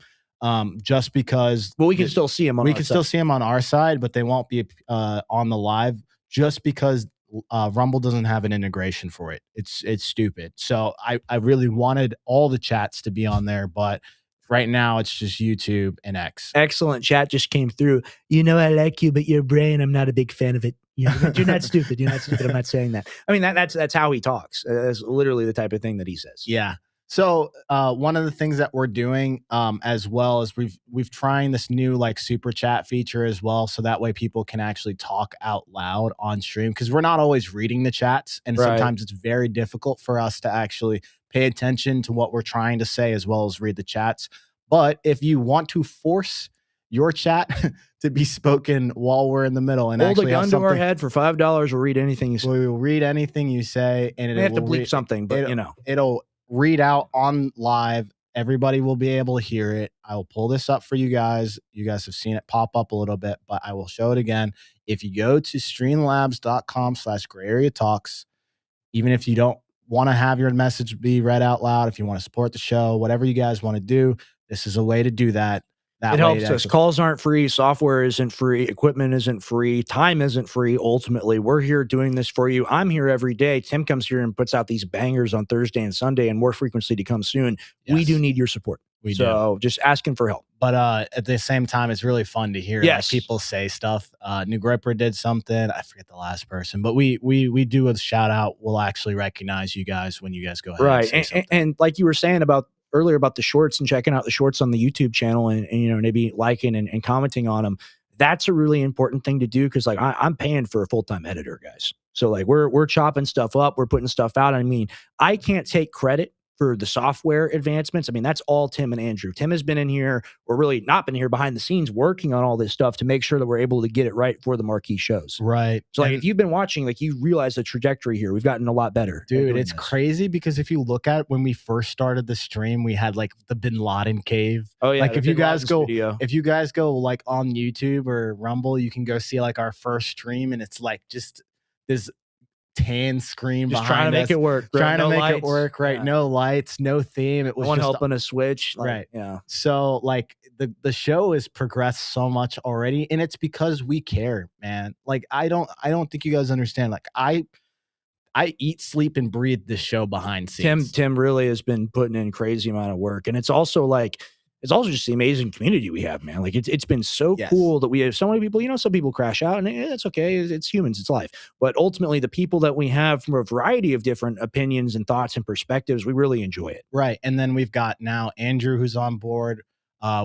Just because, we can still see them. Still see them on our side, but they won't be on the live just because Rumble doesn't have an integration for it. It's stupid. So I really wanted all the chats to be on there, but right now it's just YouTube and X. Excellent chat just came through. I like you, but your brain, I'm not a big fan of it. You're not stupid. You're not stupid. I'm not saying that. I mean, that's how he talks. That's literally the type of thing that he says. Yeah. So one of the things that we're doing as well is we've trying this new like super chat feature as well, so that way people can actually talk out loud on stream, because we're not always reading the chats, and sometimes it's very difficult for us to actually pay attention to what we're trying to say as well as read the chats. But if you want to force your chat to be spoken while we're in the middle and hold a gun to our head for $5, we'll read anything you say. We will read anything you say, and we have to bleep something, but it'll read out on live. Everybody will be able to hear it. I will pull this up for you guys. You guys have seen it pop up a little bit, but I will show it again. If you go to streamlabs.com/grayareatalks, even if you don't want to have your message be read out loud, if you want to support the show, whatever you guys want to do, this is a way to do that. It helps us. Calls aren't free. Software isn't free. Equipment isn't free. Time isn't free. Ultimately, we're here doing this for you. I'm here every day. Tim comes here and puts out these bangers on Thursday and Sunday, and more frequency to come soon. Yes. We do need your support. We do. Just asking for help. But at the same time, it's really fun to hear like, people say stuff. New Gripper did something. I forget the last person, but we do a shout out. We'll actually recognize you guys when you guys go ahead. Right. And like you were saying earlier about the shorts and checking out the shorts on the YouTube channel and you know, maybe liking and commenting on them. That's a really important thing to do because like I'm paying for a full-time editor, guys. So like we're chopping stuff up, we're putting stuff out. I mean, I can't take credit for the software advancements. I mean, that's all Tim and Andrew. Tim has been in here, or really not been here behind the scenes working on all this stuff to make sure that we're able to get it right for the marquee shows. Right. So like if you've been watching, like you realize the trajectory here. We've gotten a lot better. Dude, it's crazy because if you look at when we first started the stream, we had like the Bin Laden cave. Oh yeah. Like if you guys go like on YouTube or Rumble, you can go see like our first stream and it's like just this tan screen just behind trying to us, make it work. Trying to make lights. it work, right? Yeah. No lights, no theme. It was one just helping a switch. Like, right. Yeah. So like the show has progressed so much already, and it's because we care, man. Like I don't think you guys understand. Like I eat, sleep, and breathe this show behind scenes. Tim really has been putting in crazy amount of work, and it's also just the amazing community we have, man. Like it's been so cool that we have so many people. You know, some people crash out, and that's okay. It's humans, it's life. But ultimately, the people that we have from a variety of different opinions and thoughts and perspectives, we really enjoy it. Right, and then we've got now Andrew who's on board.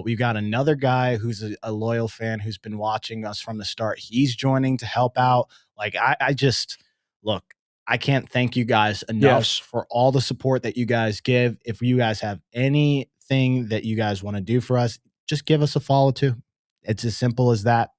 We've got another guy who's a loyal fan who's been watching us from the start. He's joining to help out. Like I just look. I can't thank you guys enough for all the support that you guys give. If you guys have anything that you guys want to do for us, just give us a follow too. It's as simple as that.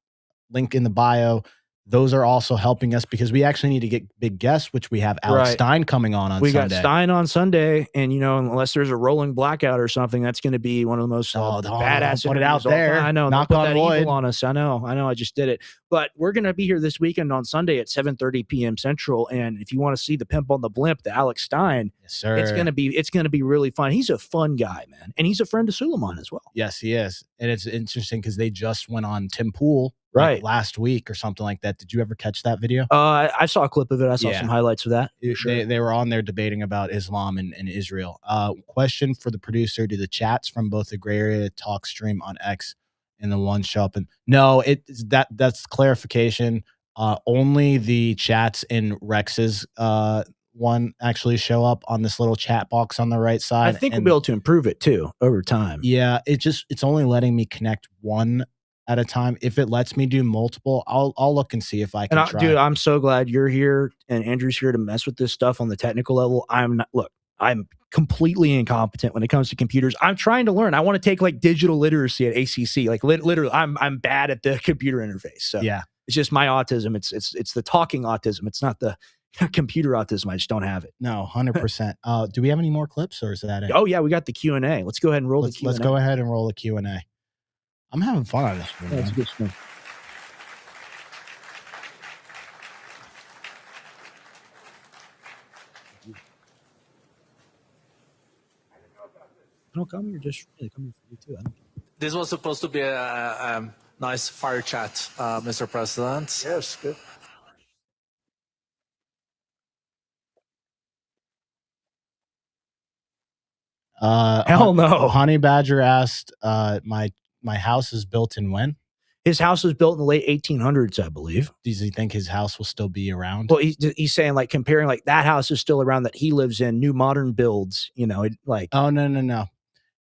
Link in the bio. Those are also helping us because we actually need to get big guests, which we have Alex Stein coming on Sunday. We got Stein on Sunday, and you know, unless there's a rolling blackout or something, that's going to be one of the most badass. Put it out there. I know. Knock on wood. Evil on us. I know. I just did it. But we're going to be here this weekend on Sunday at 7:30 p.m. Central. And if you want to see the Pimp on the Blimp, the Alex Stein, yes, sir. it's going to be really fun. He's a fun guy, man, and he's a friend of Suleiman as well. Yes, he is, and it's interesting because they just went on Tim Pool. Like last week or something like that. Did you ever catch that video? I saw a clip of it. I saw some highlights of that. They were on there debating about Islam and Israel. Question for the producer: do the chats from both the Gray Area Talk stream on X and the one show up? And no, that's clarification. Only the chats in Rex's one actually show up on this little chat box on the right side. I think we'll be able to improve it too over time. Yeah, it's only letting me connect one at a time. If it lets me do multiple, I'll look and see if I can try. Dude, I'm so glad you're here and Andrew's here to mess with this stuff on the technical level. I'm completely incompetent when it comes to computers. I'm trying to learn. I want to take like digital literacy at ACC. Like literally, I'm bad at the computer interface. So yeah, it's just my autism. It's the talking autism. It's not the computer autism. I just don't have it. No, 100%. Do we have any more clips or is that it? Oh yeah, we got the Q&A. Let's go ahead and roll the Q&A. Let's go ahead and roll the Q&A. I'm having fun on this one. That's good stuff. No, come here. Just really come here for you too. This was supposed to be a nice fire chat, Mr. President. Yes, good. Hell no. Honey Badger asked, my house is built in when? His house was built in the late 1800s, I believe. Does he think his house will still be around? Well, he's saying like comparing like that house is still around that he lives in, new modern builds, you know, like. Oh, no.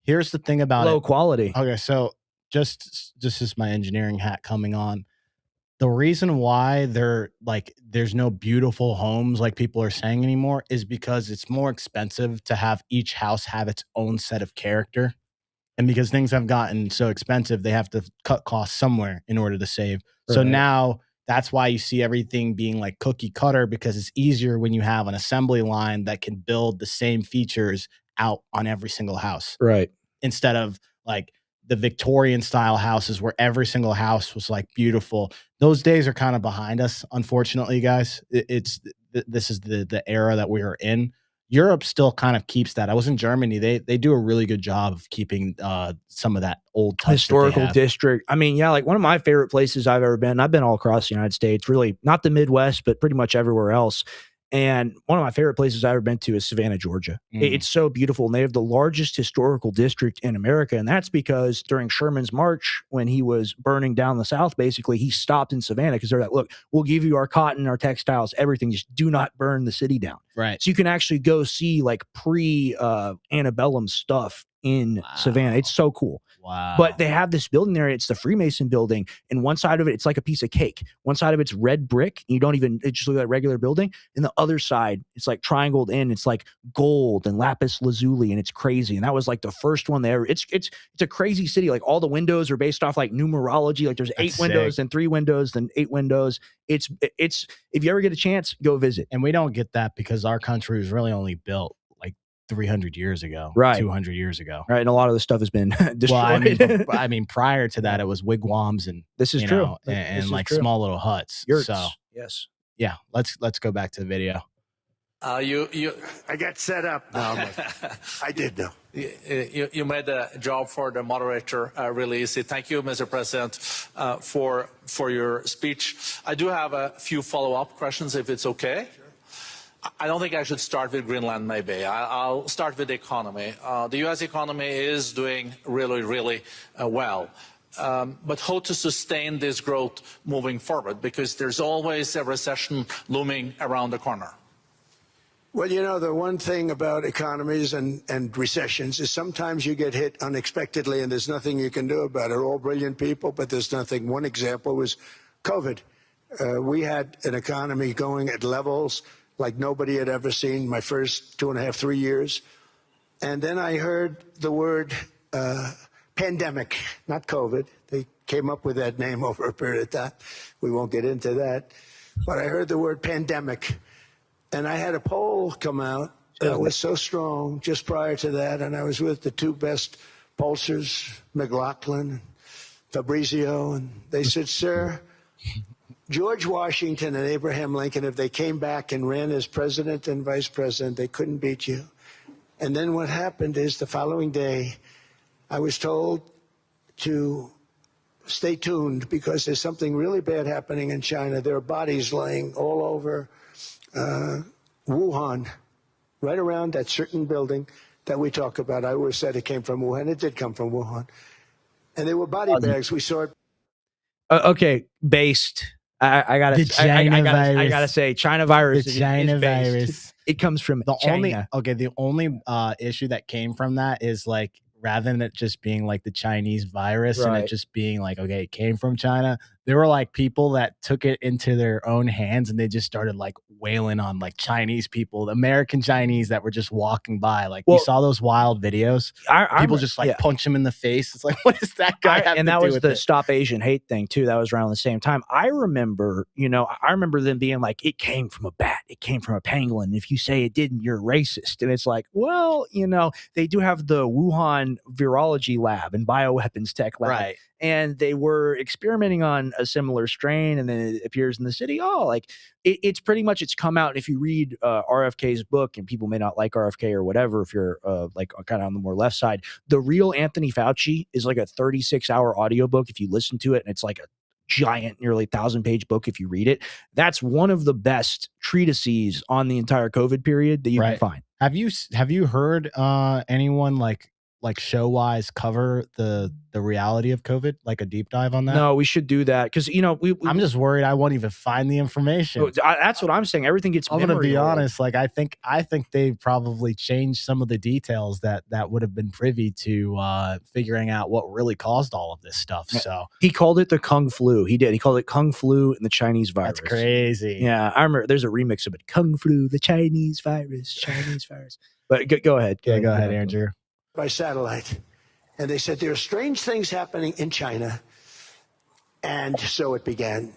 Here's the thing about low quality. Okay, so just is my engineering hat coming on. The reason why there's no beautiful homes like people are saying anymore is because it's more expensive to have each house have its own set of character. And because things have gotten so expensive, they have to cut costs somewhere in order to save. Right. So now that's why you see everything being like cookie cutter, because it's easier when you have an assembly line that can build the same features out on every single house. Right. Instead of like the Victorian style houses where every single house was like beautiful. Those days are kind of behind us, unfortunately, guys. This is the era that we are in. Europe still kind of keeps that. I was in Germany. They do a really good job of keeping some of that old touch historical district. I mean, yeah, like one of my favorite places I've ever been. I've been all across the United States, really not the Midwest, but pretty much everywhere else. And one of my favorite places I've ever been to is Savannah, Georgia. It's so beautiful. And they have the largest historical district in America. And that's because during Sherman's march, when he was burning down the South, basically, he stopped in Savannah because they're like, look, we'll give you our cotton, our textiles, everything. Just do not burn the city down. Right. So you can actually go see like pre-antebellum stuff in Savannah. It's so cool. Wow. But they have this building there. It's the Freemason building. And one side of it, it's like a piece of cake. One side of it's red brick. You don't even, it just looks like a regular building. And the other side, it's like triangled in. It's like gold and lapis lazuli. And it's crazy. And that was like the first one there. It's a crazy city. Like all the windows are based off like numerology. Like there's 8 windows, then 3 windows, then 8 windows. It's if you ever get a chance, go visit. And we don't get that because our country was really only built 300 years ago, right? 200 years ago, right? And a lot of the stuff has been destroyed. Well, I mean, prior to that, it was wigwams and this is true, and like true. Small little huts. Yurts. So yes, yeah. Let's go back to the video. I got set up. No, I did know. You made the job for the moderator really easy. Thank you, Mr. President, for your speech. I do have a few follow-up questions, if it's okay. I don't think I should start with Greenland, maybe. I'll start with the economy. The U.S. economy is doing really, really well. But how to sustain this growth moving forward? Because there's always a recession looming around the corner. Well, you know, the one thing about economies and recessions is sometimes you get hit unexpectedly and there's nothing you can do about it. All brilliant people, but there's nothing. One example was COVID. We had an economy going at levels like nobody had ever seen my first 2.5, 3 years. And then I heard the word pandemic, not COVID. They came up with that name over a period of time. We won't get into that. But I heard the word pandemic. And I had a poll come out that was so strong just prior to that. And I was with the 2 best pollsters, McLaughlin, Fabrizio. And they said, sir, George Washington and Abraham Lincoln, if they came back and ran as president and vice president, they couldn't beat you. And then what happened is the following day, I was told to stay tuned because there's something really bad happening in China. There are bodies laying all over Wuhan, right around that certain building that we talk about. I always said it came from Wuhan. It did come from Wuhan. And they were body bags. We saw it. Okay, based. I gotta say, China virus. The China virus. It comes from China. The only issue that came from that is like rather than it just being like the Chinese virus and it just being like, okay, it came from China. There were like people that took it into their own hands and they just started like wailing on like Chinese people, the American Chinese that were just walking by. Like you saw those wild videos. People just like punch him in the face. It's like, what is that guy? And that was the Stop Asian Hate thing too. That was around the same time. I remember them being like, it came from a bat. It came from a pangolin. If you say it didn't, you're racist. And it's like, well, they do have the Wuhan virology lab and bioweapons tech lab. Right. And they were experimenting on a similar strain, and then it appears in the city. It's pretty much, it's come out. And if you read RFK's book, and people may not like RFK or whatever, if you're like kind of on the more left side, The Real Anthony Fauci is like a 36-hour audiobook. If you listen to it, and it's like a giant, nearly 1,000-page book. If you read it, that's one of the best treatises on the entire COVID period that you can find. Have you heard anyone like show wise cover the reality of COVID, like a deep dive on that? No, we should do that because I'm just worried I won't even find the information. That's what I'm saying. Everything gets. I'm gonna be honest. Like I think they probably changed some of the details that would have been privy to figuring out what really caused all of this stuff. So he called it the Kung Flu. He did. He called it Kung Flu and the Chinese virus. That's crazy. Yeah, I remember. There's a remix of it. Kung Flu, the Chinese virus, Chinese virus. But go ahead. Go ahead, Andrew. By satellite. And they said there are strange things happening in China. And so it began.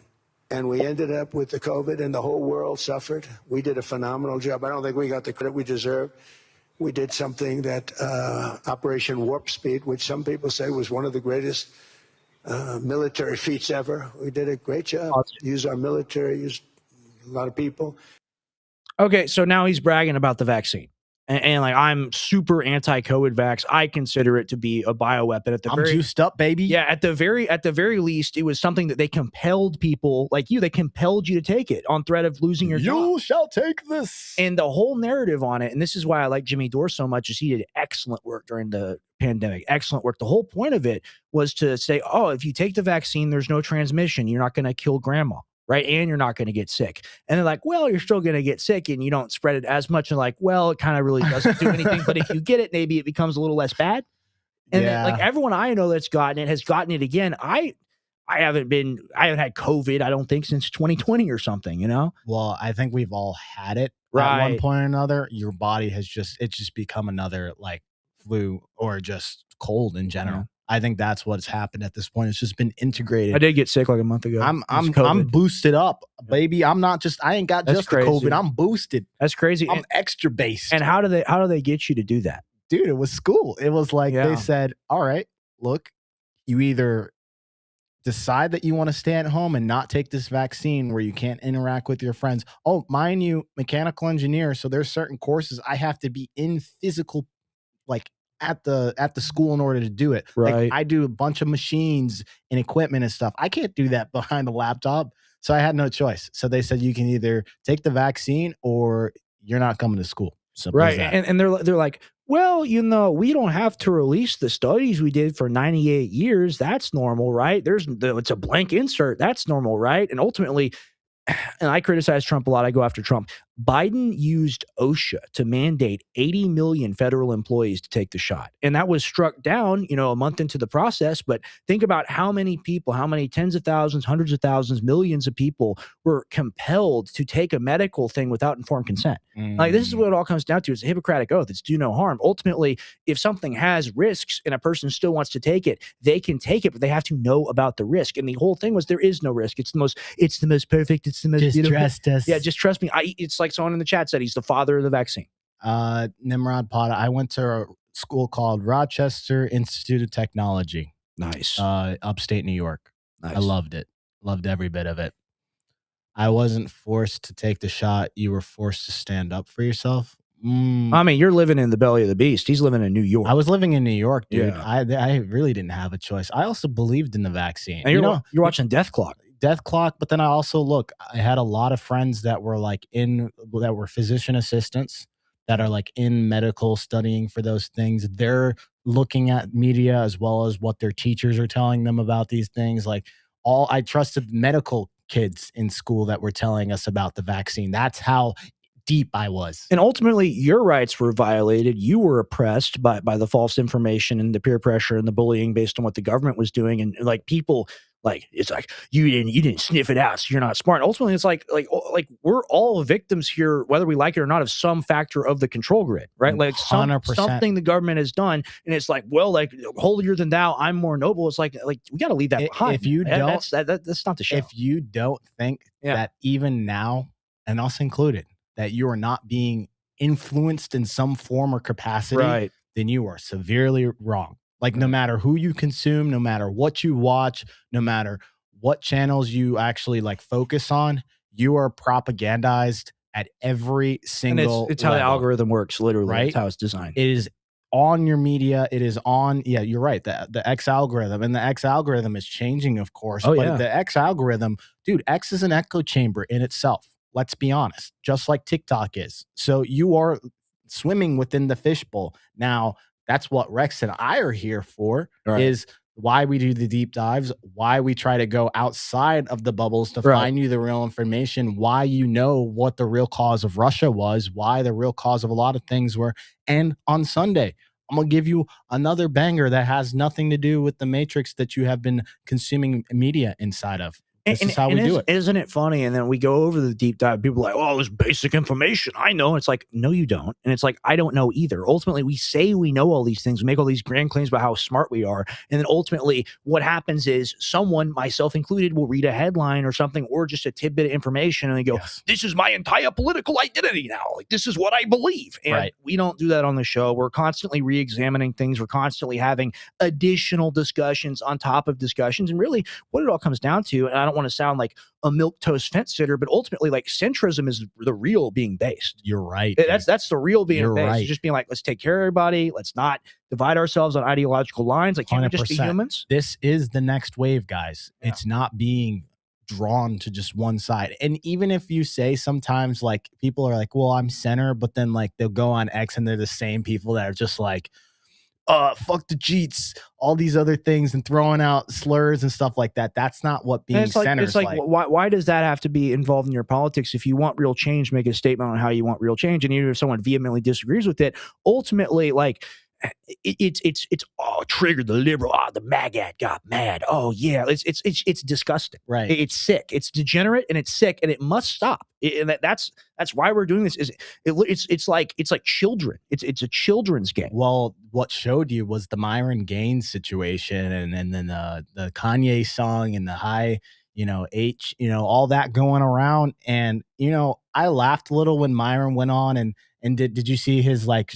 And we ended up with the COVID and the whole world suffered. We did a phenomenal job. I don't think we got the credit we deserve. We did something that Operation Warp Speed, which some people say was one of the greatest military feats ever. We did a great job. Use our military, use a lot of people. Okay, so now he's bragging about the vaccine. And like, I'm super anti-COVID vax. I consider it to be a bioweapon. I'm juiced up, baby. Yeah, at the very least, it was something that they compelled people like you. They compelled you to take it on threat of losing your job. You shall take this. And the whole narrative on it, and this is why I like Jimmy Dore so much, is he did excellent work during the pandemic. Excellent work. The whole point of it was to say, oh, if you take the vaccine, there's no transmission. You're not going to kill grandma. Right. And you're not going to get sick. And they're like, well, you're still going to get sick and you don't spread it as much. And like, well, it kind of really doesn't do anything. But if you get it, maybe it becomes a little less bad. And then, like, everyone I know that's gotten it has gotten it again. I haven't had COVID, I don't think, since 2020 or something, you know? Well, I think we've all had it at one point or another. Your body has it's just become another like flu or just cold in general. Yeah. I think that's what's happened at this point. It's just been integrated. I did get sick like a month ago. I'm boosted up, baby. I ain't got just the COVID. I'm boosted. That's crazy. I'm extra based. And how do they get you to do that? Dude, it was school. It was like they said, all right, look, you either decide that you want to stay at home and not take this vaccine where you can't interact with your friends. Oh, mind you, mechanical engineer. So there's certain courses I have to be in physical, like at the school in order to do it. Right. Like, I do a bunch of machines and equipment and stuff. I can't do that behind a laptop. So I had no choice. So they said you can either take the vaccine or you're not coming to school. Simple right. And they're like, well, you know, we don't have to release the studies we did for 98 years. That's normal, right? It's a blank insert. That's normal, right? And ultimately, and I criticize Trump a lot. I go after Trump. Biden used OSHA to mandate 80 million federal employees to take the shot. And that was struck down, you know, a month into the process. But think about how many people, how many tens of thousands, hundreds of thousands, millions of people were compelled to take a medical thing without informed consent. Like, this is what it all comes down to. It's a Hippocratic oath. It's do no harm. Ultimately, if something has risks and a person still wants to take it, they can take it, but they have to know about the risk. And the whole thing was there is no risk. It's the most perfect. It's the most just beautiful. Trust us. Yeah, just trust me. It's like someone in the chat said, he's the father of the vaccine. Nimrod Potta. I went to a school called Rochester Institute of Technology. Nice. Upstate New York. Nice. I loved it. Loved every bit of it. I wasn't forced to take the shot. You were forced to stand up for yourself. I mean, you're living in the belly of the beast. He's living in New York. I was living in New York, dude. Yeah. I really didn't have a choice. I also believed in the vaccine. And you're watching Death Clock. Death Clock, but then I also I had a lot of friends that were that were physician assistants that are like in medical studying for those things. They're looking at media as well as what their teachers are telling them about these things. Like, I trusted medical kids in school that were telling us about the vaccine. That's how deep I was. And ultimately, your rights were violated. You were oppressed by the false information and the peer pressure and the bullying based on what the government was doing. And like, people, like, it's like, you didn't sniff it out, so you're not smart. And ultimately, it's like we're all victims here, whether we like it or not, of some factor of the control grid, right? Like, something the government has done, and it's like, well, like, holier than thou, I'm more noble. It's like we got to leave that behind. If you don't, that's not the show. If you don't think that even now, and us included, that you are not being influenced in some form or capacity, then you are severely wrong. Like, no matter who you consume, no matter what you watch, no matter what channels you actually like focus on, you are propagandized at every single and it's how the algorithm works, literally. Right? It's how it's designed. It is on your media. It is on, you're right, the X algorithm. And the X algorithm is changing, of course. But the X algorithm, dude, X is an echo chamber in itself. Let's be honest, just like TikTok is. So you are swimming within the fishbowl. Now, that's what Rex and I are here for, is why we do the deep dives, why we try to go outside of the bubbles to find you the real information, why you know what the real cause of Russia was, why the real cause of a lot of things were. And on Sunday, I'm going to give you another banger that has nothing to do with the matrix that you have been consuming media inside of. This is how we do it. Isn't it funny? And then we go over the deep dive. People are like, oh, this basic information, I know. And it's like, no, you don't. And it's like, I don't know either. Ultimately, we say we know all these things. We make all these grand claims about how smart we are. And then ultimately, what happens is someone, myself included, will read a headline or something, or just a tidbit of information, and they go, this is my entire political identity now. Like, this is what I believe. And we don't do that on the show. We're constantly re-examining things. We're constantly having additional discussions on top of discussions. And really, what it all comes down to, and I don't don't want to sound like a milquetoast fence sitter, but ultimately, like, centrism is the real being based. You're right. That's the real being You're based. right. It's just being like, let's take care of everybody. Let's not divide ourselves on ideological lines. Like, can't we just be 100%. humans? This is the next wave, guys. Yeah. It's not being drawn to just one side. And even if you say sometimes, like, people are like, well, I'm center, but then like they'll go on X and they're the same people that are just like, fuck the cheats, all these other things, and throwing out slurs and stuff like that. That's not what being center is like. Why does that have to be involved in your politics? If you want real change, make a statement on how you want real change. And even if someone vehemently disagrees with it, ultimately, like, it's triggered the liberal. The MAGAT got mad. Oh yeah, it's disgusting. Right? It's sick. It's degenerate and it's sick, and it must stop. And that's why we're doing this. It's like children. It's a children's game. Well, what showed you was the Myron Gaines situation, and then the Kanye song and the high, H, all that going around. And I laughed a little when Myron went on and did you see his like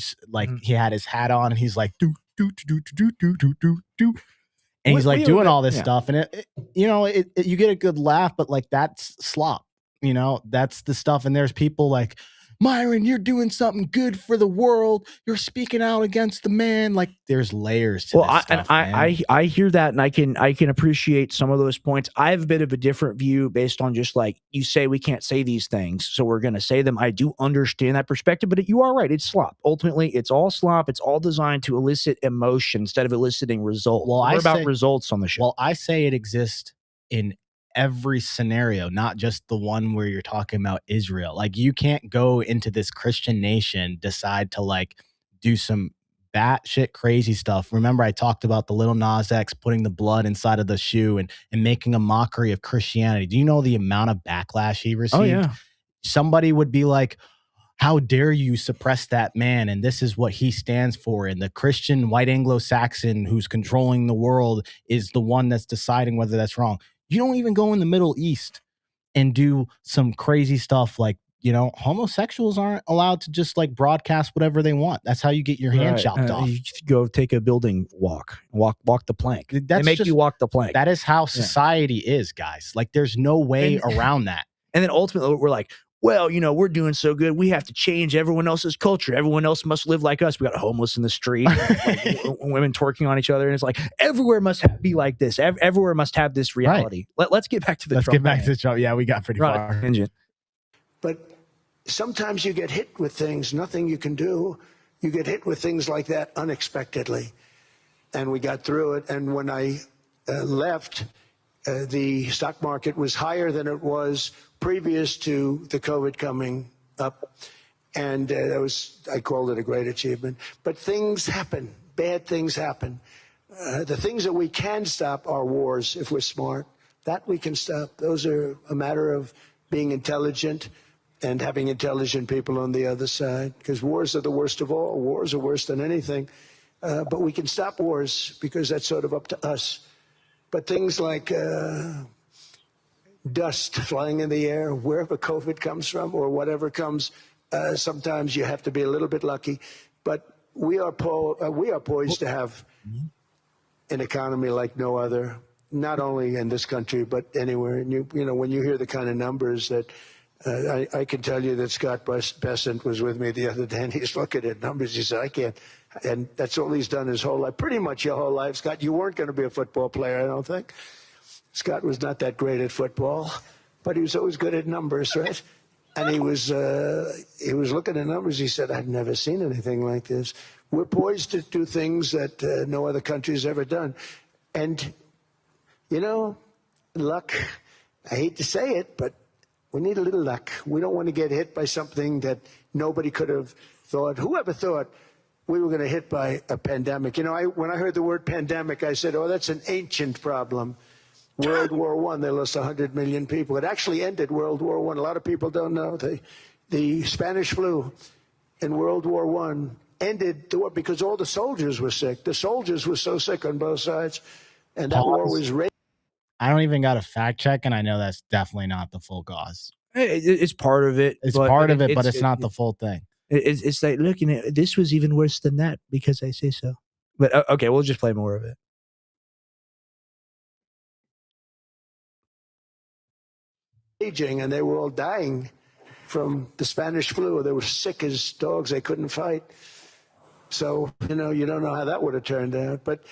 he had his hat on and he's like do do do do do do do do, and he's like doing all this stuff, and you get a good laugh, but like that's slop. That's the stuff. And there's people like, Myron, you're doing something good for the world. You're speaking out against the man. Like, there's layers to this stuff, I hear that, and I can appreciate some of those points. I have a bit of a different view based on just like, you say we can't say these things, so we're going to say them. I do understand that perspective, but you are right. It's slop. Ultimately, it's all slop. It's all designed to elicit emotion instead of eliciting results. Well, we're about results on the show. Well, I say it exists in every scenario, not just the one where you're talking about Israel. Like, you can't go into this Christian nation, decide to like do some batshit crazy stuff. Remember, I talked about the Lil Nas X putting the blood inside of the shoe and making a mockery of Christianity. Do you know the amount of backlash he received? Oh, yeah. Somebody would be like, how dare you suppress that man? And this is what he stands for. And the Christian white Anglo-Saxon who's controlling the world is the one that's deciding whether that's wrong. You don't even go in the Middle East and do some crazy stuff like, homosexuals aren't allowed to just like broadcast whatever they want. That's how you get your hand chopped off. You go take a building walk the plank. They make you walk the plank. That is how society is, guys. Like, there's no way around that. And then ultimately we're like, well, we're doing so good, we have to change everyone else's culture. Everyone else must live like us. We got homeless in the street, like, women twerking on each other. And it's like, everywhere must be like this. Everywhere must have this reality. Right. Let's get back to the Let's Trump. Get back to the Trump. Yeah, we got pretty far. But sometimes you get hit with things, nothing you can do. You get hit with things like that unexpectedly. And we got through it. And when I left, the stock market was higher than it was previous to the COVID coming up. And I called it a great achievement. But things happen. Bad things happen. The things that we can stop are wars if we're smart. That we can stop. Those are a matter of being intelligent and having intelligent people on the other side. Because wars are the worst of all. Wars are worse than anything. But we can stop wars because that's sort of up to us. But things like dust flying in the air, wherever COVID comes from or whatever comes, sometimes you have to be a little bit lucky. But we are poised to have an economy like no other, not only in this country, but anywhere. And when you hear the kind of numbers that I can tell you that Scott Bessent was with me the other day, and he's looking at numbers. He said, I can't. And that's all he's done his whole life, pretty much your whole life. Scott, you weren't going to be a football player, I don't think. Scott was not that great at football, but he was always good at numbers, right? And he was looking at numbers. He said, I've never seen anything like this. We're poised to do things that no other country's ever done. And, luck, I hate to say it, but we need a little luck. We don't want to get hit by something that nobody could have thought. Whoever thought we were going to hit by a pandemic? When I heard the word pandemic, I said, oh, that's an ancient problem. World War I, they lost 100 million people. It actually ended World War I. A lot of people don't know. The Spanish flu in World War I ended the war because all the soldiers were sick. The soldiers were so sick on both sides, and that war was raging. I don't even got a fact check, and I know that's definitely not the full cause. It's part of it. It's part of it, but it's not the full thing. It's like, look, this was even worse than that because I say so. But okay, we'll just play more of it. aging, and they were all dying from the Spanish flu. They were sick as dogs. They couldn't fight. So, you don't know how that would have turned out. But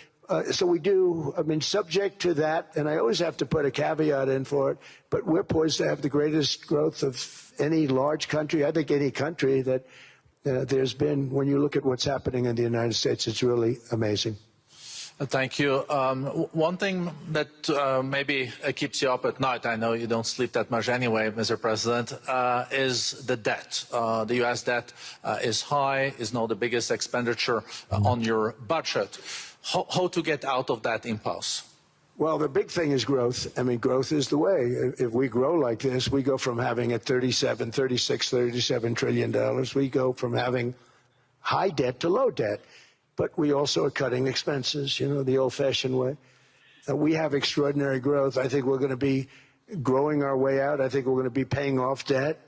so we do, subject to that, and I always have to put a caveat in for it, but we're poised to have the greatest growth of any large country, I think any country that there's been. When you look at what's happening in the United States, it's really amazing. Thank you. One thing that maybe keeps you up at night, I know you don't sleep that much anyway, Mr. President, is the debt. The U.S. debt is high, is now the biggest expenditure on your budget. How to get out of that impasse? Well, the big thing is growth. Growth is the way. If we grow like this, we go from having at $37 trillion. We go from having high debt to low debt. But we also are cutting expenses, the old-fashioned way. We have extraordinary growth. I think we're going to be growing our way out. I think we're going to be paying off debt.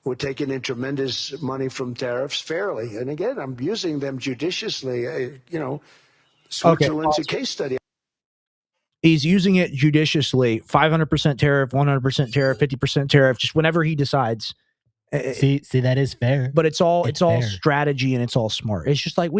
We're taking in tremendous money from tariffs fairly. And again, I'm using them judiciously. Switzerland's a case study. He's using it judiciously. 500% tariff, 100% tariff, 50% tariff, just whenever he decides. See, that is fair. But it's all strategy, and it's all smart. It's just like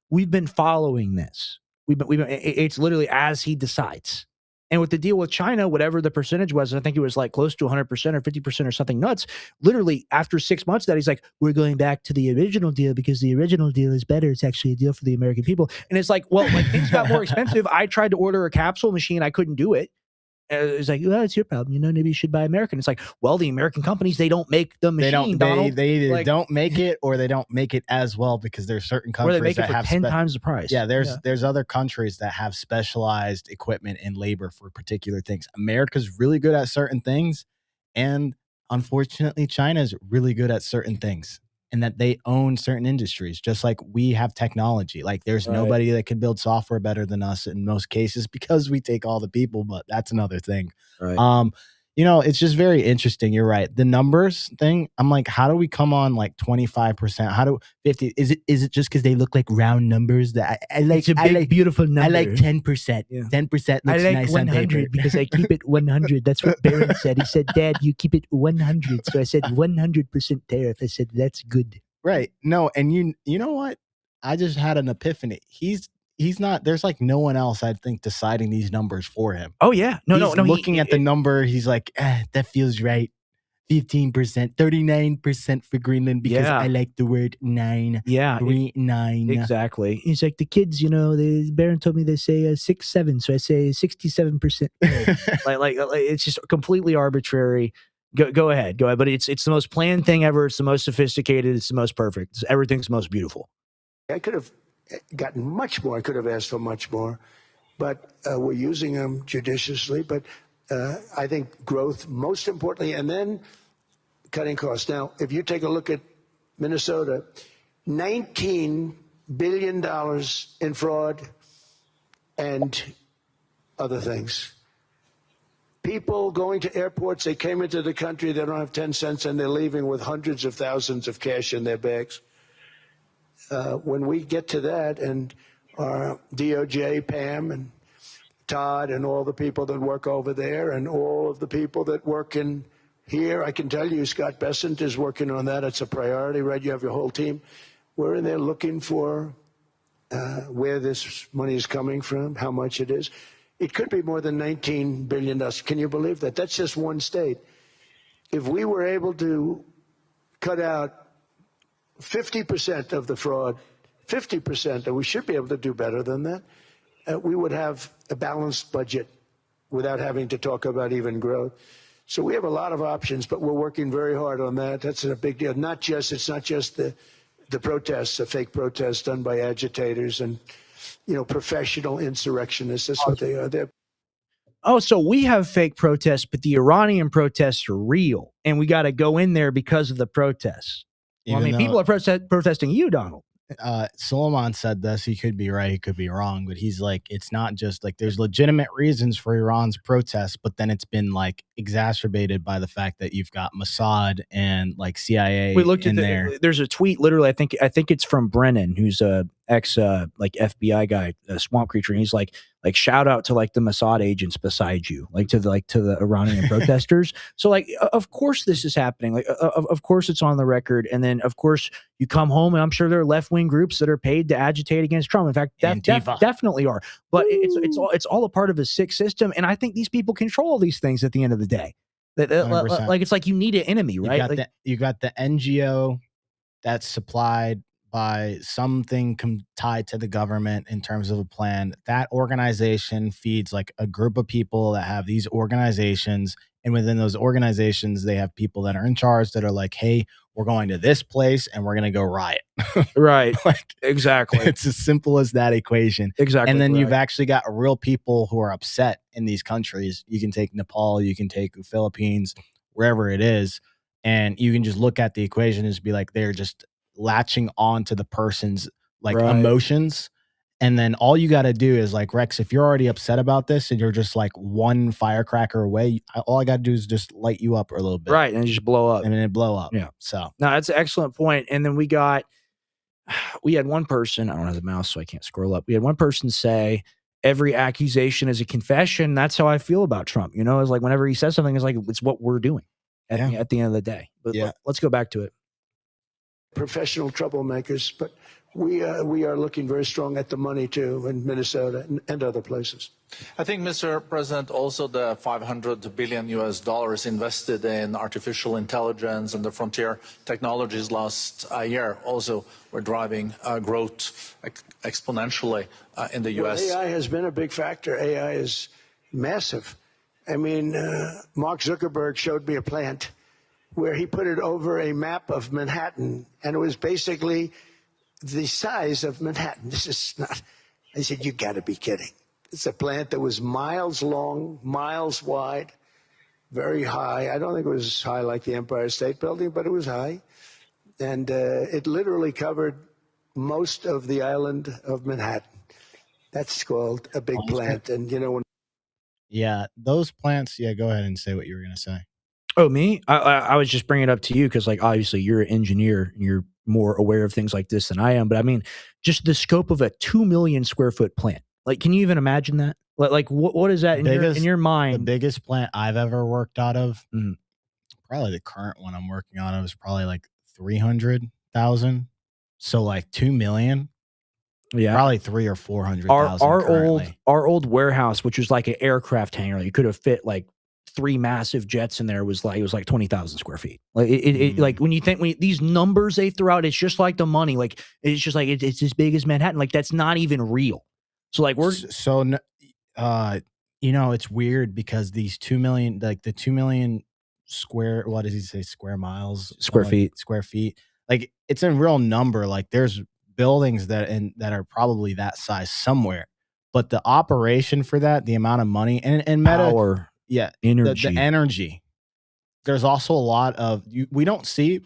we've been following this. It's literally as he decides. And with the deal with China, whatever the percentage was, I think it was like close to 100% or 50% or something nuts. Literally after 6 months that he's like, we're going back to the original deal because the original deal is better. It's actually a deal for the American people. And it's like, well, things got more expensive. I tried to order a capsule machine. I couldn't do it. It's like, well, it's your problem. Maybe you should buy American. It's like, well, the American companies, they don't make the machine. They either don't make it or they don't make it as well because there's certain countries that have 10 times the price. Yeah, there's other countries that have specialized equipment and labor for particular things. America's really good at certain things, and unfortunately, China's really good at certain things. And that they own certain industries, just like we have technology. Like there's nobody that can build software better than us in most cases because we take all the people, but that's another thing. Right. It's just very interesting. You're right. The numbers thing, I'm like, how do we come on like 25%? How do 50? Is it just because they look like round numbers that I like? It's a big, beautiful number. I like 10%. Yeah. 10% looks I like nice 100 on paper. because I keep it 100. That's what Barron said. He said, Dad, you keep it 100. So I said 100% tariff. I said, that's good. Right. No, and you know what? I just had an epiphany. He's not, there's like no one else, I think, deciding these numbers for him. Oh, yeah. No. Looking at the number, he's like, that feels right. 15%, 39% for Greenland because I like the word 9. Yeah. 9. Exactly. He's like, the kids, Barron told me they say 6, 7. So I say 67%. like it's just completely arbitrary. Go ahead. But it's the most planned thing ever. It's the most sophisticated. It's the most perfect. Everything's most beautiful. I could have gotten much more. I could have asked for much more, but we're using them judiciously. But I think growth, most importantly, and then cutting costs. Now, if you take a look at Minnesota, $19 billion in fraud and other things. People going to airports, they came into the country, they don't have 10 cents, and they're leaving with hundreds of thousands of cash in their bags. When we get to that, and our DOJ, Pam, and Todd, and all the people that work over there, and all of the people that work in here, I can tell you, Scott Bessent is working on that. It's a priority, right? You have your whole team. We're in there looking for where this money is coming from, how much it is. It could be more than $19 billion. Can you believe that? That's just one state. If we were able to cut out 50% of the fraud, 50%, and we should be able to do better than that, we would have a balanced budget without having to talk about even growth. So we have a lot of options, but we're working very hard on that. That's a big deal. It's not just the protests, the fake protests done by agitators and professional insurrectionists. That's what they are. Oh, so we have fake protests, but the Iranian protests are real, and we got to go in there because of the protests. Well, people are protesting you, Donald. Solomon said this. He could be right, he could be wrong, but he's like, it's not just like there's legitimate reasons for Iran's protests, but then it's been like exacerbated by the fact that you've got Mossad and like CIA. We looked in at there. There's a tweet, literally. I think it's from Brennan, who's ex like FBI guy, Swamp Creature, and he's like shout out to like the Mossad agents beside you, like to the Iranian protesters. So like of course this is happening, like of course it's on the record, and then of course you come home and I'm sure there are left wing groups that are paid to agitate against Trump. In fact, definitely are, but it's all a part of a sick system, and I think these people control all these things at the end of the day. Like it's like you need an enemy, right? You got the NGO that's supplied by something tied to the government in terms of a plan. That organization feeds like a group of people that have these organizations, and within those organizations they have people that are in charge that are like, hey, we're going to this place and we're going to go riot. Right. Like, exactly. It's as simple as that equation. Exactly. And then you've actually got real people who are upset in these countries. You can take Nepal, you can take the Philippines, wherever it is, and you can just look at the equation and just be like, they're just latching on to the person's like emotions. And then all you got to do is like, Rex, if you're already upset about this and you're just like one firecracker away, all I got to do is just light you up a little bit. Right. And just blow up. And then it blow up. Yeah. So no, that's an excellent point. And then we had one person, I don't have the mouse, so I can't scroll up. We had one person say, every accusation is a confession. That's how I feel about Trump. You know, it's like whenever he says something, it's like, it's what we're doing at the end of the day. But let's go back to it. Professional troublemakers, but we are looking very strong at the money too in Minnesota and other places. I think, Mr. President, also the $500 billion invested in artificial intelligence and the frontier technologies last year also were driving growth exponentially in the U.S. Well, AI has been a big factor. AI is massive. I mean, Mark Zuckerberg showed me a plant where he put it over a map of Manhattan, and it was basically the size of Manhattan. This is not, I said, you got to be kidding. It's a plant that was miles long, miles wide, very high. I don't think it was as high like the Empire State Building, but it was high. And it literally covered most of the island of Manhattan. That's called a big plant. And, you know, those plants, go ahead and say what you were going to say. Oh, me? I was just bringing it up to you because, like, obviously you're an engineer and you're more aware of things like this than I am. But I mean, just the scope of a 2 million square foot plant. Like, can you even imagine that? Like, what is that in your mind? The biggest plant I've ever worked out of, probably the current one I'm working on, is probably like 300,000. So like 2 million. Yeah, probably 300,000 or 400,000. Our old warehouse, which was like an aircraft hangar, you could have fit like 3 massive jets in there. It was like 20,000 square feet. Like it like when you think these numbers they throw out, it's just like the money. Like it's just like it's as big as Manhattan. Like that's not even real. So like it's weird because these 2 million, like the 2 million square, what does he say? Square miles, square feet. Like it's a real number. Like there's buildings that are probably that size somewhere, but the operation for that, the amount of money and power. Energy. The energy. There's also a lot of we don't see,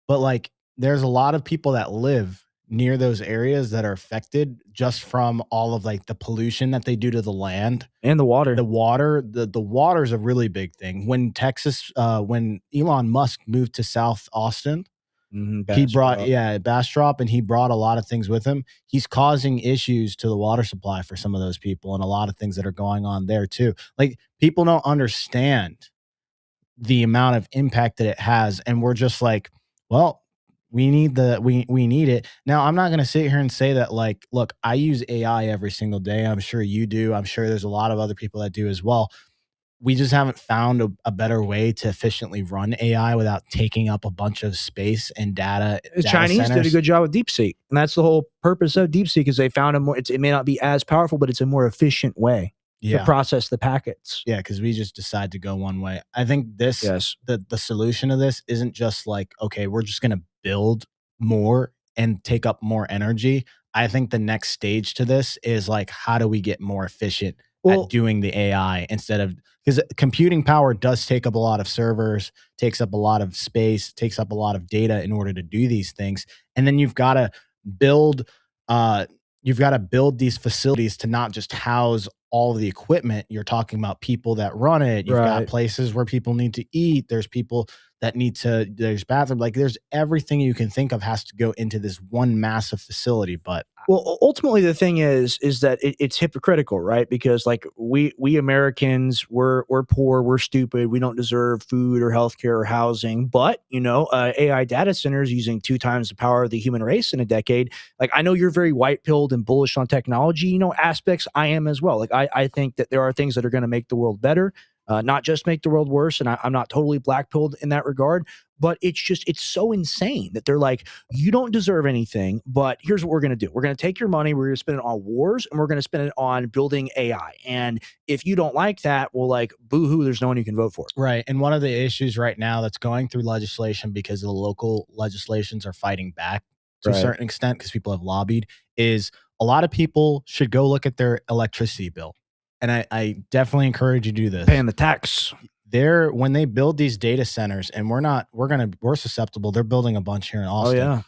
but like there's a lot of people that live near those areas that are affected just from all of like the pollution that they do to the land and the water. The water is a really big thing. When when Elon Musk moved to South Austin, he brought Bastrop, and he brought a lot of things with him. He's causing issues to the water supply for some of those people, and a lot of things that are going on there too. Like people don't understand the amount of impact that it has, and we're just like, well, we need it. Now, I'm not going to sit here and say that like, look, I use AI every single day. I'm sure you do. I'm sure there's a lot of other people that do as well. We just haven't found a better way to efficiently run AI without taking up a bunch of space and data. The Chinese did a good job with DeepSeek, and that's the whole purpose of DeepSeek is they found it may not be as powerful, but it's a more efficient way to process the packets. Yeah, because we just decide to go one way. I think the solution to this isn't just like, okay, we're just going to build more and take up more energy. I think the next stage to this is like, how do we get more efficient at doing the AI instead of, because computing power does take up a lot of servers, takes up a lot of space, takes up a lot of data in order to do these things. And then you've got to build these facilities to not just house all of the equipment. You're talking about people that run it. You've got places where people need to eat. There's people that there's bathroom. Like there's everything you can think of has to go into this one massive facility. But Well, ultimately, the thing is that it's hypocritical, right? Because like we Americans, we're poor, we're stupid, we don't deserve food or healthcare or housing. But AI data centers using 2 times the power of the human race in a decade. Like I know you're very white pilled and bullish on technology, aspects. I am as well. Like I think that there are things that are going to make the world better. Not just make the world worse. And I'm not totally black pilled in that regard, but it's so insane that they're like, you don't deserve anything, but here's what we're going to do. We're going to take your money. We're going to spend it on wars and we're going to spend it on building AI. And if you don't like that, well, like boo-hoo, there's no one you can vote for. Right. And one of the issues right now that's going through legislation because the local legislations are fighting back to a certain extent because people have lobbied is a lot of people should go look at their electricity bill. And I definitely encourage you to do this. Paying the tax. When they build these data centers, and we're susceptible. They're building a bunch here in Austin. Oh, yeah.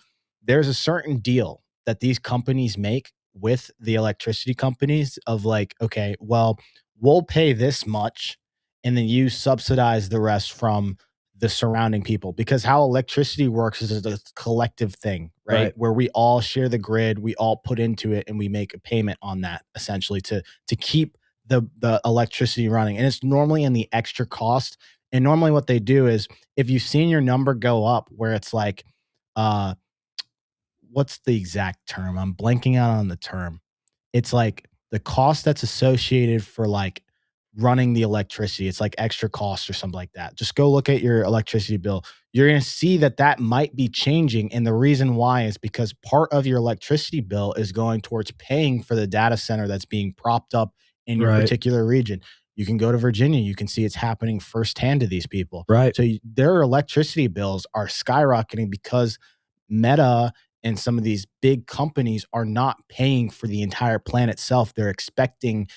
There's a certain deal that these companies make with the electricity companies of like, okay, well, we'll pay this much and then you subsidize the rest from the surrounding people, because how electricity works is a collective thing, right? Where we all share the grid, we all put into it and we make a payment on that essentially to keep the electricity running. And it's normally in the extra cost. And normally what they do is if you've seen your number go up where it's like, what's the exact term? I'm blanking out on the term. It's like the cost that's associated for like running the electricity. It's like extra cost or something like that. Just go look at your electricity bill. You're going to see that might be changing. And the reason why is because part of your electricity bill is going towards paying for the data center that's being propped up in your particular region. You can go to Virginia. You can see it's happening firsthand to these people. Right. So their electricity bills are skyrocketing because Meta and some of these big companies are not paying for the entire plant itself. They're expecting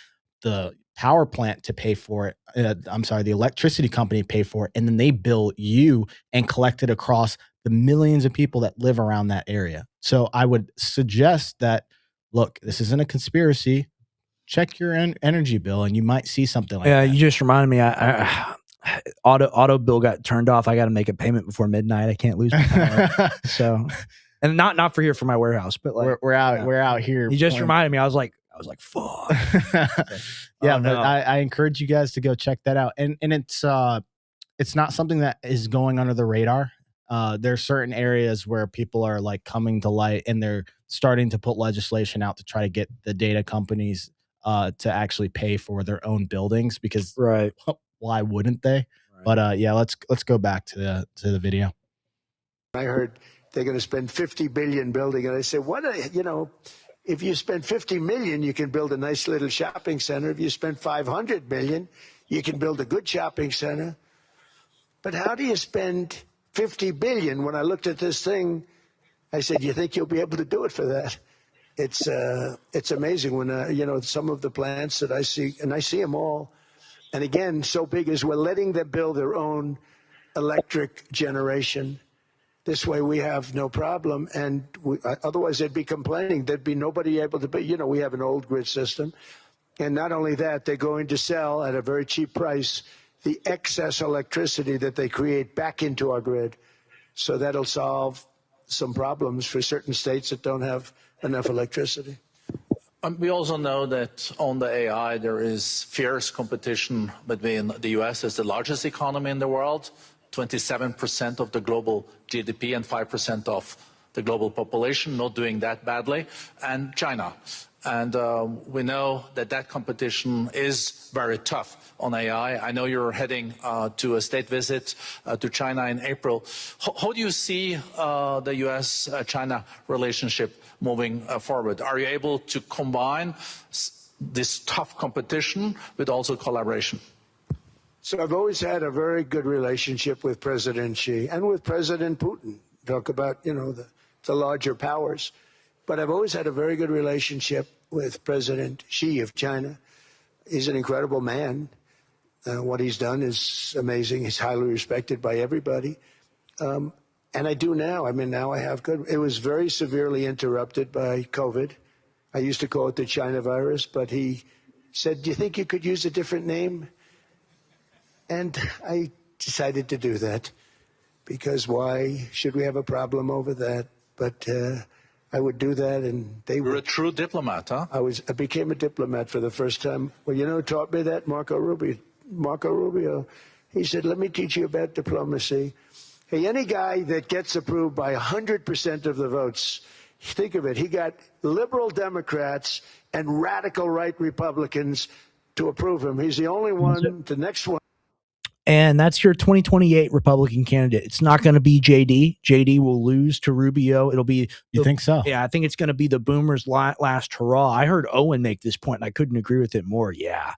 the power plant to pay for it. The electricity company pay for it. And then they bill you and collect it across the millions of people that live around that area. So I would suggest that, look, this isn't a conspiracy. Check your energy bill and you might see something like that. Yeah, you just reminded me. Auto bill got turned off. I got to make a payment before midnight. I can't lose my power. So, and not for here for my warehouse, but like we're out here. You just reminded me. I was like, fuck. Yeah, but I encourage you guys to go check that out. And it's not something that is going under the radar. There are certain areas where people are like coming to light and they're starting to put legislation out to try to get the data companies to actually pay for their own buildings, because why wouldn't they? But yeah, let's go back to the video. I heard they're going to spend 50 billion building, and I said, what? If you spend 50 million, you can build a nice little shopping center. If you spend 500 million, you can build a good shopping center. But how do you spend 50 billion? When I looked at this thing, I said, you think you'll be able to do it for that? It's amazing when some of the plants that I see, and I see them all, and again, so big as we're letting them build their own electric generation. This way we have no problem, and otherwise they'd be complaining. There'd be nobody able to be, we have an old grid system. And not only that, they're going to sell at a very cheap price the excess electricity that they create back into our grid. So that'll solve some problems for certain states that don't have enough electricity. We also know that on the AI, there is fierce competition between the US as the largest economy in the world, 27% of the global GDP and 5% of the global population, not doing that badly, and China. And we know that competition is very tough on AI. I know you're heading to a state visit to China in April. How do you see the US-China relationship moving forward? Are you able to combine this tough competition with also collaboration? So I've always had a very good relationship with President Xi and with President Putin. Talk about, the larger powers. But I've always had a very good relationship with President Xi of China. He's an incredible man. What he's done is amazing. He's highly respected by everybody. And I do now. Now I have good. It was very severely interrupted by COVID. I used to call it the China virus, but he said, do you think you could use a different name? And I decided to do that, because why should we have a problem over that? But I would do that, and they You're were a true diplomat, huh? I became a diplomat for the first time. Well, you know who taught me that? Marco Rubio. Marco Rubio. He said, let me teach you about diplomacy. Hey, any guy that gets approved by 100% of the votes, think of it, he got liberal Democrats and radical right Republicans to approve him. He's the only one, the next one. And that's your 2028 Republican candidate. It's not going to be JD. JD will lose to Rubio. It'll be. You think so? Yeah, I think it's going to be the boomers' last hurrah. I heard Owen make this point, and I couldn't agree with it more. Yeah.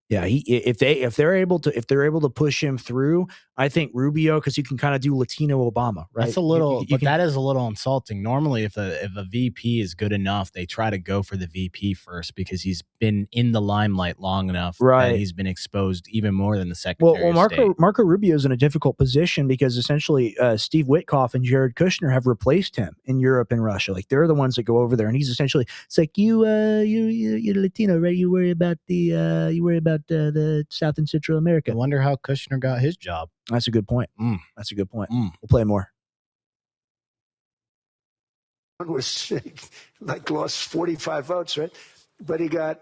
Yeah, if they're able to push him through, I think Rubio, because you can kind of do Latino Obama, right? That's a little, that is a little insulting. Normally, if a VP is good enough, they try to go for the VP first because he's been in the limelight long enough, right? That he's been exposed even more than the Secretary of State. Marco Rubio is in a difficult position because essentially Steve Witkoff and Jared Kushner have replaced him in Europe and Russia. Like they're the ones that go over there, and he's essentially, it's like you're Latino, right? You worry about the South and Central America. I wonder how Kushner got his job. That's a good point. That's a good point. We'll play more. Was like lost 45 votes, right? But he got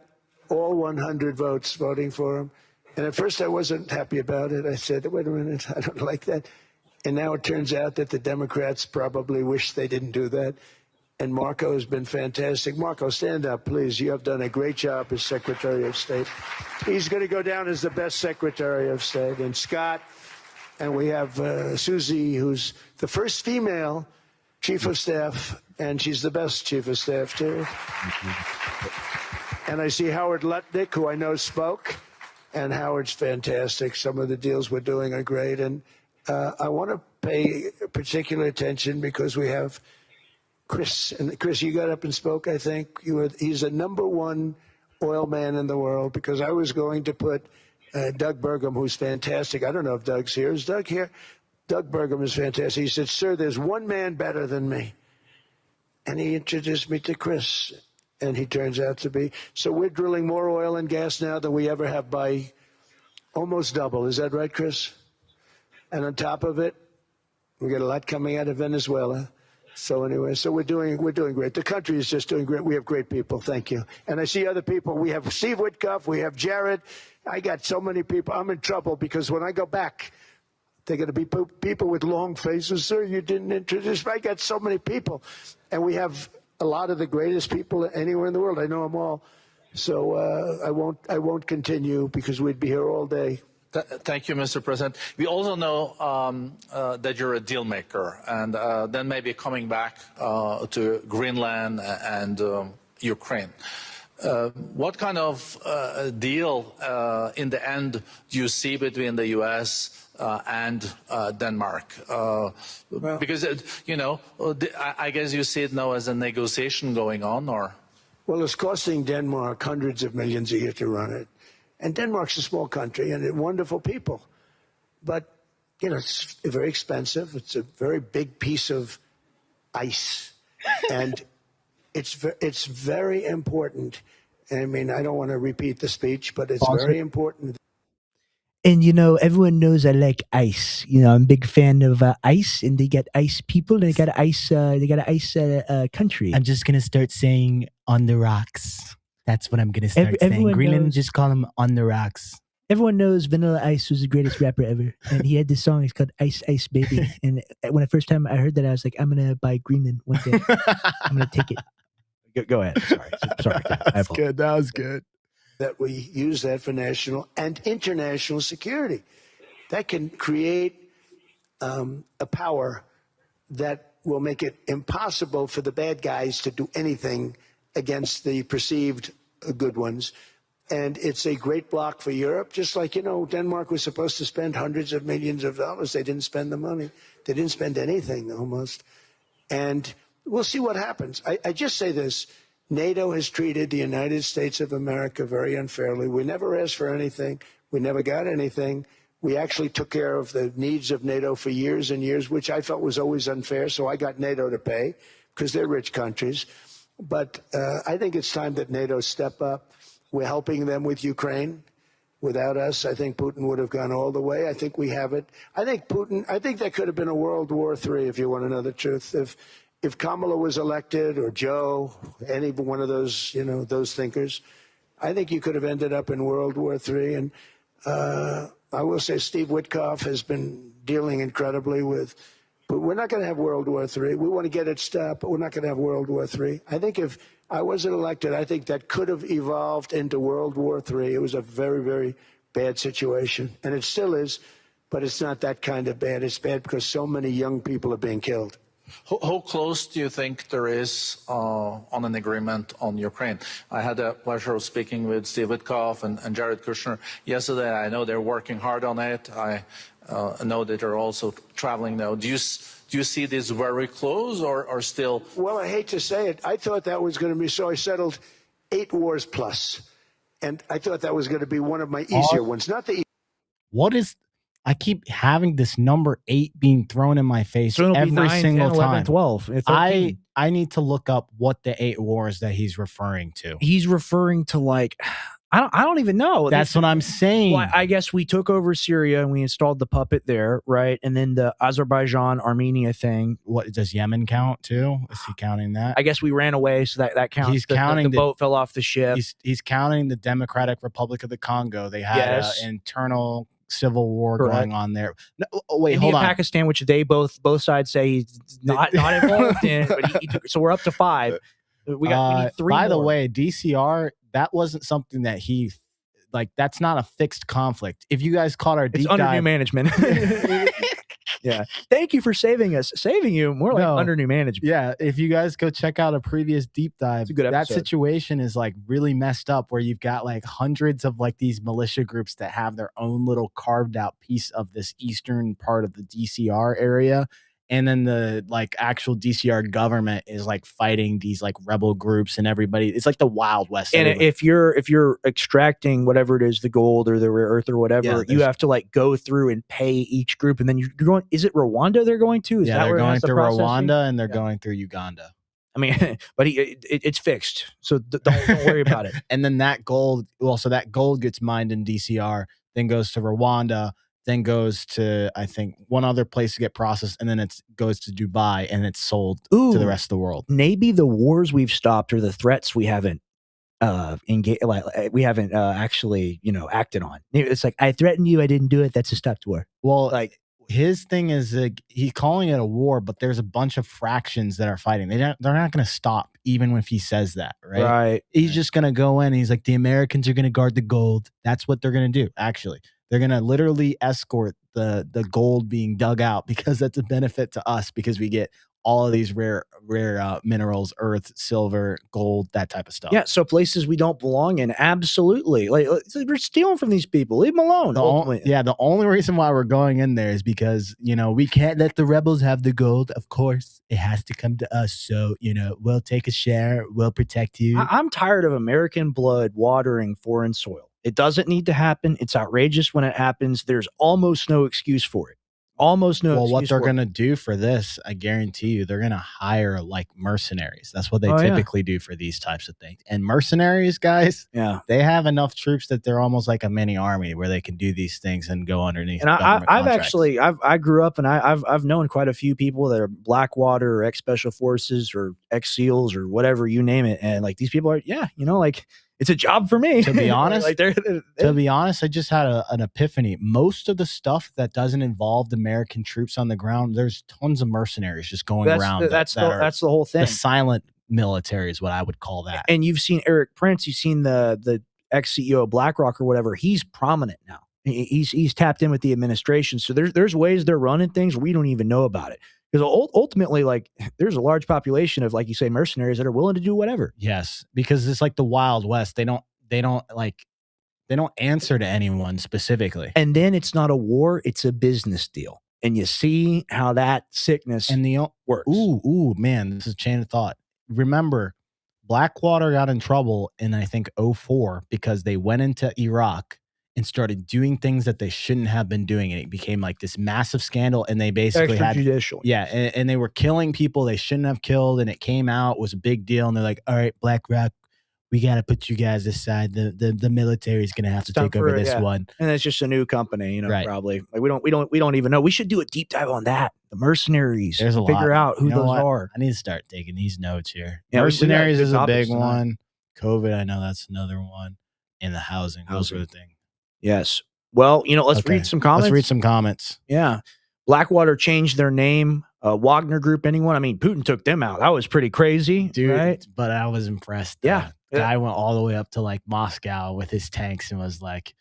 all 100 votes voting for him. And at first I wasn't happy about it. I said, wait a minute, I don't like that. And now it turns out that the Democrats probably wish they didn't do that. And Marco has been fantastic. Marco, stand up, please. You have done a great job as Secretary of State. He's going to go down as the best Secretary of State. And Scott, and we have Susie, who's the first female Chief of Staff, and she's the best Chief of Staff, too. And I see Howard Lutnick, who I know spoke, and Howard's fantastic. Some of the deals we're doing are great. And I want to pay particular attention because we have Chris. And Chris, you got up and spoke, I think. He's the #1 oil man in the world because I was going to put Doug Burgum, who's fantastic. I don't know if Doug's here. Is Doug here? Doug Burgum is fantastic. He said, sir, there's one man better than me. And he introduced me to Chris, and he turns out to be. So we're drilling more oil and gas now than we ever have by almost double. Is that right, Chris? And on top of it, we got a lot coming out of Venezuela. So anyway, so we're doing great. The country is just doing great. We have great people. Thank you. And I see other people. We have Steve Witkoff. We have Jared. I got so many people. I'm in trouble because when I go back, they're going to be people with long faces. Sir, you didn't introduce me. I got so many people. And we have a lot of the greatest people anywhere in the world. I know them all. So I won't continue because we'd be here all day. Thank you, Mr. President. We also know that you're a deal maker, and then maybe coming back to Greenland and Ukraine. What kind of deal in the end do you see between the U.S. And Denmark? Because, I guess you see it now as a negotiation going on, or? Well, it's costing Denmark hundreds of millions a year to run it. And Denmark's a small country and wonderful people. But, it's very expensive. It's a very big piece of ice. And it's very important. I mean, I don't want to repeat the speech, but it's very important. And, everyone knows I like ice. I'm a big fan of ice, and they got ice people, and they got an ice country. I'm just going to start saying on the rocks. That's what I'm going to start saying. Greenland, just call him on the rocks. Everyone knows Vanilla Ice was the greatest rapper ever. And he had this song, it's called Ice Ice Baby. And when the first time I heard that, I was like, I'm going to buy Greenland one day. I'm going to take it. Go ahead. Sorry. That's good. That was good. That we use that for national and international security. That can create a power that will make it impossible for the bad guys to do anything against the perceived good ones. And it's a great block for Europe, just like, Denmark was supposed to spend hundreds of millions of dollars. They didn't spend the money. They didn't spend anything, almost. And we'll see what happens. I just say this. NATO has treated the United States of America very unfairly. We never asked for anything. We never got anything. We actually took care of the needs of NATO for years and years, which I felt was always unfair. So I got NATO to pay because they're rich countries. But I think it's time that NATO step up. We're helping them with Ukraine. Without us, I think Putin would have gone all the way. I think we have it. I think there could have been a World War III, if you want to know the truth, if Kamala was elected or Joe, any one of those, those thinkers, I think you could have ended up in World War III. And I will say Steve Witkoff has been dealing incredibly with, but we're not going to have World War III. We want to get it stopped, but we're not going to have World War III. I think if I wasn't elected, I think that could have evolved into World War III. It was a very, very bad situation, and it still is, but it's not that kind of bad. It's bad because so many young people are being killed. How close do you think there is on an agreement on Ukraine? I had the pleasure of speaking with Steve Witkoff and Jared Kushner yesterday. I know they're working hard on it. I know that they're also traveling now. Do you see this very close or still? Well, I hate to say it. I thought that was going to be, so I settled 8 wars plus. And I thought that was going to be one of my easier ones. Not the What is... I keep having this number 8 being thrown in my face every single 10, 11, time. 12. 13. I need to look up what the 8 wars that he's referring to. He's referring to like... I don't even know. That's what I'm saying. Well, I guess we took over Syria and we installed the puppet there, right? And then the Azerbaijan-Armenia thing. What, does Yemen count too? Is he counting that? I guess we ran away, so that counts. He's counting the boat fell off the ship. He's counting the Democratic Republic of the Congo. They had an internal civil war going on there. No, wait, India, hold on. Pakistan, which they both sides say he's not involved in, but he took, so we're up to 5. We need 3 By more. the way, DCR, that wasn't something that he, like, that's not a fixed conflict. If you guys caught our deep it's under dive, new management. Yeah. Thank you for saving us. Saving you, more like under new management. Yeah. If you guys go check out a previous deep dive, it's a good episode. That situation is like really messed up where you've got like hundreds of like these militia groups that have their own little carved out piece of this eastern part of the DCR area. And then the like actual DCR government is like fighting these like rebel groups and everybody. It's like the Wild West. And if you're extracting whatever it is, the gold or the rare earth or whatever, you have to like go through and pay each group. And then you're going, is it Rwanda they're going to? Is that they're where going through Rwanda and they're going through Uganda. I mean, but it's fixed. So don't worry about it. And then that gold, so that gold gets mined in DCR, then goes to Rwanda, then goes to, I think, one other place to get processed, and then it goes to Dubai and it's sold to the rest of the world. Maybe the wars we've stopped or the threats we haven't engaged, like we haven't actually, acted on. It's like, I threatened you, I didn't do it. That's a stopped war. Well, like his thing is he's calling it a war, but there's a bunch of fractions that are fighting. They're not going to stop even if he says that, right? Right. He's just going to go in. And he's like, the Americans are going to guard the gold. That's what they're going to do. Actually, they're going to literally escort the gold being dug out because that's a benefit to us because we get all of these rare minerals, earth, silver, gold, that type of stuff. Yeah, so places we don't belong in, absolutely. Like we're stealing from these people. Leave them alone. The only reason why we're going in there is because, we can't let the rebels have the gold. Of course, it has to come to us. So, we'll take a share. We'll protect you. I'm tired of American blood watering foreign soil. It doesn't need to happen. It's outrageous when it happens. There's almost no excuse for it. Almost no. Well, what they're going to do for this, I guarantee you, they're going to hire like mercenaries. That's what they typically do for these types of things. And mercenaries, guys, they have enough troops that they're almost like a mini army where they can do these things and go underneath. And I grew up and I've known quite a few people that are Blackwater or ex-Special Forces or ex-SEALs or whatever, you name it. And like these people are, it's a job for me. To be honest, to be honest, I just had an epiphany. Most of the stuff that doesn't involve American troops on the ground, there's tons of mercenaries just going around. That's the whole thing. The silent military is what I would call that. And you've seen Eric Prince, you've seen the ex-CEO of BlackRock or whatever. He's prominent now. He's tapped in with the administration. So there's ways they're running things we don't even know about it. Because ultimately, like, there's a large population of, like you say, mercenaries that are willing to do whatever. Yes, because it's like the Wild West. They don't answer to anyone specifically. And then it's not a war; it's a business deal. And you see how that sickness works. Ooh, man, this is a chain of thought. Remember, Blackwater got in trouble in I think 2004 because they went into Iraq and started doing things that they shouldn't have been doing. And it became like this massive scandal. And they basically extrajudicial. And they were killing people they shouldn't have killed. And it came out, was a big deal. And they're like, all right, BlackRock, we got to put you guys aside. The military is going to have to take over this one. And it's just a new company, Right. probably. Like we don't even know. We should do a deep dive on that. The mercenaries. There's a figure lot. out who those are. I need to start taking these notes here. Yeah, mercenaries we is a big tonight. one. COVID, I know that's another one. And the housing. Those are the things. Yes. Well, let's read some comments. Let's read some comments. Yeah. Blackwater changed their name. Wagner Group, anyone? I mean, Putin took them out. That was pretty crazy, dude. Right? But I was impressed. Yeah. Guy went all the way up to like Moscow with his tanks and was like,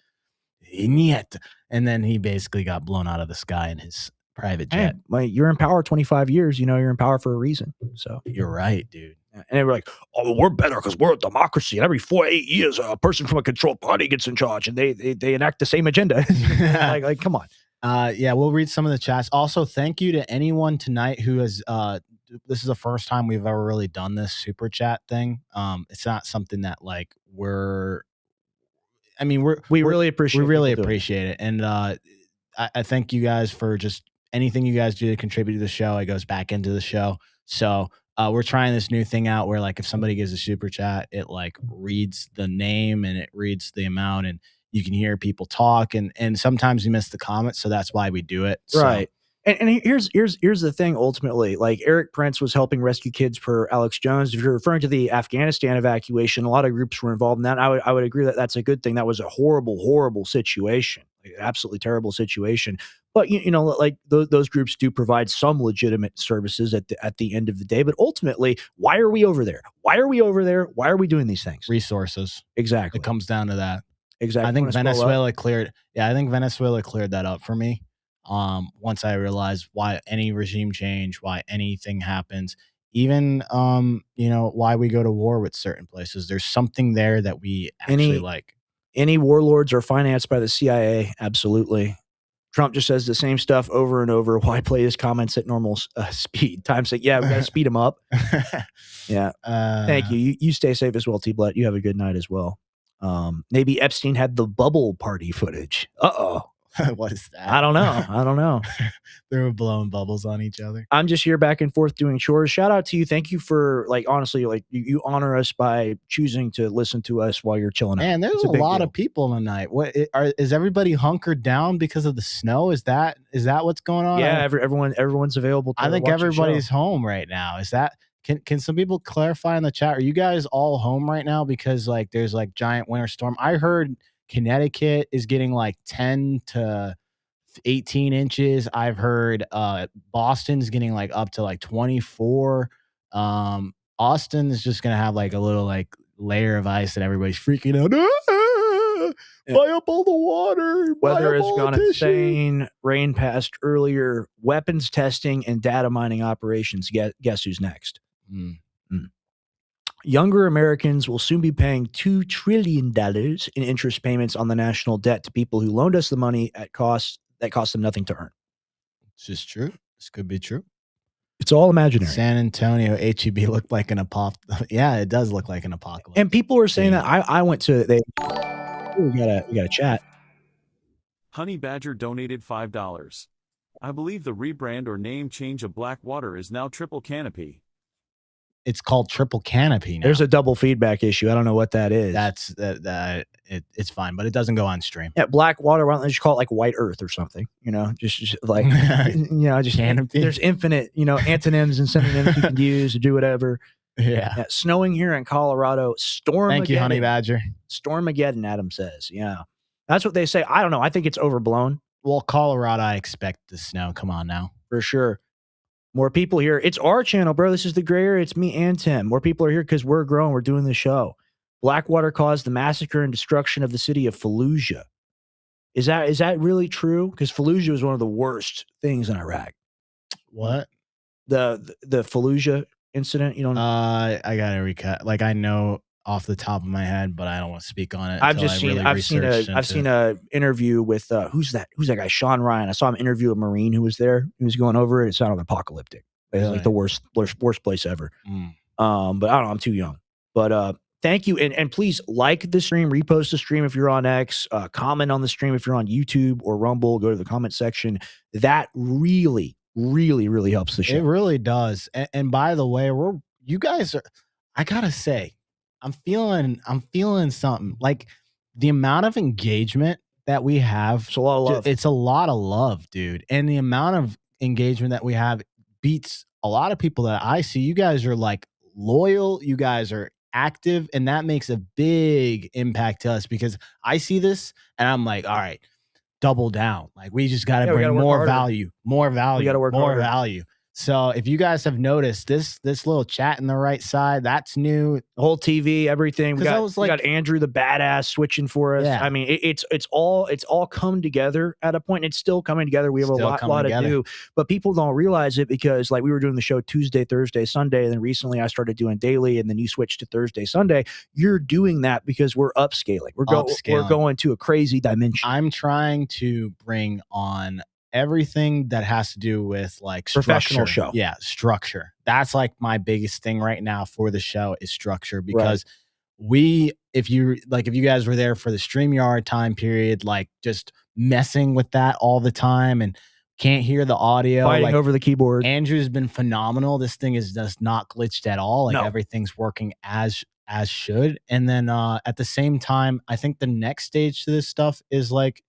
"Niet," and then he basically got blown out of the sky in his private jet. Hey, you're in power 25 years. You're in power for a reason. So you're right, dude. And they were like, "Oh, we're better because we're a democracy. And every 4-8 years, a person from a controlled party gets in charge, and they enact the same agenda." like, come on. Yeah, we'll read some of the chats. Also, thank you to anyone tonight who has. This is the first time we've ever really done this super chat thing. It's not something that like we really appreciate it, and I thank you guys for just anything you guys do to contribute to the show. It goes back into the show. So we're trying this new thing out where like if somebody gives a super chat, it like reads the name and it reads the amount, and you can hear people talk, and sometimes you miss the comments, so that's why we do it. Right. And here's the thing. Ultimately, like Eric Prince was helping rescue kids per Alex Jones. If you're referring to the Afghanistan evacuation, a lot of groups were involved in that. I would agree that that's a good thing. That was a horrible situation, like, absolutely terrible situation. But like those groups do provide some legitimate services at the end of the day. But ultimately, why are we over there? Why are we over there? Why are we doing these things? Resources. Exactly. It comes down to that. Exactly. I think Venezuela cleared that up for me. Once I realized why any regime change, why anything happens, even why we go to war with certain places, there's something there that we actually like. Any warlords are financed by the CIA. Absolutely. Trump just says the same stuff over and over. Why play his comments at normal speed? Time's like, yeah, we got to speed him up. Yeah. Thank you. You stay safe as well, T-Blut. You have a good night as well. Maybe Epstein had the bubble party footage. Uh-oh. What is that? I don't know. They were blowing bubbles on each other. I'm just here back and forth doing chores. Shout out to you. Thank you for honestly, you honor us by choosing to listen to us while you're chilling out. Man, there's a lot of people tonight. Is everybody hunkered down because of the snow? Is that what's going on? Yeah, everyone's available. I think everybody's home right now. Is that? Can some people clarify in the chat? Are you guys all home right now because like there's like giant winter storm? I heard Connecticut is getting like 10 to 18 inches. I've heard Boston's getting like up to like 24. Austin is just gonna have like a little like layer of ice and everybody's freaking out. Buy up all the water. Weather has gone insane. Rain passed earlier. Weapons testing and data mining operations. Guess who's next? Younger Americans will soon be paying $2 trillion in interest payments on the national debt to people who loaned us the money at costs that cost them nothing to earn. It's just true. This could be true. It's all imaginary. San Antonio HEB looked like an apocalypse. Yeah, it does look like an apocalypse. And people were saying that I went to we got a chat. Honey Badger donated $5. I believe the rebrand or name change of Blackwater is now Triple Canopy. It's called Triple Canopy now. There's a double feedback issue. I don't know what that is. It's fine, but it doesn't go on stream. Yeah, Blackwater. Why don't they just call it like White Earth or something? Just like just Canopy. There's infinite antonyms and synonyms you can use to do whatever. Yeah. Snowing here in Colorado. Storm. Thank you, Honey Badger. Stormageddon. Adam says. Yeah, that's what they say. I don't know. I think it's overblown. Well, Colorado, I expect the snow. Come on now, for sure. More people here. It's our channel, bro. This is the gray area. It's me and Tim. More people are here because we're growing. We're doing the show. Blackwater caused the massacre and destruction of the city of Fallujah. Is that really true? Because Fallujah was one of the worst things in Iraq. What? The Fallujah incident? You don't know? I gotta recap. Like I know off the top of my head, but I don't want to speak on it. I've seen a interview with who's that guy? Sean Ryan. I saw him interview a Marine who was there. He was going over it. It sounded apocalyptic. It was like the worst place ever. But I don't know. I'm too young. But thank you, and please like the stream, repost the stream if you're on X, comment on the stream if you're on YouTube or Rumble. Go to the comment section. That really, really, really helps the show. It really does. And by the way, you guys are. I gotta say, I'm feeling something. Like the amount of engagement that we have. It's a lot of love. It's a lot of love, dude. And the amount of engagement that we have beats a lot of people that I see. You guys are like loyal. You guys are active, and that makes a big impact to us because I see this and I'm like, all right, double down. Like we just got to bring more value, more value, we got to work more harder. value. So if you guys have noticed this little chat in the right side, that's new. The whole TV, everything. We got Andrew the badass switching for us. Yeah. I mean, it's all come together at a point. It's still coming together. We have a lot to do, but people don't realize it because like we were doing the show Tuesday, Thursday, Sunday, and then recently I started doing daily, and then you switched to Thursday, Sunday. You're doing that because we're upscaling. We're going to a crazy dimension. I'm trying to bring on everything that has to do with like professional structure. show. Yeah, structure. That's like my biggest thing right now for the show is structure because if you guys were there for the StreamYard time period, like just messing with that all the time and can't hear the audio. Fighting over the keyboard. Andrew's been phenomenal. This thing is just not glitched at all. Like everything's working as should. And then at the same time, I think the next stage to this stuff is like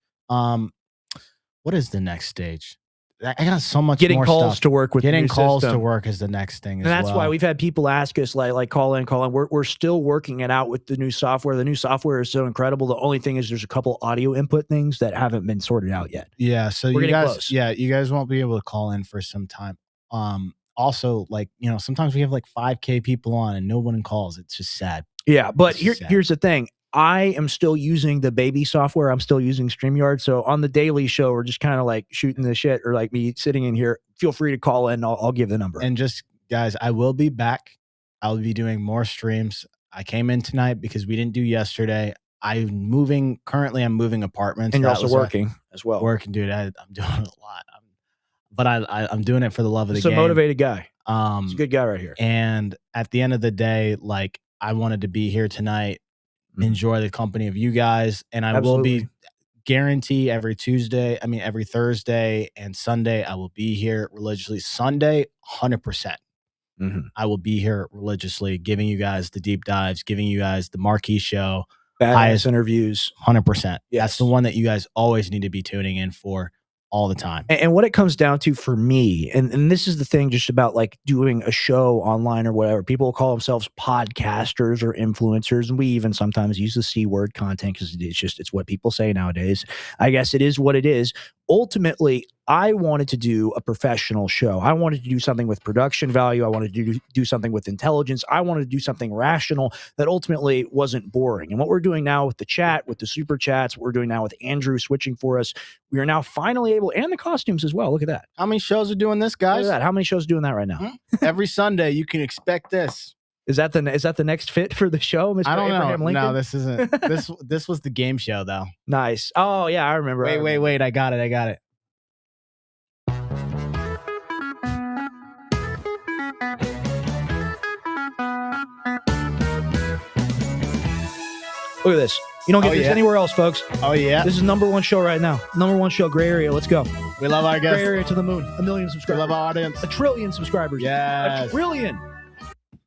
what is the next stage? I got so much getting more calls stuff. to work with getting calls system. to work is the next thing. And that's why we've had people ask us like call in. We're still working it out with the new software. The new software is so incredible. The only thing is there's a couple audio input things that haven't been sorted out yet. Yeah. So we're you guys, close. you guys won't be able to call in for some time. Also, like, sometimes we have like 5K people on and no one calls. It's just sad. Yeah. But here's the thing. I am still using the baby software. I'm still using StreamYard. So on the daily show, we're just kind of like shooting the shit or like me sitting in here. Feel free to call in. I'll give the number. And just guys, I will be back. I'll be doing more streams. I came in tonight because we didn't do yesterday. Currently I'm moving apartments. And you're also working as well. Working, dude. I'm doing a lot. But I'm doing it for the love of the game. He's a motivated guy. He's a good guy right here. And at the end of the day, like I wanted to be here tonight. Enjoy the company of you guys, and I will be guarantee every Thursday and Sunday I will be here religiously. Sunday 100%. I will be here religiously giving you guys the deep dives, giving you guys the marquee show, highest interviews. 100%. That's the one that you guys always need to be tuning in for all the time. And what it comes down to for me, and this is the thing just about like doing a show online or whatever, people call themselves podcasters or influencers. And we even sometimes use the C word content because it's what people say nowadays. I guess it is what it is. Ultimately, I wanted to do a professional show. I wanted to do something with production value. I wanted to do something with intelligence. I wanted to do something rational that ultimately wasn't boring. And what we're doing now with the chat, with the super chats, what we're doing now with Andrew switching for us, we are now finally able, and the costumes as well. Look at that. How many shows are doing this, guys? Look at that. How many shows are doing that right now? Every Sunday, you can expect this. Is that the next fit for the show, Mr. I don't Abraham know. Lincoln? No, this isn't. This was the game show, though. Nice. Oh, yeah, I remember. Wait. I got it. Look at this. You don't get this anywhere else, folks. Oh, yeah. This is #1 show right now. #1 show, Gray Area. Let's go. We love our guests. Gray Area to the moon. 1 million subscribers. We love our audience. 1 trillion subscribers. Yes. 1 trillion.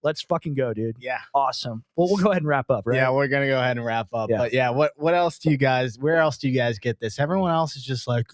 Let's fucking go, dude. Yeah. Awesome. Well, we'll go ahead and wrap up, right? Yeah, we're going to go ahead and wrap up. Yeah. But yeah, where else do you guys get this? Everyone else is just like,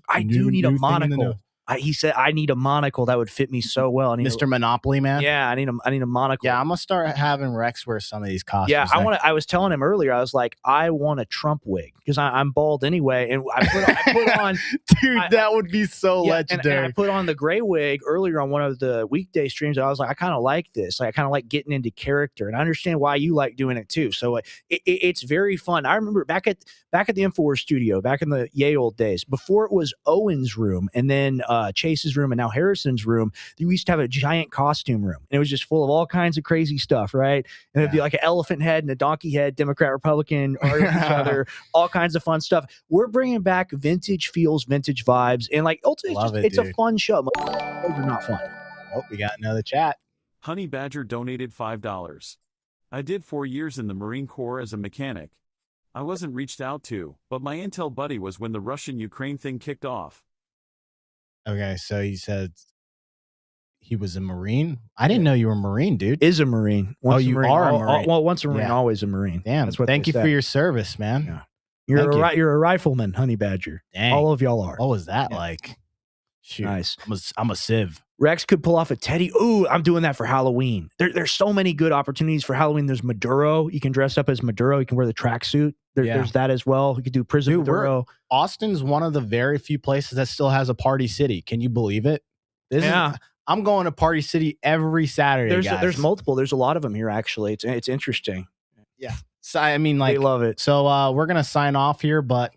I do need a monocle. He said, I need a monocle that would fit me so well. Mr. Monopoly Man? Yeah, I need a monocle. Yeah, I'm going to start having Rex wear some of these costumes. Yeah, I was telling him earlier, I was like, I want a Trump wig because I'm bald anyway. And I put on dude, that would be so legendary. And I put on the gray wig earlier on one of the weekday streams. And I was like, I kind of like this. Like, I kind of like getting into character. And I understand why you like doing it too. So it's very fun. I remember back at the InfoWars studio, back in the yay old days, before it was Owen's room and then Chase's room and now Harrison's room, we used to have a giant costume room. And it was just full of all kinds of crazy stuff, right? And it'd be like an elephant head and a donkey head, Democrat, Republican, arguing each other, all kinds of fun stuff. We're bringing back vintage feels, vintage vibes. And like, ultimately, it's a fun show. Those are not fun. Oh, we got another chat. Honey Badger donated $5. I did 4 years in the Marine Corps as a mechanic. I wasn't reached out to, but my intel buddy was when the Russian-Ukraine thing kicked off. Okay, so he said he was a Marine. I didn't know you were a Marine, dude. Is a Marine. Once you a Marine, are a Marine. Well, once a Marine, always a Marine. Damn. That's what Thank you for your service, man. Yeah. You're a rifleman, Honey Badger. Dang. All of y'all are. What was that like? Shoot. Nice. I'm a civ. Rex could pull off a Teddy. Ooh, I'm doing that for Halloween. There's so many good opportunities for Halloween. There's Maduro. You can dress up as Maduro. You can wear the tracksuit. There's that as well. You could do Prison Maduro. Austin's one of the very few places that still has a Party City. Can you believe it? I'm going to Party City every Saturday. There's multiple. There's a lot of them here, actually. It's interesting. Yeah. So, I mean, like, they love it. So we're going to sign off here, but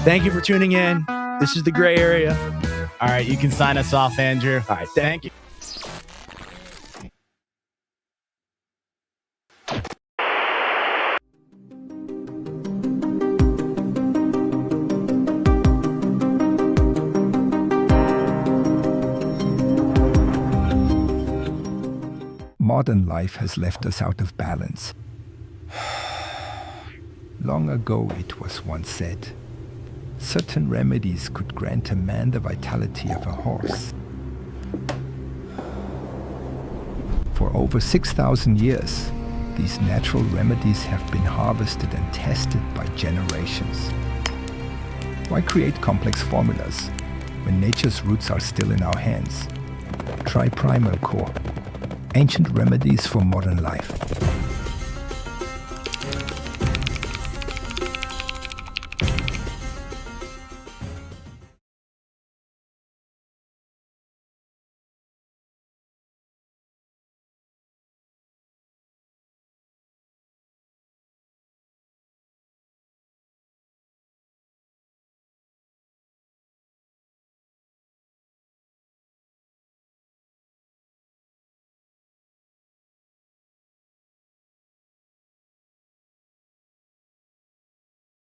thank you for tuning in. This is The Gray Area. All right. You can sign us off, Andrew. All right. Thank you. Modern life has left us out of balance. Long ago it was once said, certain remedies could grant a man the vitality of a horse. For over 6,000 years, these natural remedies have been harvested and tested by generations. Why create complex formulas when nature's roots are still in our hands? Try Primal Core. Ancient remedies for modern life.